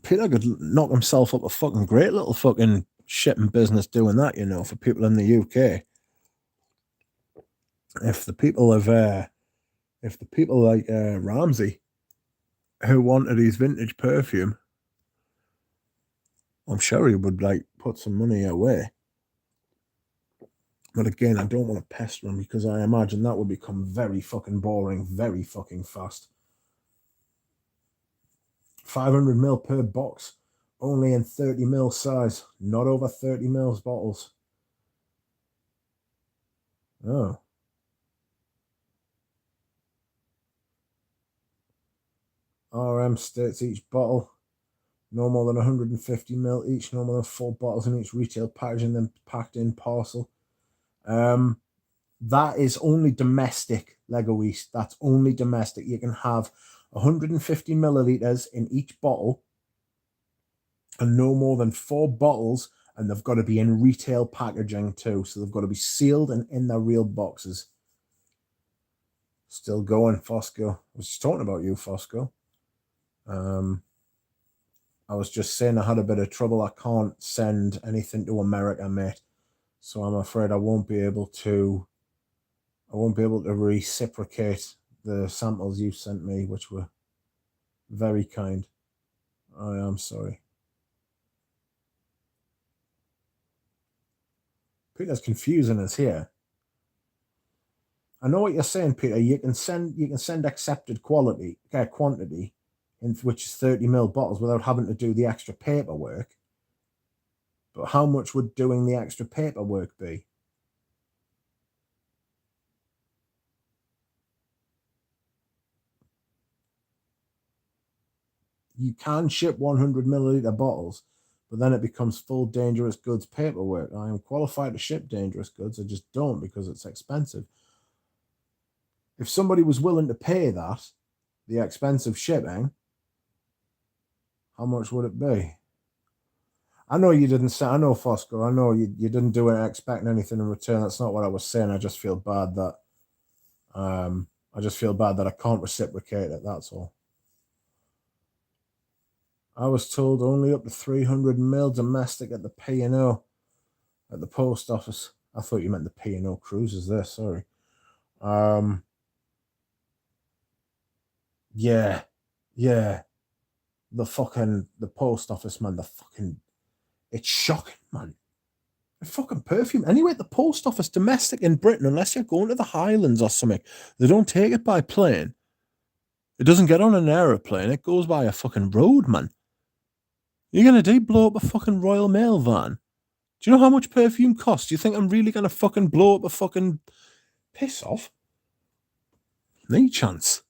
Peter could knock himself up a fucking great little fucking shipping business doing that, you know, for people in the UK. If the people like Ramsey who wanted his vintage perfume, I'm sure he would like put some money away. But again, I don't want to pester him because I imagine that would become very fucking boring very fucking fast. 500ml per box, only in 30ml size, not over 30ml bottles. Oh. RM states each bottle no more than 150ml each, no more than 4 bottles in each retail package and then packed in parcel. That is only domestic, Lego East. That's only domestic. You can have 150 milliliters in each bottle and no more than 4 bottles And they've got to be in retail packaging too. So they've got to be sealed and in their real boxes. Still going, Fosco. I was just talking about you, Fosco. I was just saying I had a bit of trouble. I can't send anything to America, mate. So I'm afraid I won't be able to reciprocate the samples you sent me, which were very kind. I am sorry. Peter's confusing us here. I know what you're saying, Peter. You can send accepted quantity, in which is 30ml bottles, without having to do the extra paperwork. But how much would doing the extra paperwork be? You can ship 100ml bottles, but then it becomes full dangerous goods paperwork. I am qualified to ship dangerous goods. I just don't because it's expensive. If somebody was willing to pay that, the expensive shipping, how much would it be? I know you didn't say, I know, Fosco, I know you didn't do it expecting anything in return. That's not what I was saying. I just feel bad that I can't reciprocate it, that's all. I was told only up to 300ml domestic at the P&O at the post office. I thought you meant the P&O cruises there, sorry. Yeah. The post office, man, it's shocking, man. The fucking perfume. Anyway, at the post office, domestic in Britain, unless you're going to the Highlands or something, they don't take it by plane. It doesn't get on an aeroplane. It goes by a fucking road, man. You're going to blow up a fucking Royal Mail van. Do you know how much perfume costs? Do you think I'm really going to fucking blow up a fucking... Piss off. No chance.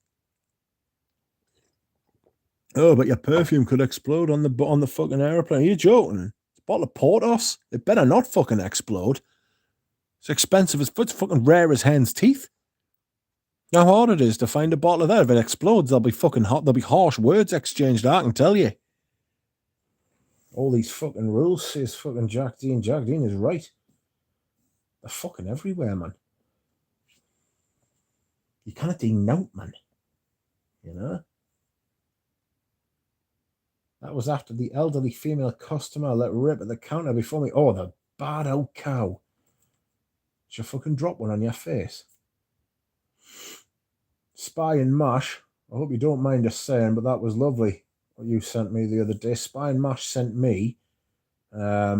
Oh, but your perfume could explode on the fucking aeroplane. Are you joking? It's a bottle of Portos. It better not fucking explode. It's expensive as it's fucking rare as hen's teeth. How hard it is to find a bottle of that. If it explodes, there'll be fucking hot. There'll be harsh words exchanged. I can tell you. All these fucking rules says fucking Jack Dean. Jack Dean is right. They're fucking everywhere, man. You can't denote, man. You know? That was after the elderly female customer let rip at the counter before me. Oh, the bad old cow. Should fucking drop one on your face. Spy and Mash. I hope you don't mind us saying, but that was lovely what you sent me the other day. Spy and Mash sent me a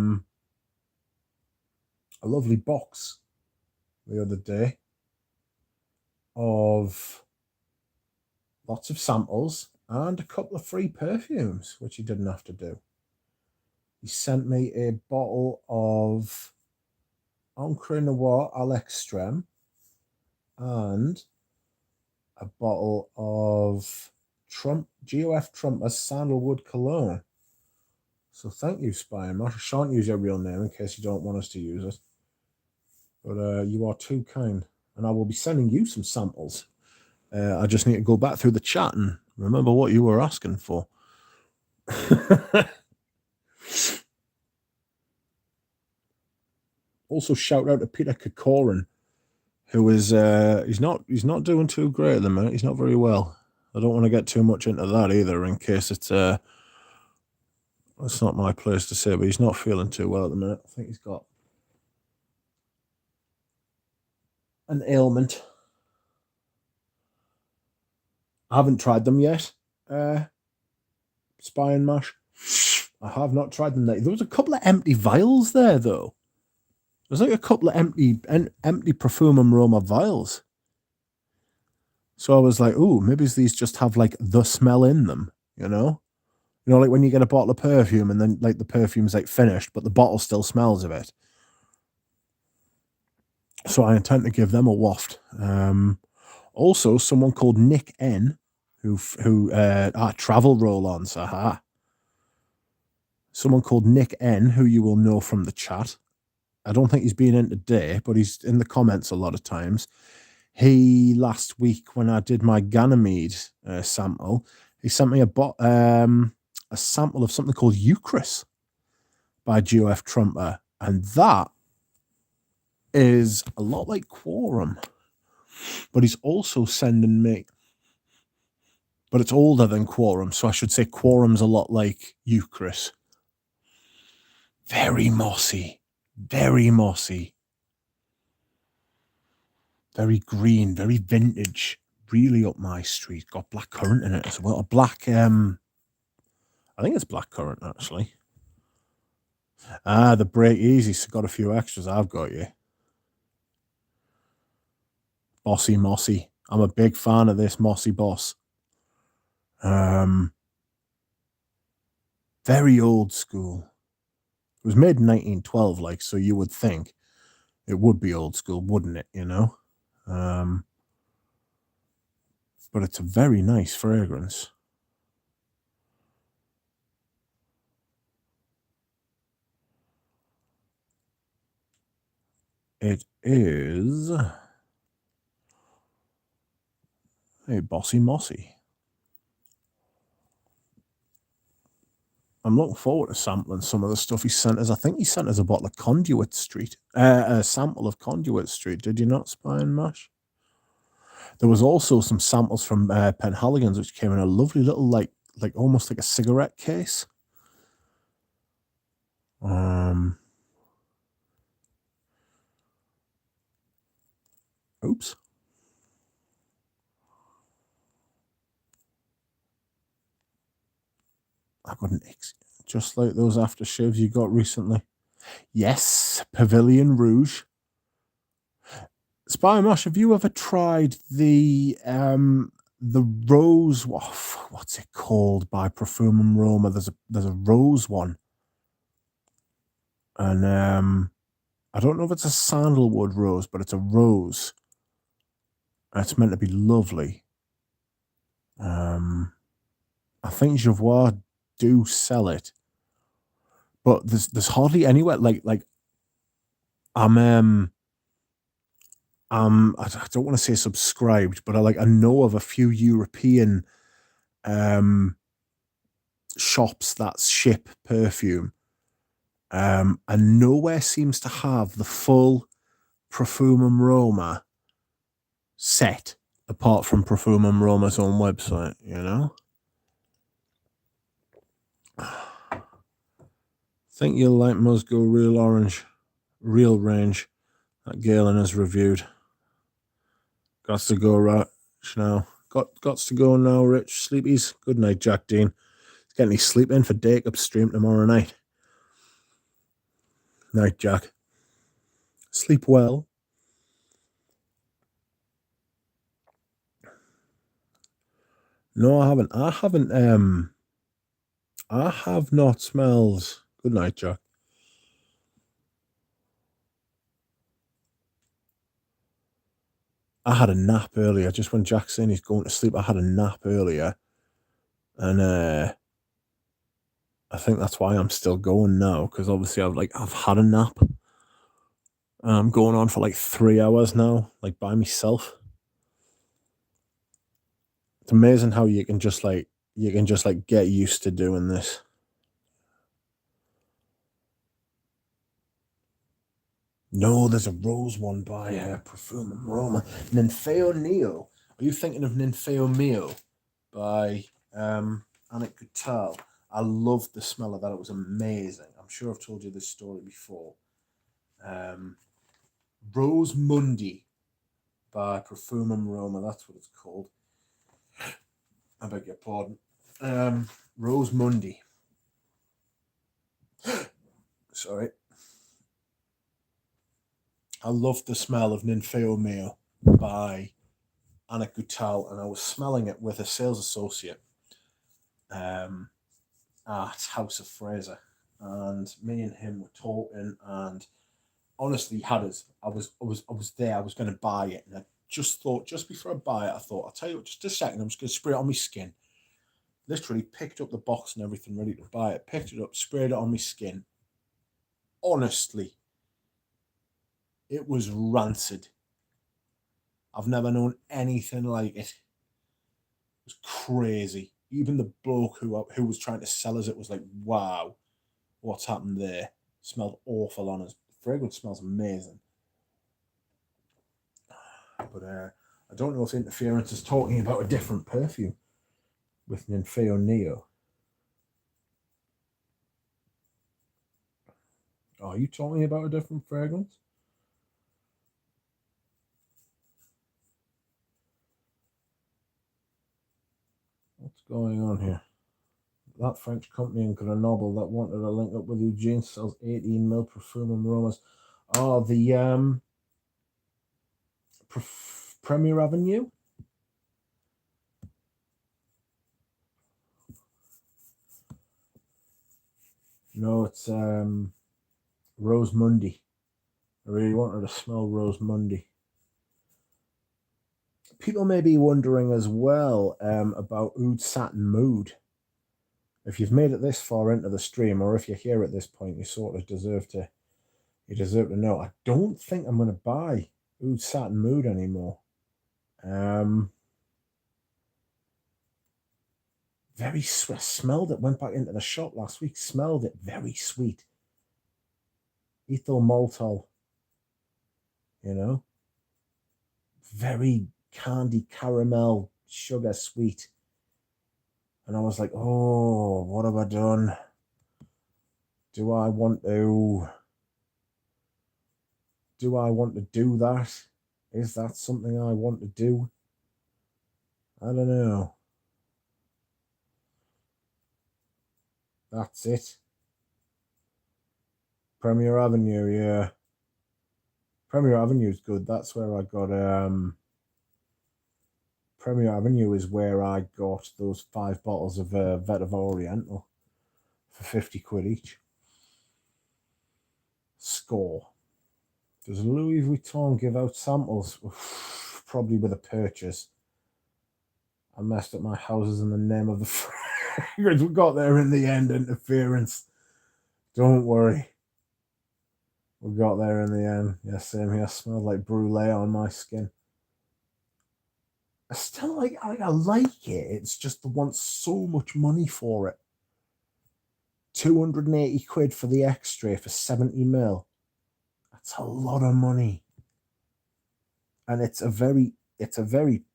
lovely box the other day of lots of samples and a couple of free perfumes, which he didn't have to do. He sent me a bottle of Encre Noir à l'Extrême and a bottle of GOF Trumpers Sandalwood Cologne. So thank you, Spy and Mash. I shan't use your real name in case you don't want us to use it. But you are too kind. And I will be sending you some samples. I just need to go back through the chat and remember what you were asking for. Also, shout out to Peter Kokorin, who is he's not doing too great at the minute. He's not very well. I don't want to get too much into that either, in case it's that's not my place to say, but he's not feeling too well at the minute. I think he's got an ailment. I haven't tried them yet. Spy and Mash. I have not tried them yet. There was a couple of empty vials there, though. There's like a couple of empty Perfumum Roma vials. So I was like, ooh, maybe these just have like the smell in them, you know? You know, like when you get a bottle of perfume and then like the perfume's like finished, but the bottle still smells of it. So I intend to give them a waft. Also, someone called Nick N, who travel roll-ons, aha. Someone called Nick N, who you will know from the chat. I don't think he's been in today, but he's in the comments a lot of times. He, last week, when I did my Ganymede sample, he sent me a sample of something called Eucharist by GOF Trumper, and that is a lot like Quorum, but he's also sending me, but it's older than Quorum, so I should say Quorum's a lot like you, Chris. Very mossy, very mossy, very green, very vintage, really up my street. Got black currant in it as well. A black, I think it's black currant actually. The Break Easy's got a few extras. I've got you. Bossy Mossy. I'm a big fan of this Mossy Boss. Very old school. It was made in 1912, like, so you would think it would be old school, wouldn't it, you know? But it's a very nice fragrance. It is a Bossy Mossy. I'm looking forward to sampling some of the stuff he sent us. I think he sent us a bottle of Conduit Street, a sample of Conduit Street. Did you not, Spy and Mash? There was also some samples from Penhaligons, which came in a lovely little, like almost like a cigarette case. Oops. I got an X, just like those aftershaves you got recently. Yes, Pavilion Rouge. Spy Mash, have you ever tried the rose? What's it called by Parfum and Roma? There's a rose one, and I don't know if it's a sandalwood rose, but it's a rose. It's meant to be lovely. I think Javois do sell it, but there's hardly anywhere like I don't want to say subscribed, but I know of a few European shops that ship perfume, and nowhere seems to have the full Parfum Roma set apart from Parfum Roma's own website, you know? Think you'll like Musgo Real Orange, Real Range. That Galen has reviewed. Got to go, Rich, now. Got to go now, Rich. Sleepies. Good night, Jack Dean. Getting any sleep in for Jacob's stream tomorrow night. Night, Jack. Sleep well. No, I haven't. I have not smelled. Good night, Jack. I had a nap earlier. Just when Jack's saying he's going to sleep, I had a nap earlier. And I think that's why I'm still going now, because obviously I've had a nap. I'm going on for like 3 hours now, like by myself. It's amazing how you can just get used to doing this. No, there's a rose one by Parfum and Roma. Ninfeo Neo. Are you thinking of Ninfeo Mio by Anik Gutal? I loved the smell of that. It was amazing. I'm sure I've told you this story before. Rose Mundi by Parfum and Roma. That's what it's called. I beg your pardon. Rose Mundi. Sorry. I love the smell of Ninfeo Mio by Anik Gutal, and I was smelling it with a sales associate at House of Fraser, and me and him were talking, and honestly, I was there. I was going to buy it, and I just thought, just before I buy it, I thought, I'll tell you what, just a second, I'm just going to spray it on my skin. Literally picked up the box and everything ready to buy it, picked it up, sprayed it on my skin. Honestly, it was rancid. I've never known anything like it. It was crazy. Even the bloke who was trying to sell us it was like, wow, what's happened there? Smelled awful on us. Fragrance smells amazing. But I don't know if Interference is talking about a different perfume with Ninfeo Neo. Are you talking about a different fragrance? What's going on here? That French company in Grenoble that wanted to link up with Eugene sells 18ml Parfumum aromas. Oh, the Premier Avenue? No, it's Rose Mundi. I really wanted to smell Rose Mundi. People may be wondering as well about Oud Satin Mood. If you've made it this far into the stream, or if you're here at this point, you sort of deserve to know. I don't think I'm going to buy Oud Satin Mood anymore. Very sweet. I smelled it. Went back into the shop last week. Smelled it. Very sweet. Ethyl maltol. You know, very candy caramel sugar sweet. And I was like, oh, what have I done? Do I want to do that? Is that something I want to do? I don't know. That's it. Premier Avenue, yeah. Premier Avenue is good. That's where I got Premier Avenue is where I got those 5 bottles of Vetiver Oriental for 50 quid each. Score. Does Louis Vuitton give out samples? Oof, probably with a purchase. I messed up my houses in the name of the fragrance. We got there in the end, Interference. Don't worry. We got there in the end. Yeah, same here. Smelled like brulee on my skin. I still like it. It's just I want so much money for it. 280 quid for the extra for 70ml. That's a lot of money. And it's a very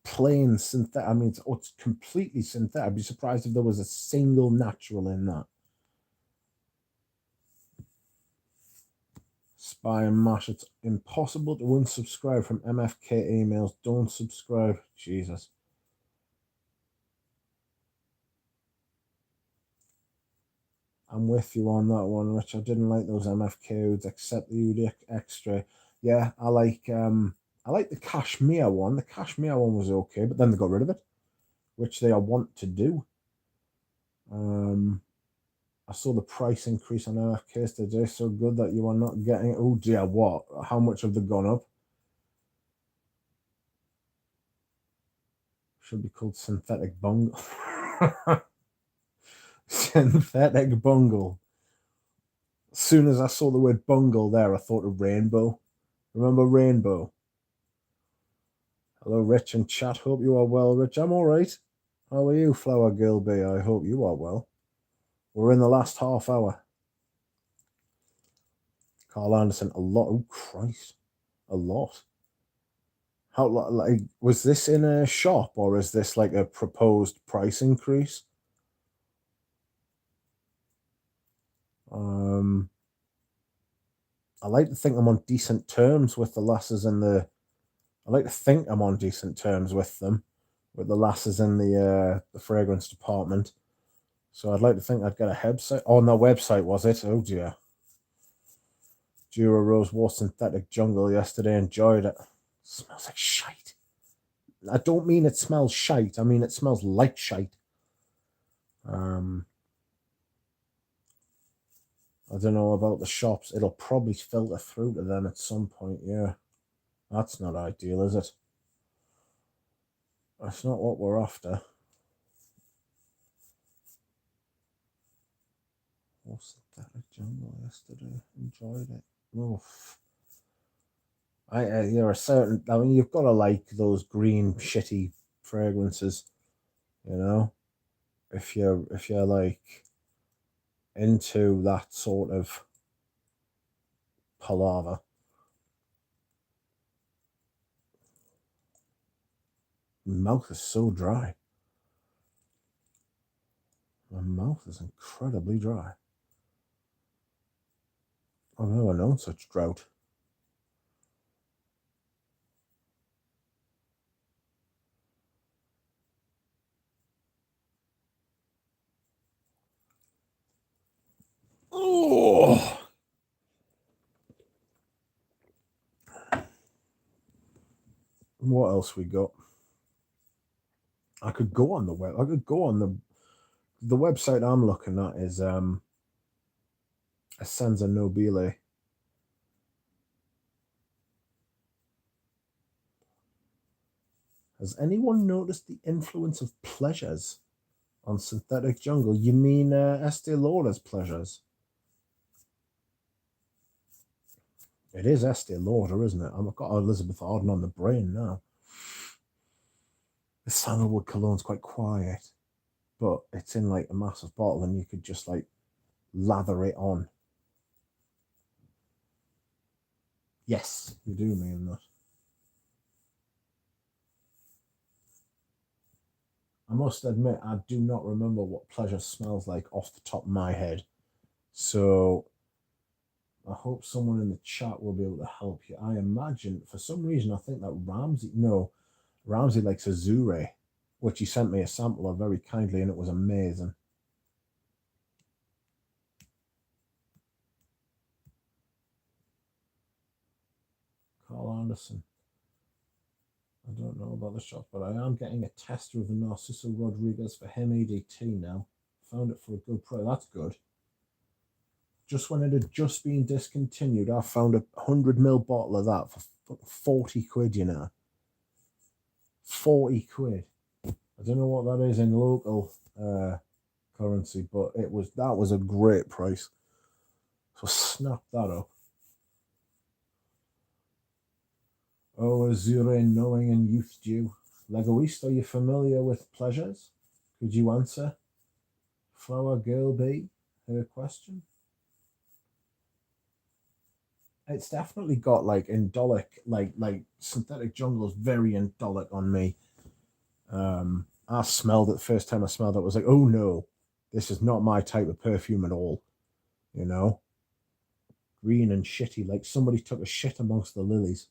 plain synthetic. I mean, it's completely synthetic. I'd be surprised if there was a single natural in that. Spy and Mash. It's impossible to unsubscribe from MFK emails. Don't subscribe. Jesus. I'm with you on that one, Rich. I didn't like those MFKs except the Udic Extra. Yeah, I like the Cashmere one. The Cashmere one was okay, but then they got rid of it, which they want to do. I saw the price increase on MFKs today. So good that you are not getting. Oh dear, what? How much have they gone up? Should be called Synthetic Bungle. Synthetic Bungle. As soon as I saw the word bungle there, I thought of rainbow. Remember rainbow? Hello, Rich and chat. Hope you are well, Rich. I'm all right. How are you, Flower Girl B? I hope you are well. We're in the last half hour. Carl Anderson, a lot. Oh, Christ. A lot. How, like, was this in a shop or is this like a proposed price increase? I like to think I'm on decent terms with the lasses in the. I like to think I'm on decent terms with them, with the lasses in the fragrance department. So I'd like to think I'd get a website. On their website, was it? Oh dear. Dura Rose wore Synthetic Jungle yesterday. Enjoyed it. Smells like shite. I don't mean it smells shite. I mean it smells like shite. I don't know about the shops. It'll probably filter through to them at some point. Yeah, that's not ideal, is it? That's not what we're after. What's that jungle yesterday? Enjoyed it. Oof. You're a certain. I mean, you've got to like those green shitty fragrances, you know. If you're like into that sort of palaver. My mouth is so dry. My mouth is incredibly dry. I've never known such drought. Oh. What else we got? I could go on the web. I could go on the website I'm looking at is Essenza Nobile. Has anyone noticed the influence of pleasures on synthetic jungle? You mean Estee Lauder's pleasures? It is Estee Lauder, isn't it? I've got Elizabeth Arden on the brain now. The sandalwood cologne's quite quiet, but it's in like a massive bottle and you could just like lather it on. Yes, you do mean that. I must admit, I do not remember what pleasure smells like off the top of my head. So I hope someone in the chat will be able to help you. I imagine, for some reason, I think that Ramsey likes Azure, which he sent me a sample of very kindly, and it was amazing. Carl Anderson. I don't know about the shop, but I am getting a tester of the Narciso Rodriguez for him EDT now. Found it for a good price. That's good. Just when it had just been discontinued, I found a 100ml bottle of that for 40 quid, you know. 40 quid. I don't know what that is in local currency, but that was a great price. So snap that up. Oh, Azure, knowing and youth due. Legoist, are you familiar with pleasures? Could you answer Flower Girl B her question? It's definitely got like indolic, like synthetic jungle is very indolic on me. I smelled it the first time I smelled it. I was like, oh no, this is not my type of perfume at all. You know, green and shitty, like somebody took a shit amongst the lilies.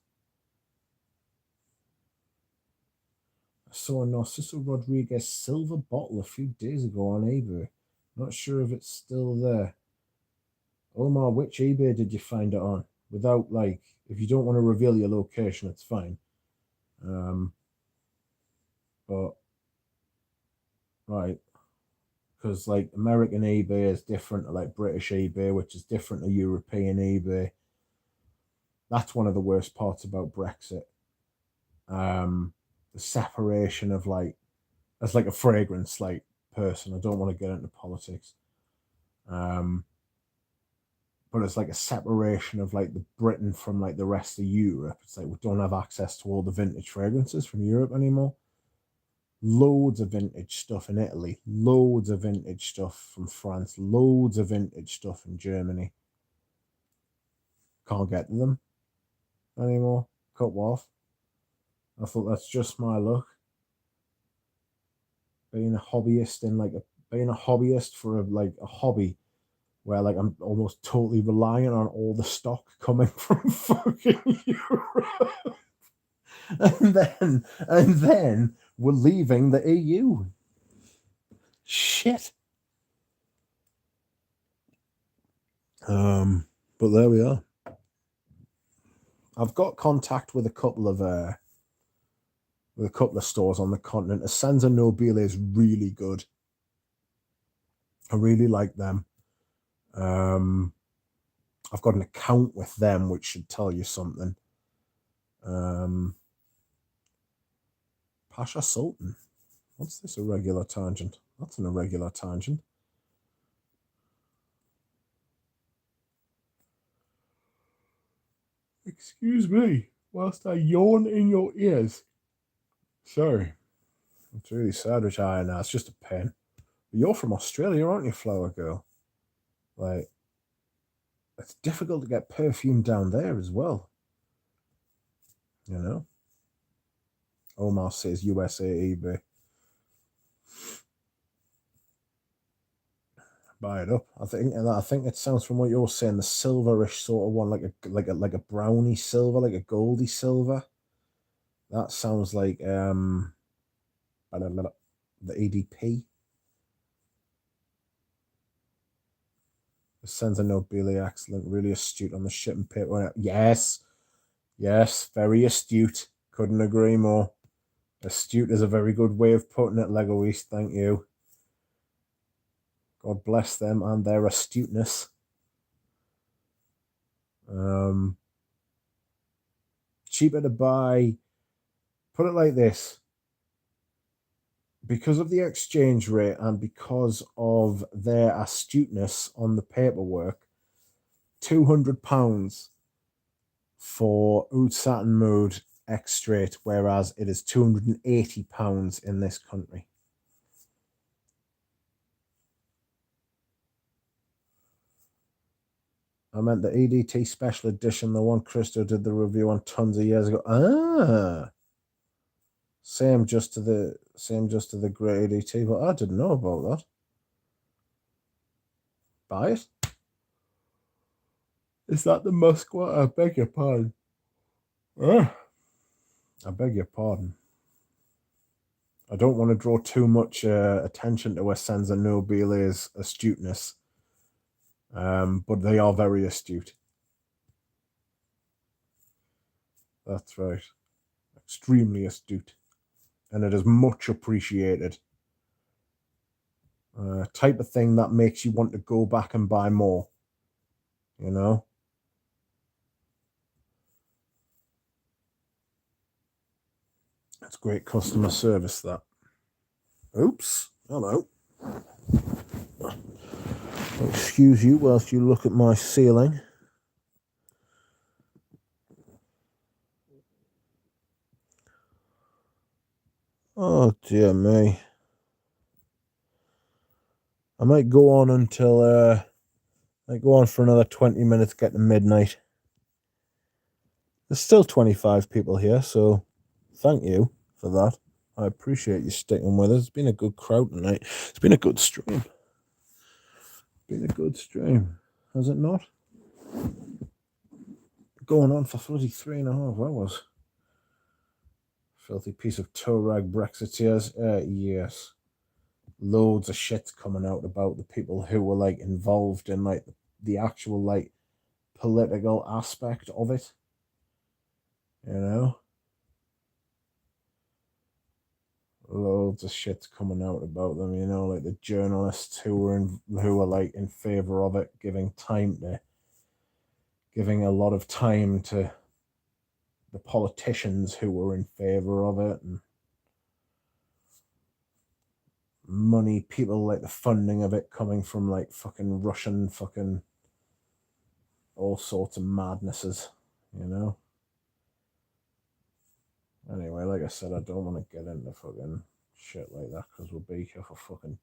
I saw a Narciso Rodriguez silver bottle a few days ago on eBay. Not sure if it's still there. Omar, which eBay did you find it on? Without, like, if you don't want to reveal your location, it's fine. But, right. Because, like, American eBay is different to, like, British eBay, which is different to European eBay. That's one of the worst parts about Brexit. The separation of, like, as like a fragrance like person. I don't want to get into politics. But it's like a separation of like the Britain from like the rest of Europe. It's like we don't have access to all the vintage fragrances from Europe anymore. Loads of vintage stuff in Italy, loads of vintage stuff from France, loads of vintage stuff in Germany. Can't get to them anymore. Cut off. I thought that's just my luck. Being a hobbyist for a hobby where like I'm almost totally reliant on all the stock coming from fucking Europe. and then we're leaving the EU. Shit. But there we are. I've got contact with a couple of stores on the continent. Essenza Nobile is really good. I really like them. I've got an account with them, which should tell you something. Pasha Sultan. What's this irregular tangent? That's an irregular tangent. Excuse me, whilst I yawn in your ears. Sorry. It's really sad, which I know. It's just a pen. But you're from Australia, aren't you, Flower Girl? Like, It's difficult to get perfume down there as well. You know? Omar says USA eBay. Buy it up. I think it sounds from what you're saying, the silverish sort of one, like a brownie silver, like a goldy silver. That sounds like the EDP. The Senza Nobile, excellent, really astute on the shipping paper. Yes, very astute. Couldn't agree more. Astute is a very good way of putting it, Lego East. Thank you. God bless them and their astuteness. Cheaper to buy. Put it like this. Because of the exchange rate and because of their astuteness on the paperwork, £200 for Oud Satin Mood X Straight, whereas it is £280 in this country. I meant the EDT special edition, the one Christo did the review on tons of years ago. Same just to the great EDT, but I didn't know about that. Buy it. Is that the Muscat? I beg your pardon. I beg your pardon. I don't want to draw too much attention to Senza Nobile's astuteness, but they are very astute. That's right. Extremely astute. And it is much appreciated. Type of thing that makes you want to go back and buy more. You know? That's great customer service, that. Oops. Hello. Excuse you whilst you look at my ceiling. Oh, dear me. I might go on until, I go on for another 20 minutes, get to midnight. There's still 25 people here, so thank you for that. I appreciate you sticking with us. It's been a good crowd tonight. It's been a good stream. Has it not? Going on for bloody 3.5 hours. Filthy piece of toe rag Brexiteers. Yes. Loads of shit's coming out about the people who were like involved in like the actual like political aspect of it. You know? Loads of shit's coming out about them, you know, like the journalists who were like in favor of it, giving a lot of time to the politicians who were in favor of it, and money, people like the funding of it coming from like fucking Russian fucking all sorts of madnesses, you know. Anyway, like I said, I don't want to get into fucking shit like that because we'll be here for fucking,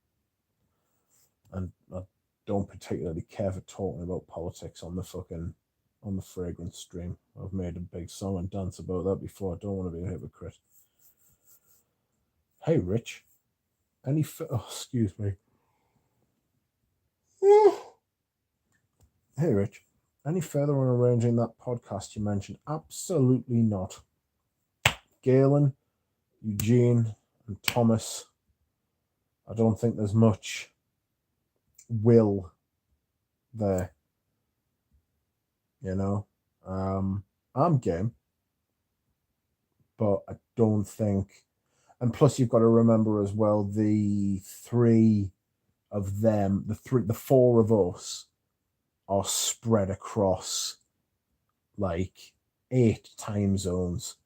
and I don't particularly care for talking about politics on the fragrance stream. I've made a big song and dance about that before. I don't want to be a hypocrite. Hey, Rich. Excuse me. Hey, Rich. Any further on arranging that podcast you mentioned? Absolutely not. Galen, Eugene, and Thomas. I don't think there's much will there. You know, I'm game, but I don't think. And plus, you've got to remember as well, the three of them, the four of us, are spread across like 8 time zones.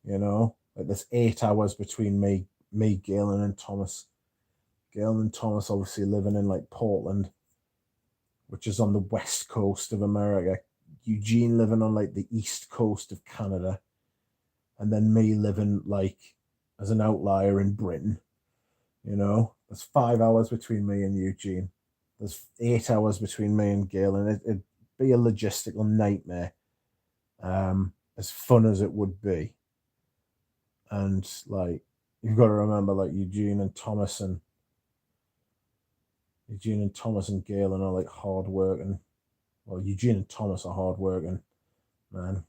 You know, like there's 8 hours between me, Galen, and Thomas. Galen and Thomas obviously living in like Portland, which is on the west coast of America. Eugene living on like the east coast of Canada, and then me living like as an outlier in Britain. You know, there's 5 hours between me and Eugene. There's 8 hours between me and Galen. It be a logistical nightmare. As fun as it would be. And like, you've got to remember, like, Eugene and Thomas and Galen are like hard working. Well, Eugene and Thomas are hard working, man.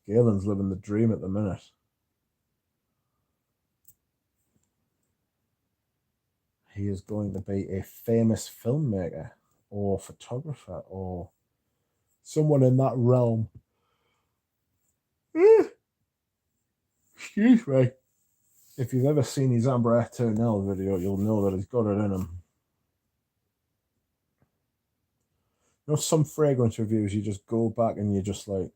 Galen's living the dream at the minute. He is going to be a famous filmmaker or photographer or someone in that realm. Excuse me. If you've ever seen his Amber Eternel video, you'll know that he's got it in him. You know, some fragrance reviews, you just go back and you just like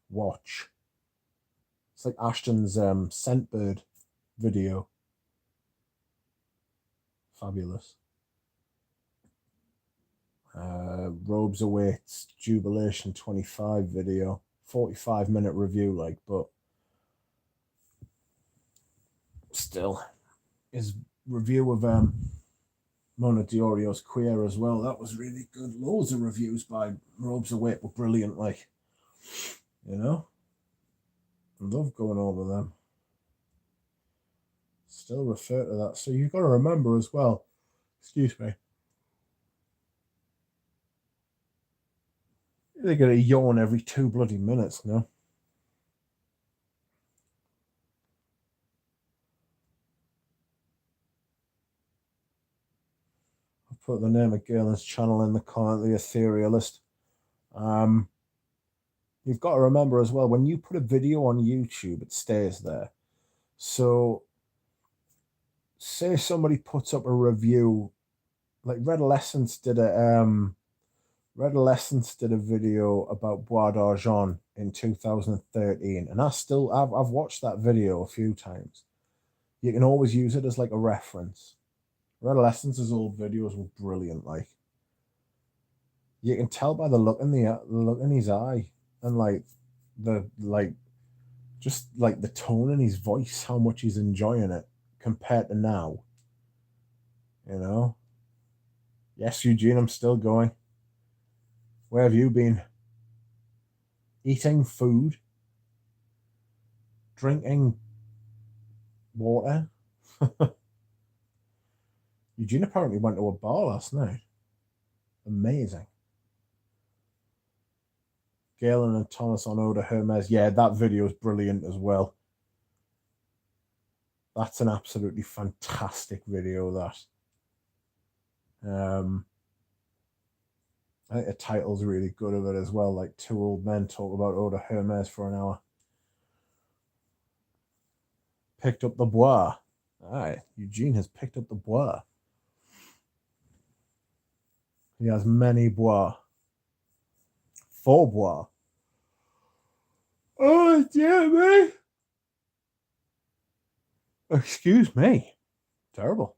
watch. It's like Ashton's Scentbird video. Fabulous. Robes Awaits Jubilation 25 video. 45-minute review, like, but still, his review of Mona Diorio's Queer as well, that was really good. Loads of reviews by Robes Await were brilliant, like, you know, I love going over them. Still refer to that. So you've got to remember as well, excuse me, they get a yawn every 2 bloody minutes now. Put the name of Galen's channel in the comment, the Etherealist. You've got to remember as well, when you put a video on YouTube, it stays there. So say somebody puts up a review, like Red Essence did a video about Bois d'Argent in 2013, and I've watched that video a few times. You can always use it as like a reference. Red Essence's old videos were brilliant. Like, you can tell by the look in his eye, and like just like the tone in his voice, how much he's enjoying it compared to now. You know. Yes, Eugene, I'm still going. Where have you been? Eating food, drinking water. Eugene apparently went to a bar last night. Amazing. Galen and Thomas on Oda Hermes. Yeah, that video is brilliant as well. That's an absolutely fantastic video, that. I think the title's really good of it as well. Like, 2 old men talk about Oda Hermes for an hour. Picked up the bois. Aye, Eugene has picked up the bois. He has many bois. 4 bois. Oh, dear me. Excuse me. Terrible.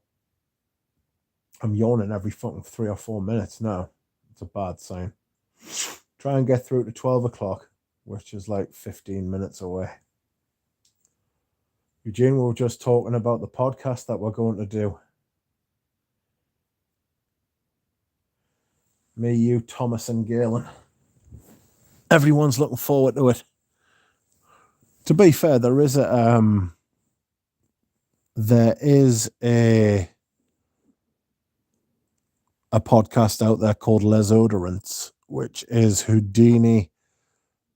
I'm yawning every fucking 3 or 4 minutes now. It's a bad sign. Try and get through to 12 o'clock, which is like 15 minutes away. Eugene, we were just talking about the podcast that we're going to do. Me, you, Thomas, and Galen. Everyone's looking forward to it. To be fair, there is a podcast out there called Les Odorants, which is Houdini,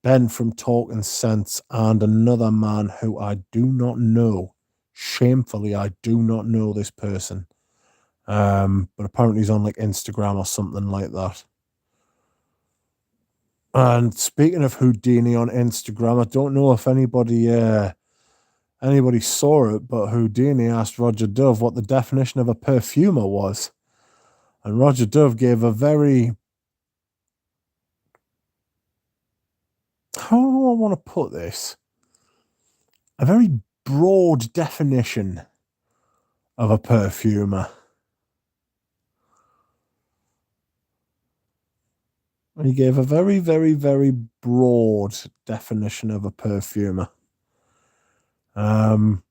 Ben from Talking Sense, and another man who I do not know. Shamefully, I do not know this person. But apparently he's on like Instagram or something like that. And speaking of Houdini on Instagram, I don't know if anybody saw it, but Houdini asked Roger Dove what the definition of a perfumer was. And Roger Dove gave a very, how do I want to put this? A very broad definition of a perfumer. He gave a very, very, very broad definition of a perfumer. And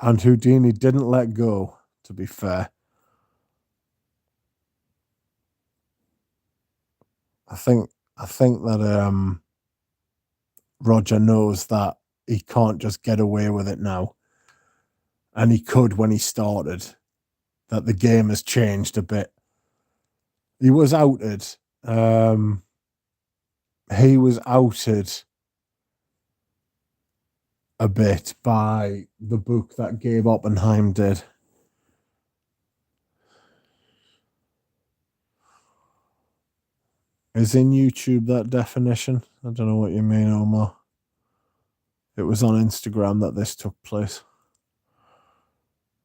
Houdini didn't let go, to be fair. I think that Roger knows that he can't just get away with it now, and he could when he started. That the game has changed a bit. He was outed. He was outed a bit by the book that Gabe Oppenheim did. Is in YouTube that definition? I don't know what you mean, Omar. It was on Instagram that this took place.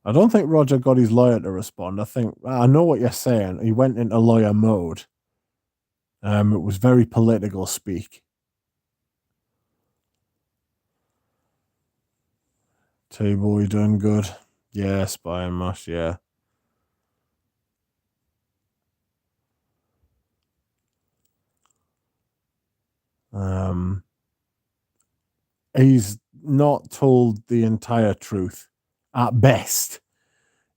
I don't think Roger got his lawyer to respond. I know what you're saying. He went into lawyer mode. It was very political speak. T-Boy doing good. Yeah, Spy and Mash, yeah. He's not told the entire truth. At best,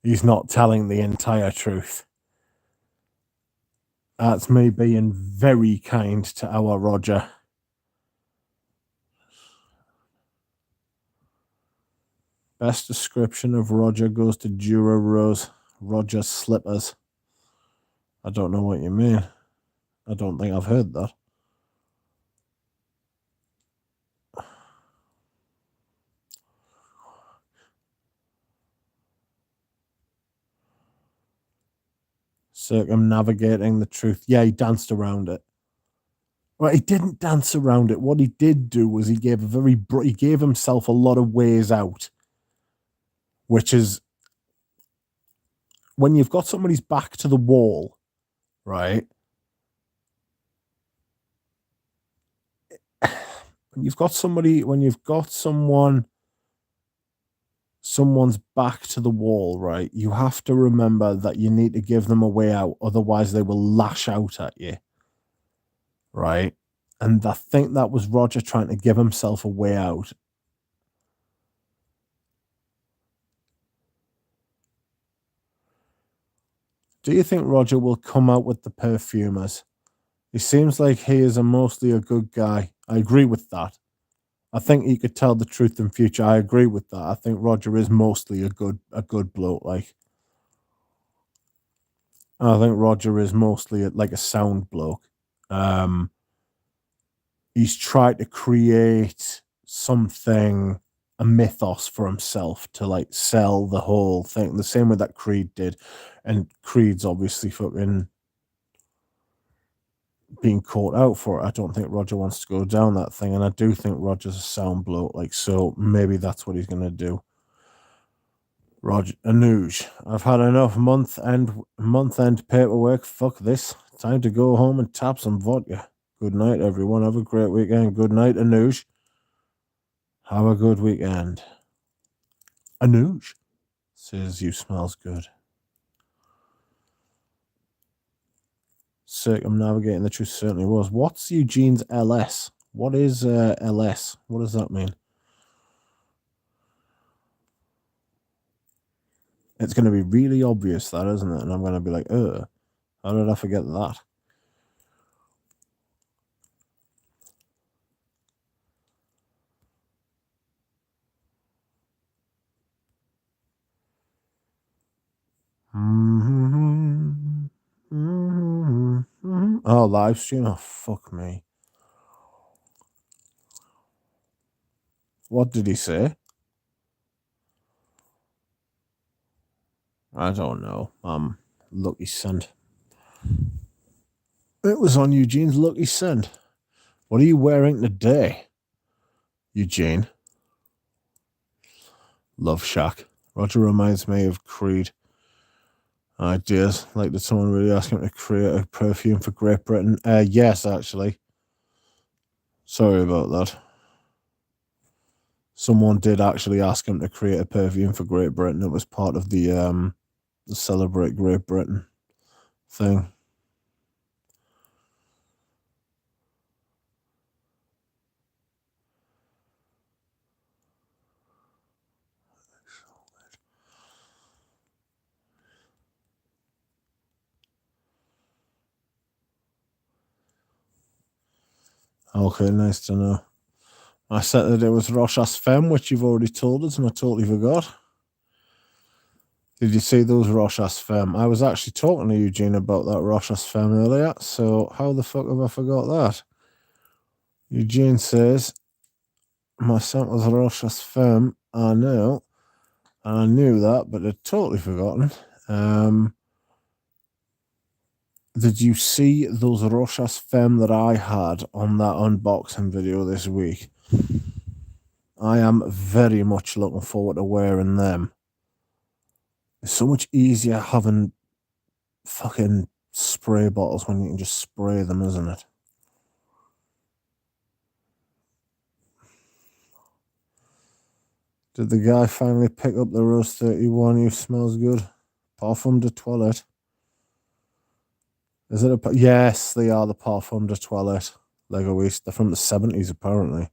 he's not telling the entire truth. That's me being very kind to our Roger. Best description of Roger goes to Jura Rose. Roger's slippers. I don't know what you mean. I don't think I've heard that. Circumnavigating the truth. Yeah, he danced around it. Well, he didn't dance around it. What he did do was he gave himself a lot of ways out, which is when you've got somebody's back to the wall, right? When you've got someone's back to the wall, right? You have to remember that you need to give them a way out, otherwise they will lash out at you, right? And I think that was Roger trying to give himself a way out. Do you think Roger will come out with the perfumers? He seems like he is mostly a good guy. I agree with that. I think he could tell the truth in future. I agree with that. I think Roger is mostly a good bloke. Like, I think Roger is mostly like a sound bloke. He's tried to create something, a mythos for himself to like sell the whole thing, the same way that Creed did. And Creed's obviously fucking being caught out for it. I don't think Roger wants to go down that thing, and I do think Roger's a sound bloke. Like, so maybe that's what he's gonna do. Roger Anuj, I've had enough month end paperwork. Fuck this. Time to go home and tap some vodka. Good night, everyone. Have a great weekend. Good night, Anuj. Have a good weekend. Anuj says you smells good. Circumnavigating the truth certainly was. What's Eugene's LS? What is LS? What does that mean? It's going to be really obvious, that, isn't it? And I'm going to be like, how did I forget that? Oh, live stream? Oh, fuck me. What did he say? I don't know. Lucky Send. It was on Eugene's Lucky Send. What are you wearing today, Eugene? Love Shack. Roger reminds me of Creed. Ideas. Like, did someone really ask him to create a perfume for Great Britain? Yes, actually. Sorry about that. Someone did actually ask him to create a perfume for Great Britain. It was part of the Celebrate Great Britain thing. Okay, nice to know. I said that it was Rochas Femme, which you've already told us, and I totally forgot. Did you see those Rochas Femme? I was actually talking to Eugene about that Rochas Femme earlier, so how the fuck have I forgot that? Eugene says, my scent was Rochas Femme. I know, and I knew that, but I'd totally forgotten. Did you see those Rochas Femme that I had on that unboxing video this week? I am very much looking forward to wearing them. It's so much easier having fucking spray bottles when you can just spray them, isn't it? Did the guy finally pick up the Rose 31? You smells good. Parfum de toilette. Is it a... Yes, they are the Parfum de toilette. Lego East. They're from the 70s, apparently.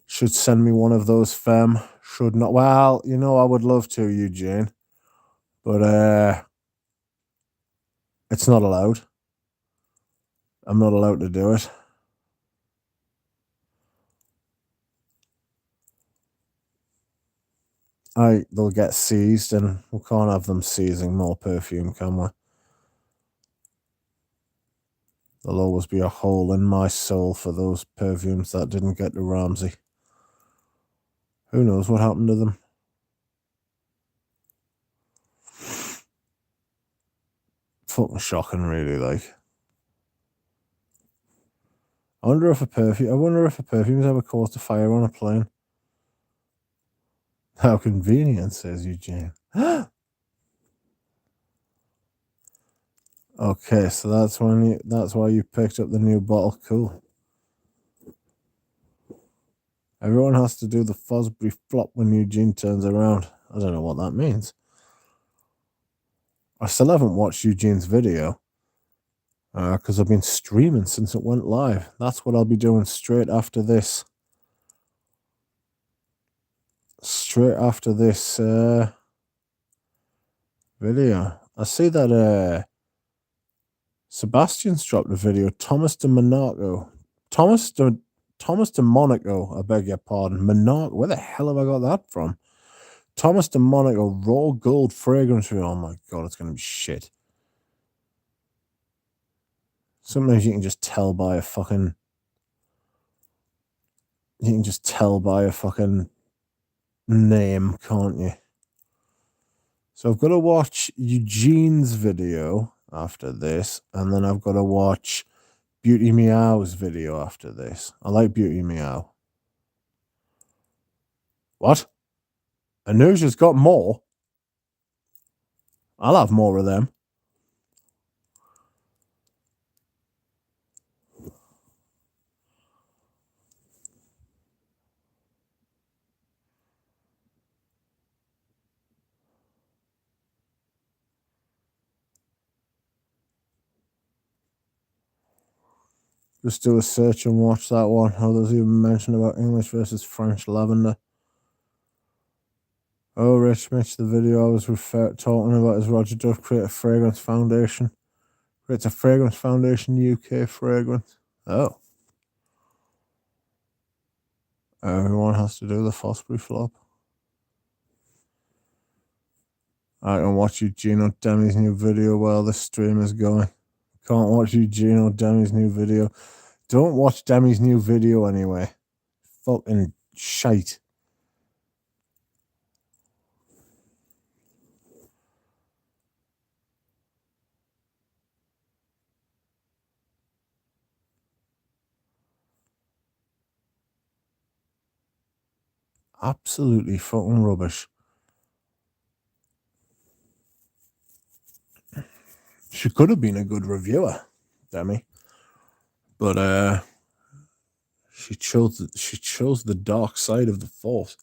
Should send me one of those, Femme. Should not. Well, you know, I would love to, Eugene. But, it's not allowed. I'm not allowed to do it. They'll get seized, and we can't have them seizing more perfume, can we? There'll always be a hole in my soul for those perfumes that didn't get to Ramsey. Who knows what happened to them? Fucking shocking, really, like. I wonder if a perfume's ever caused a fire on a plane. How convenient, says Eugene. Okay, so that's why you picked up the new bottle. Cool. Everyone has to do the Fosbury flop when Eugene turns around. I don't know what that means. I still haven't watched Eugene's video because I've been streaming since it went live. That's what I'll be doing straight after this. Video. I see that Sebastian's dropped a video. Thomas de Monaco, I beg your pardon. Monaco. Where the hell have I got that from? Thomas de Monaco raw gold fragrance. Oh my god, it's gonna be shit. Sometimes you can just tell by a fucking. You can just tell by a fucking name, can't you? So I've got to watch Eugene's video after this, and then I've got to watch Beauty Meow's video after this. I like Beauty Meow. What? Anuja's got more? I'll have more of them. Just do a search and watch that one. How does he even mention about English versus French lavender? Oh, Rich Mitch, the video I was talking about is Roger Duff create a fragrance foundation. Creates a fragrance foundation, UK fragrance. Oh. Everyone has to do the Fosbury flop. I can watch Eugene Demi's new video while this stream is going. Can't watch Eugene Demi's new video. Don't watch Demi's new video anyway. Fucking shite. Absolutely fucking rubbish. She could have been a good reviewer, Demi. But she chose the dark side of the force.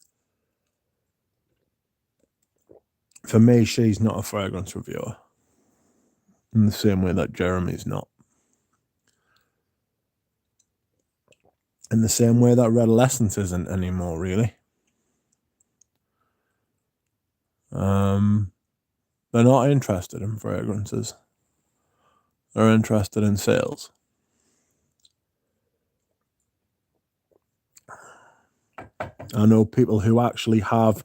For me, she's not a fragrance reviewer. In the same way that Jeremy's not. In the same way that Redolescence isn't anymore, really. They're not interested in fragrances. They're interested in sales. I know people who actually have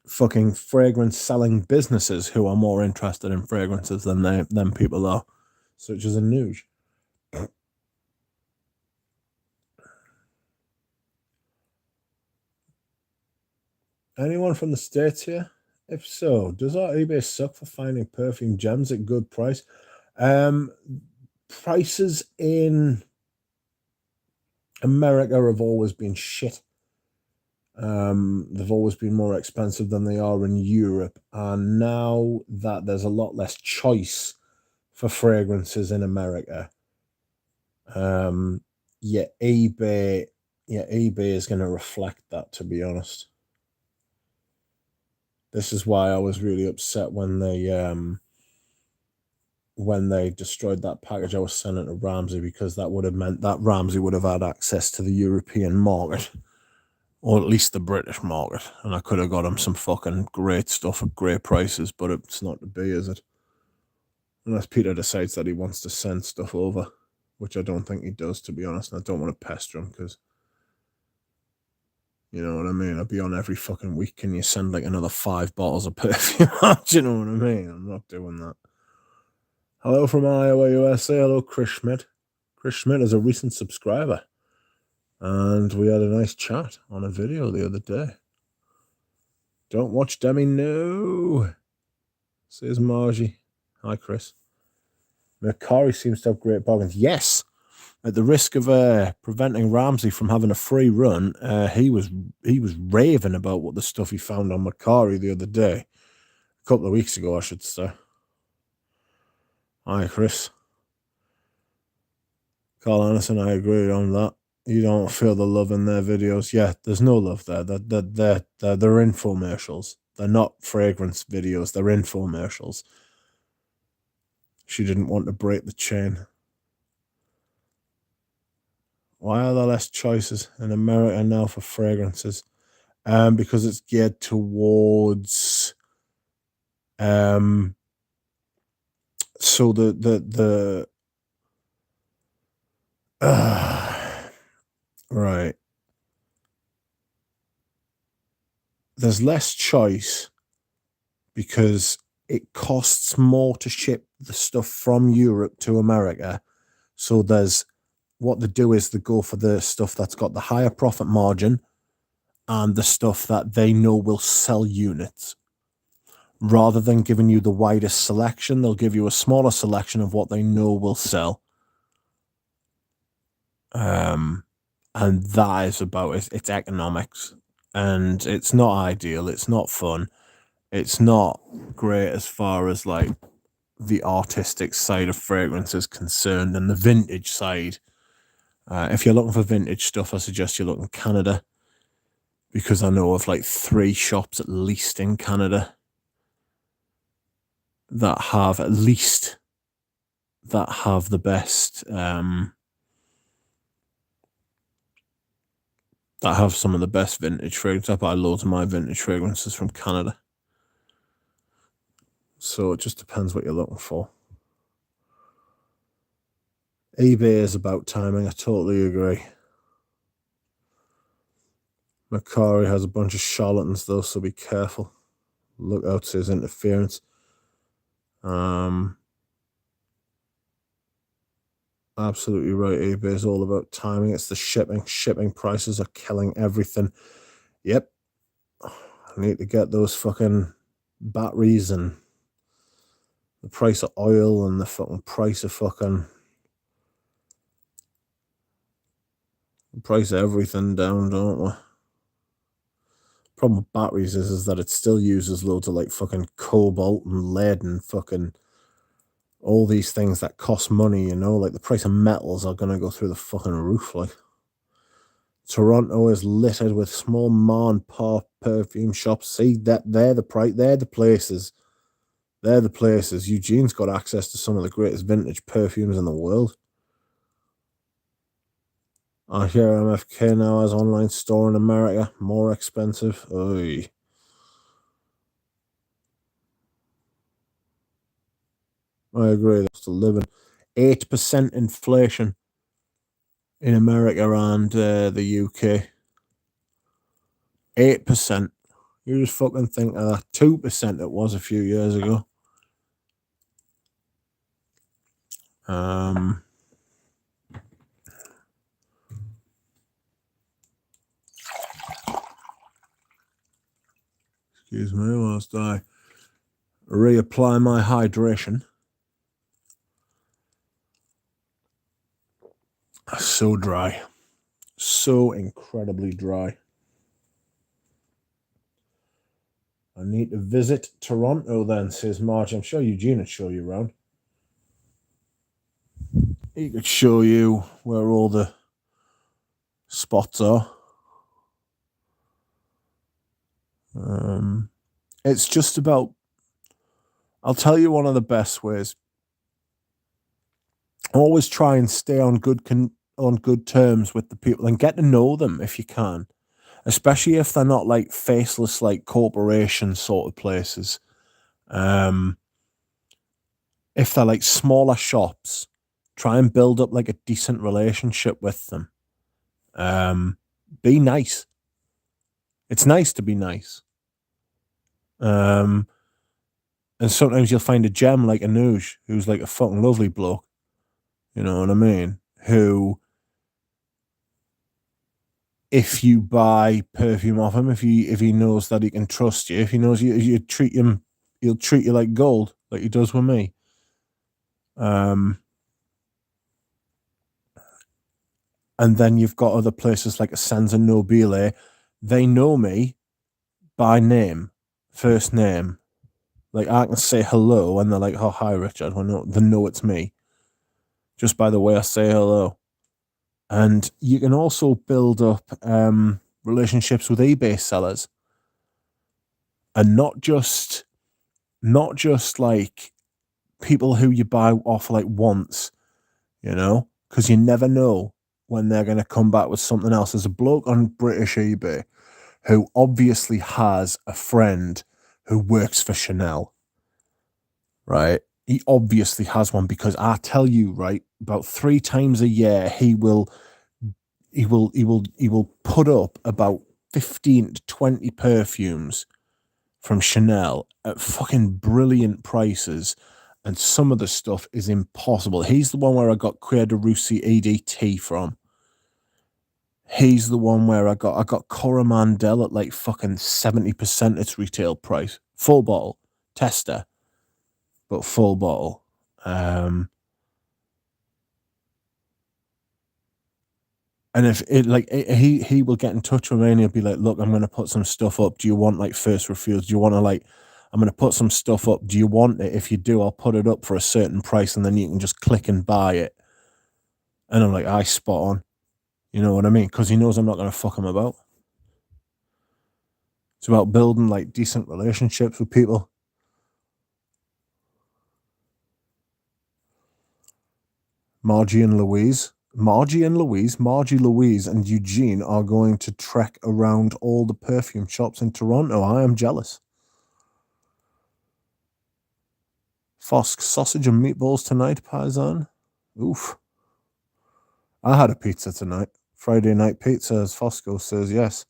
fucking fragrance selling businesses who are more interested in fragrances than people are, such as a Nuge. Anyone from the States here? If so, does our eBay suck for finding perfume gems at good price? Prices in America have always been shit. They've always been more expensive than they are in Europe, and now that there's a lot less choice for fragrances in America, eBay is going to reflect that, to be honest. This is why I was really upset when they destroyed that package I was sending to Ramsey, because that would have meant that Ramsey would have had access to the European market, or at least the British market, and I could have got him some fucking great stuff at great prices, but it's not to be, is it? Unless Peter decides that he wants to send stuff over, which I don't think he does, to be honest, and I don't want to pester him, because, you know what I mean? I'd be on every fucking week, can you send like another 5 bottles of perfume? Do you know what I mean? I'm not doing that. Hello from Iowa, USA. Hello, Chris Schmidt. Chris Schmidt is a recent subscriber, and we had a nice chat on a video the other day. Don't watch Demi, no, says Margie. Hi, Chris. Mercari seems to have great bargains. Yes, at the risk of preventing Ramsey from having a free run, he was raving about what the stuff he found on Mercari the other day, a couple of weeks ago, I should say. Hi, Chris. Carl Anderson, I agree on that. You don't feel the love in their videos. Yeah, there's no love there. They're infomercials. They're not fragrance videos. They're infomercials. She didn't want to break the chain. Why are there less choices in America now for fragrances? Because it's geared towards so the right. There's less choice because it costs more to ship the stuff from Europe to America. So what they do is they go for the stuff that's got the higher profit margin and the stuff that they know will sell units. Rather than giving you the widest selection, they'll give you a smaller selection of what they know will sell. And that is about it. It's economics, and it's not ideal. It's not fun. It's not great as far as like the artistic side of fragrance is concerned, and the vintage side. If you're looking for vintage stuff, I suggest you look in Canada, because I know of like 3 shops at least in Canada that have the best, that have some of the best vintage fragrances. I buy loads of my vintage fragrances from Canada. So it just depends what you're looking for. eBay is about timing. I totally agree. Mercari has a bunch of charlatans though, so be careful. Look out to his interference. Absolutely right. eBay is all about timing. It's the shipping. Shipping prices are killing everything. Yep. I need to get those fucking batteries and the price of oil and the fucking price of everything down, don't we? Problem with batteries is that it still uses loads of like fucking cobalt and lead and fucking all these things that cost money, you know, like the price of metals are gonna go through the fucking roof. Like, Toronto is littered with small mom and pop perfume shops. See, that they're the places. They're the places. Eugene's got access to some of the greatest vintage perfumes in the world. I hear MFK now has online store in America. More expensive. Oy. I agree. That's the living. 8% inflation in America and the UK. 8%. You just fucking think of that. 2% it was a few years ago. Excuse me whilst I reapply my hydration. So dry. So incredibly dry. I need to visit Toronto then, says Marge. I'm sure Eugene would show you around. He could show you where all the spots are. It's just about, I'll tell you one of the best ways. Always try and stay on good terms with the people and get to know them if you can, especially if they're not like faceless, like corporation sort of places. If they're like smaller shops, try and build up like a decent relationship with them. Be nice. It's nice to be nice. And sometimes you'll find a gem like Anuj, who's like a fucking lovely bloke. You know what I mean? Who, if you buy perfume off him, if he knows that he can trust you, if he knows you treat him, he'll treat you like gold, like he does with me. And then you've got other places like Senza Nobile. They know me by name, first name. Like I can say hello, and they're like, "Oh, hi, Richard." They know it's me just by the way I say hello. And you can also build up relationships with eBay sellers, and not just like people who you buy off like once, you know, because you never know when they're going to come back with something else. There's a bloke on British eBay who obviously has a friend who works for Chanel, right? He obviously has one, because I tell you, right, about 3 times a year he will put up about 15 to 20 perfumes from Chanel at fucking brilliant prices, and some of the stuff is impossible. He's the one where I got Cuir de Russie EDT from. He's the one where I got Coromandel at like fucking 70% its retail price. Full bottle. Tester. But full bottle. And if it like he will get in touch with me and he'll be like, "Look, I'm going to put some stuff up. Do you want like first refusal? Do you want to like, I'm going to put some stuff up. Do you want it? If you do, I'll put it up for a certain price, and then you can just click and buy it." And I'm like, "I spot on." You know what I mean? Because he knows I'm not going to fuck him about. It's about building like decent relationships with people. Margie Louise, and Eugene are going to trek around all the perfume shops in Toronto. I am jealous. Fosk, sausage and meatballs tonight, Paisan. Oof. I had a pizza tonight. Friday night pizza, as Fosco says, yes.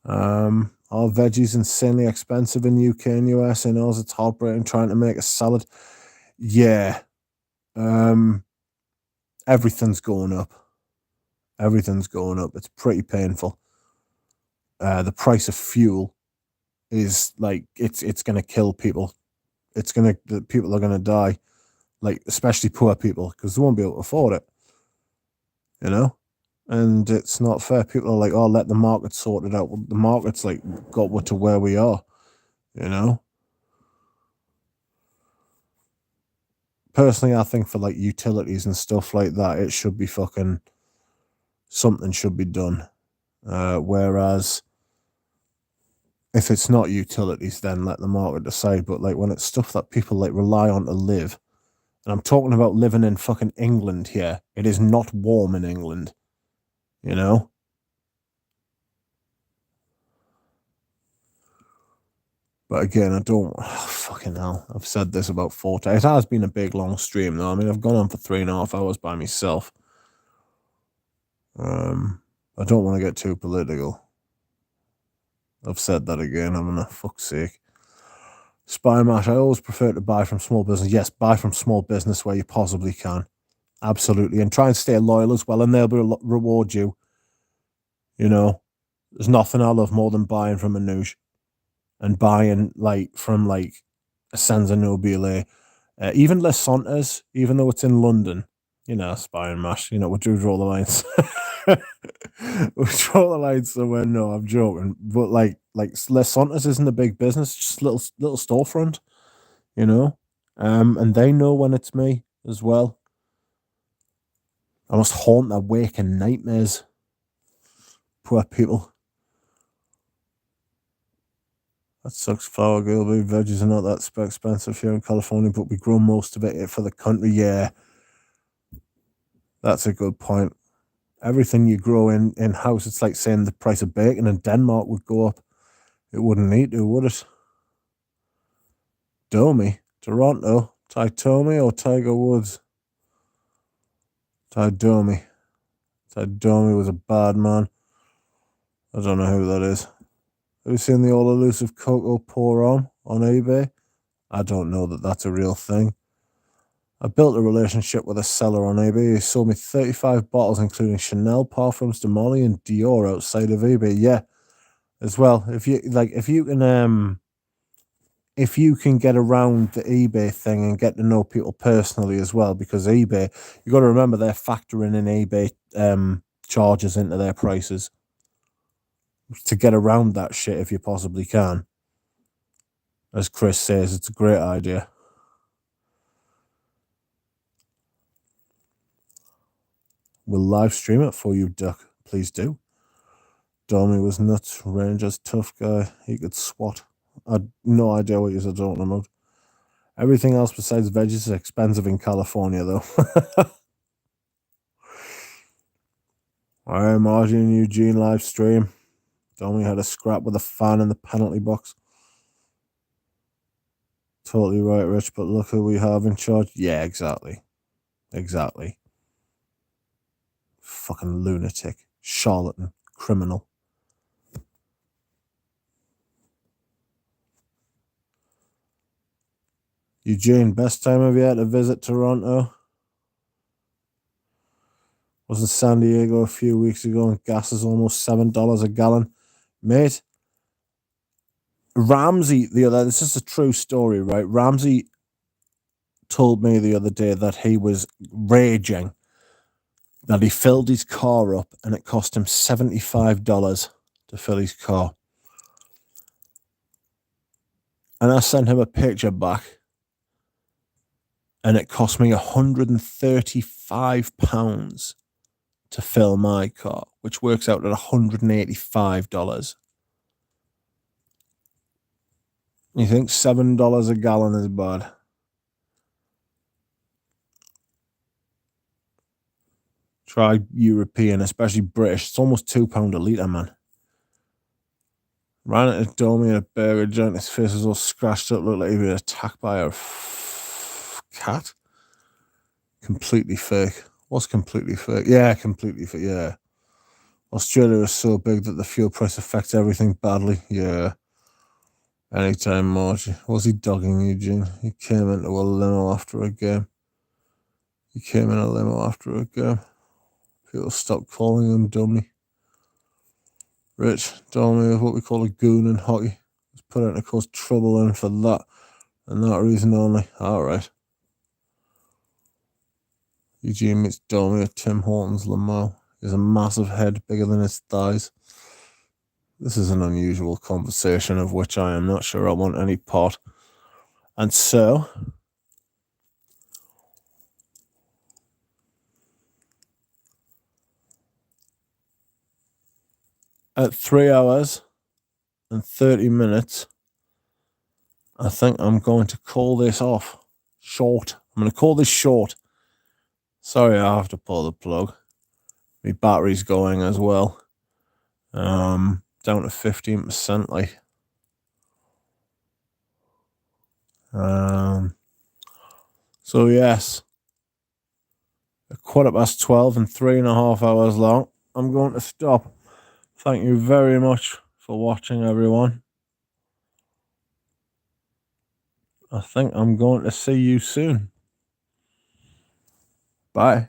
Are veggies insanely expensive in UK and US? And also it's heartbreaking trying to make a salad. Yeah. Everything's going up. Everything's going up. It's pretty painful. The price of fuel is like, it's going to kill people. The people are going to die, like especially poor people, because they won't be able to afford it, you know? And it's not fair. People are like, "Oh, let the market sort it out." Well, the market's like got to where we are, you know? Personally, I think for like utilities and stuff like that, it should be fucking, something should be done. Whereas if it's not utilities, then let the market decide. But like when it's stuff that people like rely on to live, and I'm talking about living in fucking England here, it is not warm in England, you know? But again, I don't, fucking hell, I've said this about 4 times. It has been a big long stream though. I mean, I've gone on for 3.5 hours by myself. I don't want to get too political. I've said that again, haven't I? Fuck's sake. Spy Mash, I always prefer to buy from small business. Yes, buy from small business where you possibly can. Absolutely. And try and stay loyal as well, and they'll reward you. You know, there's nothing I love more than buying from Manouche and buying from a Senza Nobile. Even Les Santas, even though it's in London, Spy and Mash, we do draw the lines. We draw the lines somewhere. No, I'm joking. But like Les Santas isn't a big business, just little storefront, and they know when it's me as well. I must haunt their waking nightmares. Poor people. That sucks, Flower Girl. Veggies are not that expensive here in California, but we grow most of it for the country. Yeah, that's a good point. Everything you grow in-house, it's like saying the price of bacon in Denmark would go up. It wouldn't need to, would it? Domi, Toronto, Taitomi or Tiger Woods? Taidomi. Taidomi was a bad man. I don't know who that is. Have you seen the all-elusive Coco Pour on eBay? I don't know that that's a real thing. I built a relationship with a seller on eBay. He sold me 35 bottles, including Chanel, Parfums de Molly, and Dior outside of eBay. Yeah, as well. If you can get around the eBay thing and get to know people personally as well, because eBay, you got to remember they're factoring in eBay charges into their prices. To get around that shit if you possibly can. As Chris says, it's a great idea. We'll live stream it for you, Duck. Please do. Domi was nuts. Ranger's tough guy. He could swat. I had no idea what you're talking about. Everything else besides veggies is expensive in California, though. Alright, Margie and Eugene live stream. Domi had a scrap with a fan in the penalty box. Totally right, Rich, but look who we have in charge. Yeah, exactly. Exactly. Fucking lunatic. Charlatan. Criminal. Eugene, best time of year to visit Toronto? Was in San Diego a few weeks ago, and gas is almost $7 a gallon. Mate, Ramsey, this is a true story, right? Ramsey told me the other day that he was raging, that he filled his car up and it cost him $75 to fill his car. And I sent him a picture back, and it cost me £135 to fill my car, which works out at $185. You think $7 a gallon is bad? Try European, especially British. It's almost £2 a litre, man. Ran into Domi at a burger joint. His face was all scratched up. Looked like he was attacked by a cat. Completely fake. What's completely fake? Yeah, completely fake. Yeah. Australia is so big that the fuel price affects everything badly. Yeah. Anytime, Marge. Was he dogging Eugene? He came into a limo after a game. People stopped calling him dummy. Rich, Domi is what we call a goon in hockey. He's put out to cause trouble in for that and that reason only. Alright. Eugene meets Domi at Tim Hortons Lamau. He has a massive head bigger than his thighs. This is an unusual conversation of which I am not sure I want any part. And so, at 3 hours and 30 minutes, I think I'm going to call this off. Short. I'm going to call this short. Sorry, I have to pull the plug. My battery's going as well. Down to 15%, like. So yes, at 12:15 and 3.5 hours long, I'm going to stop. Thank you very much for watching, everyone. I think I'm going to see you soon. Bye.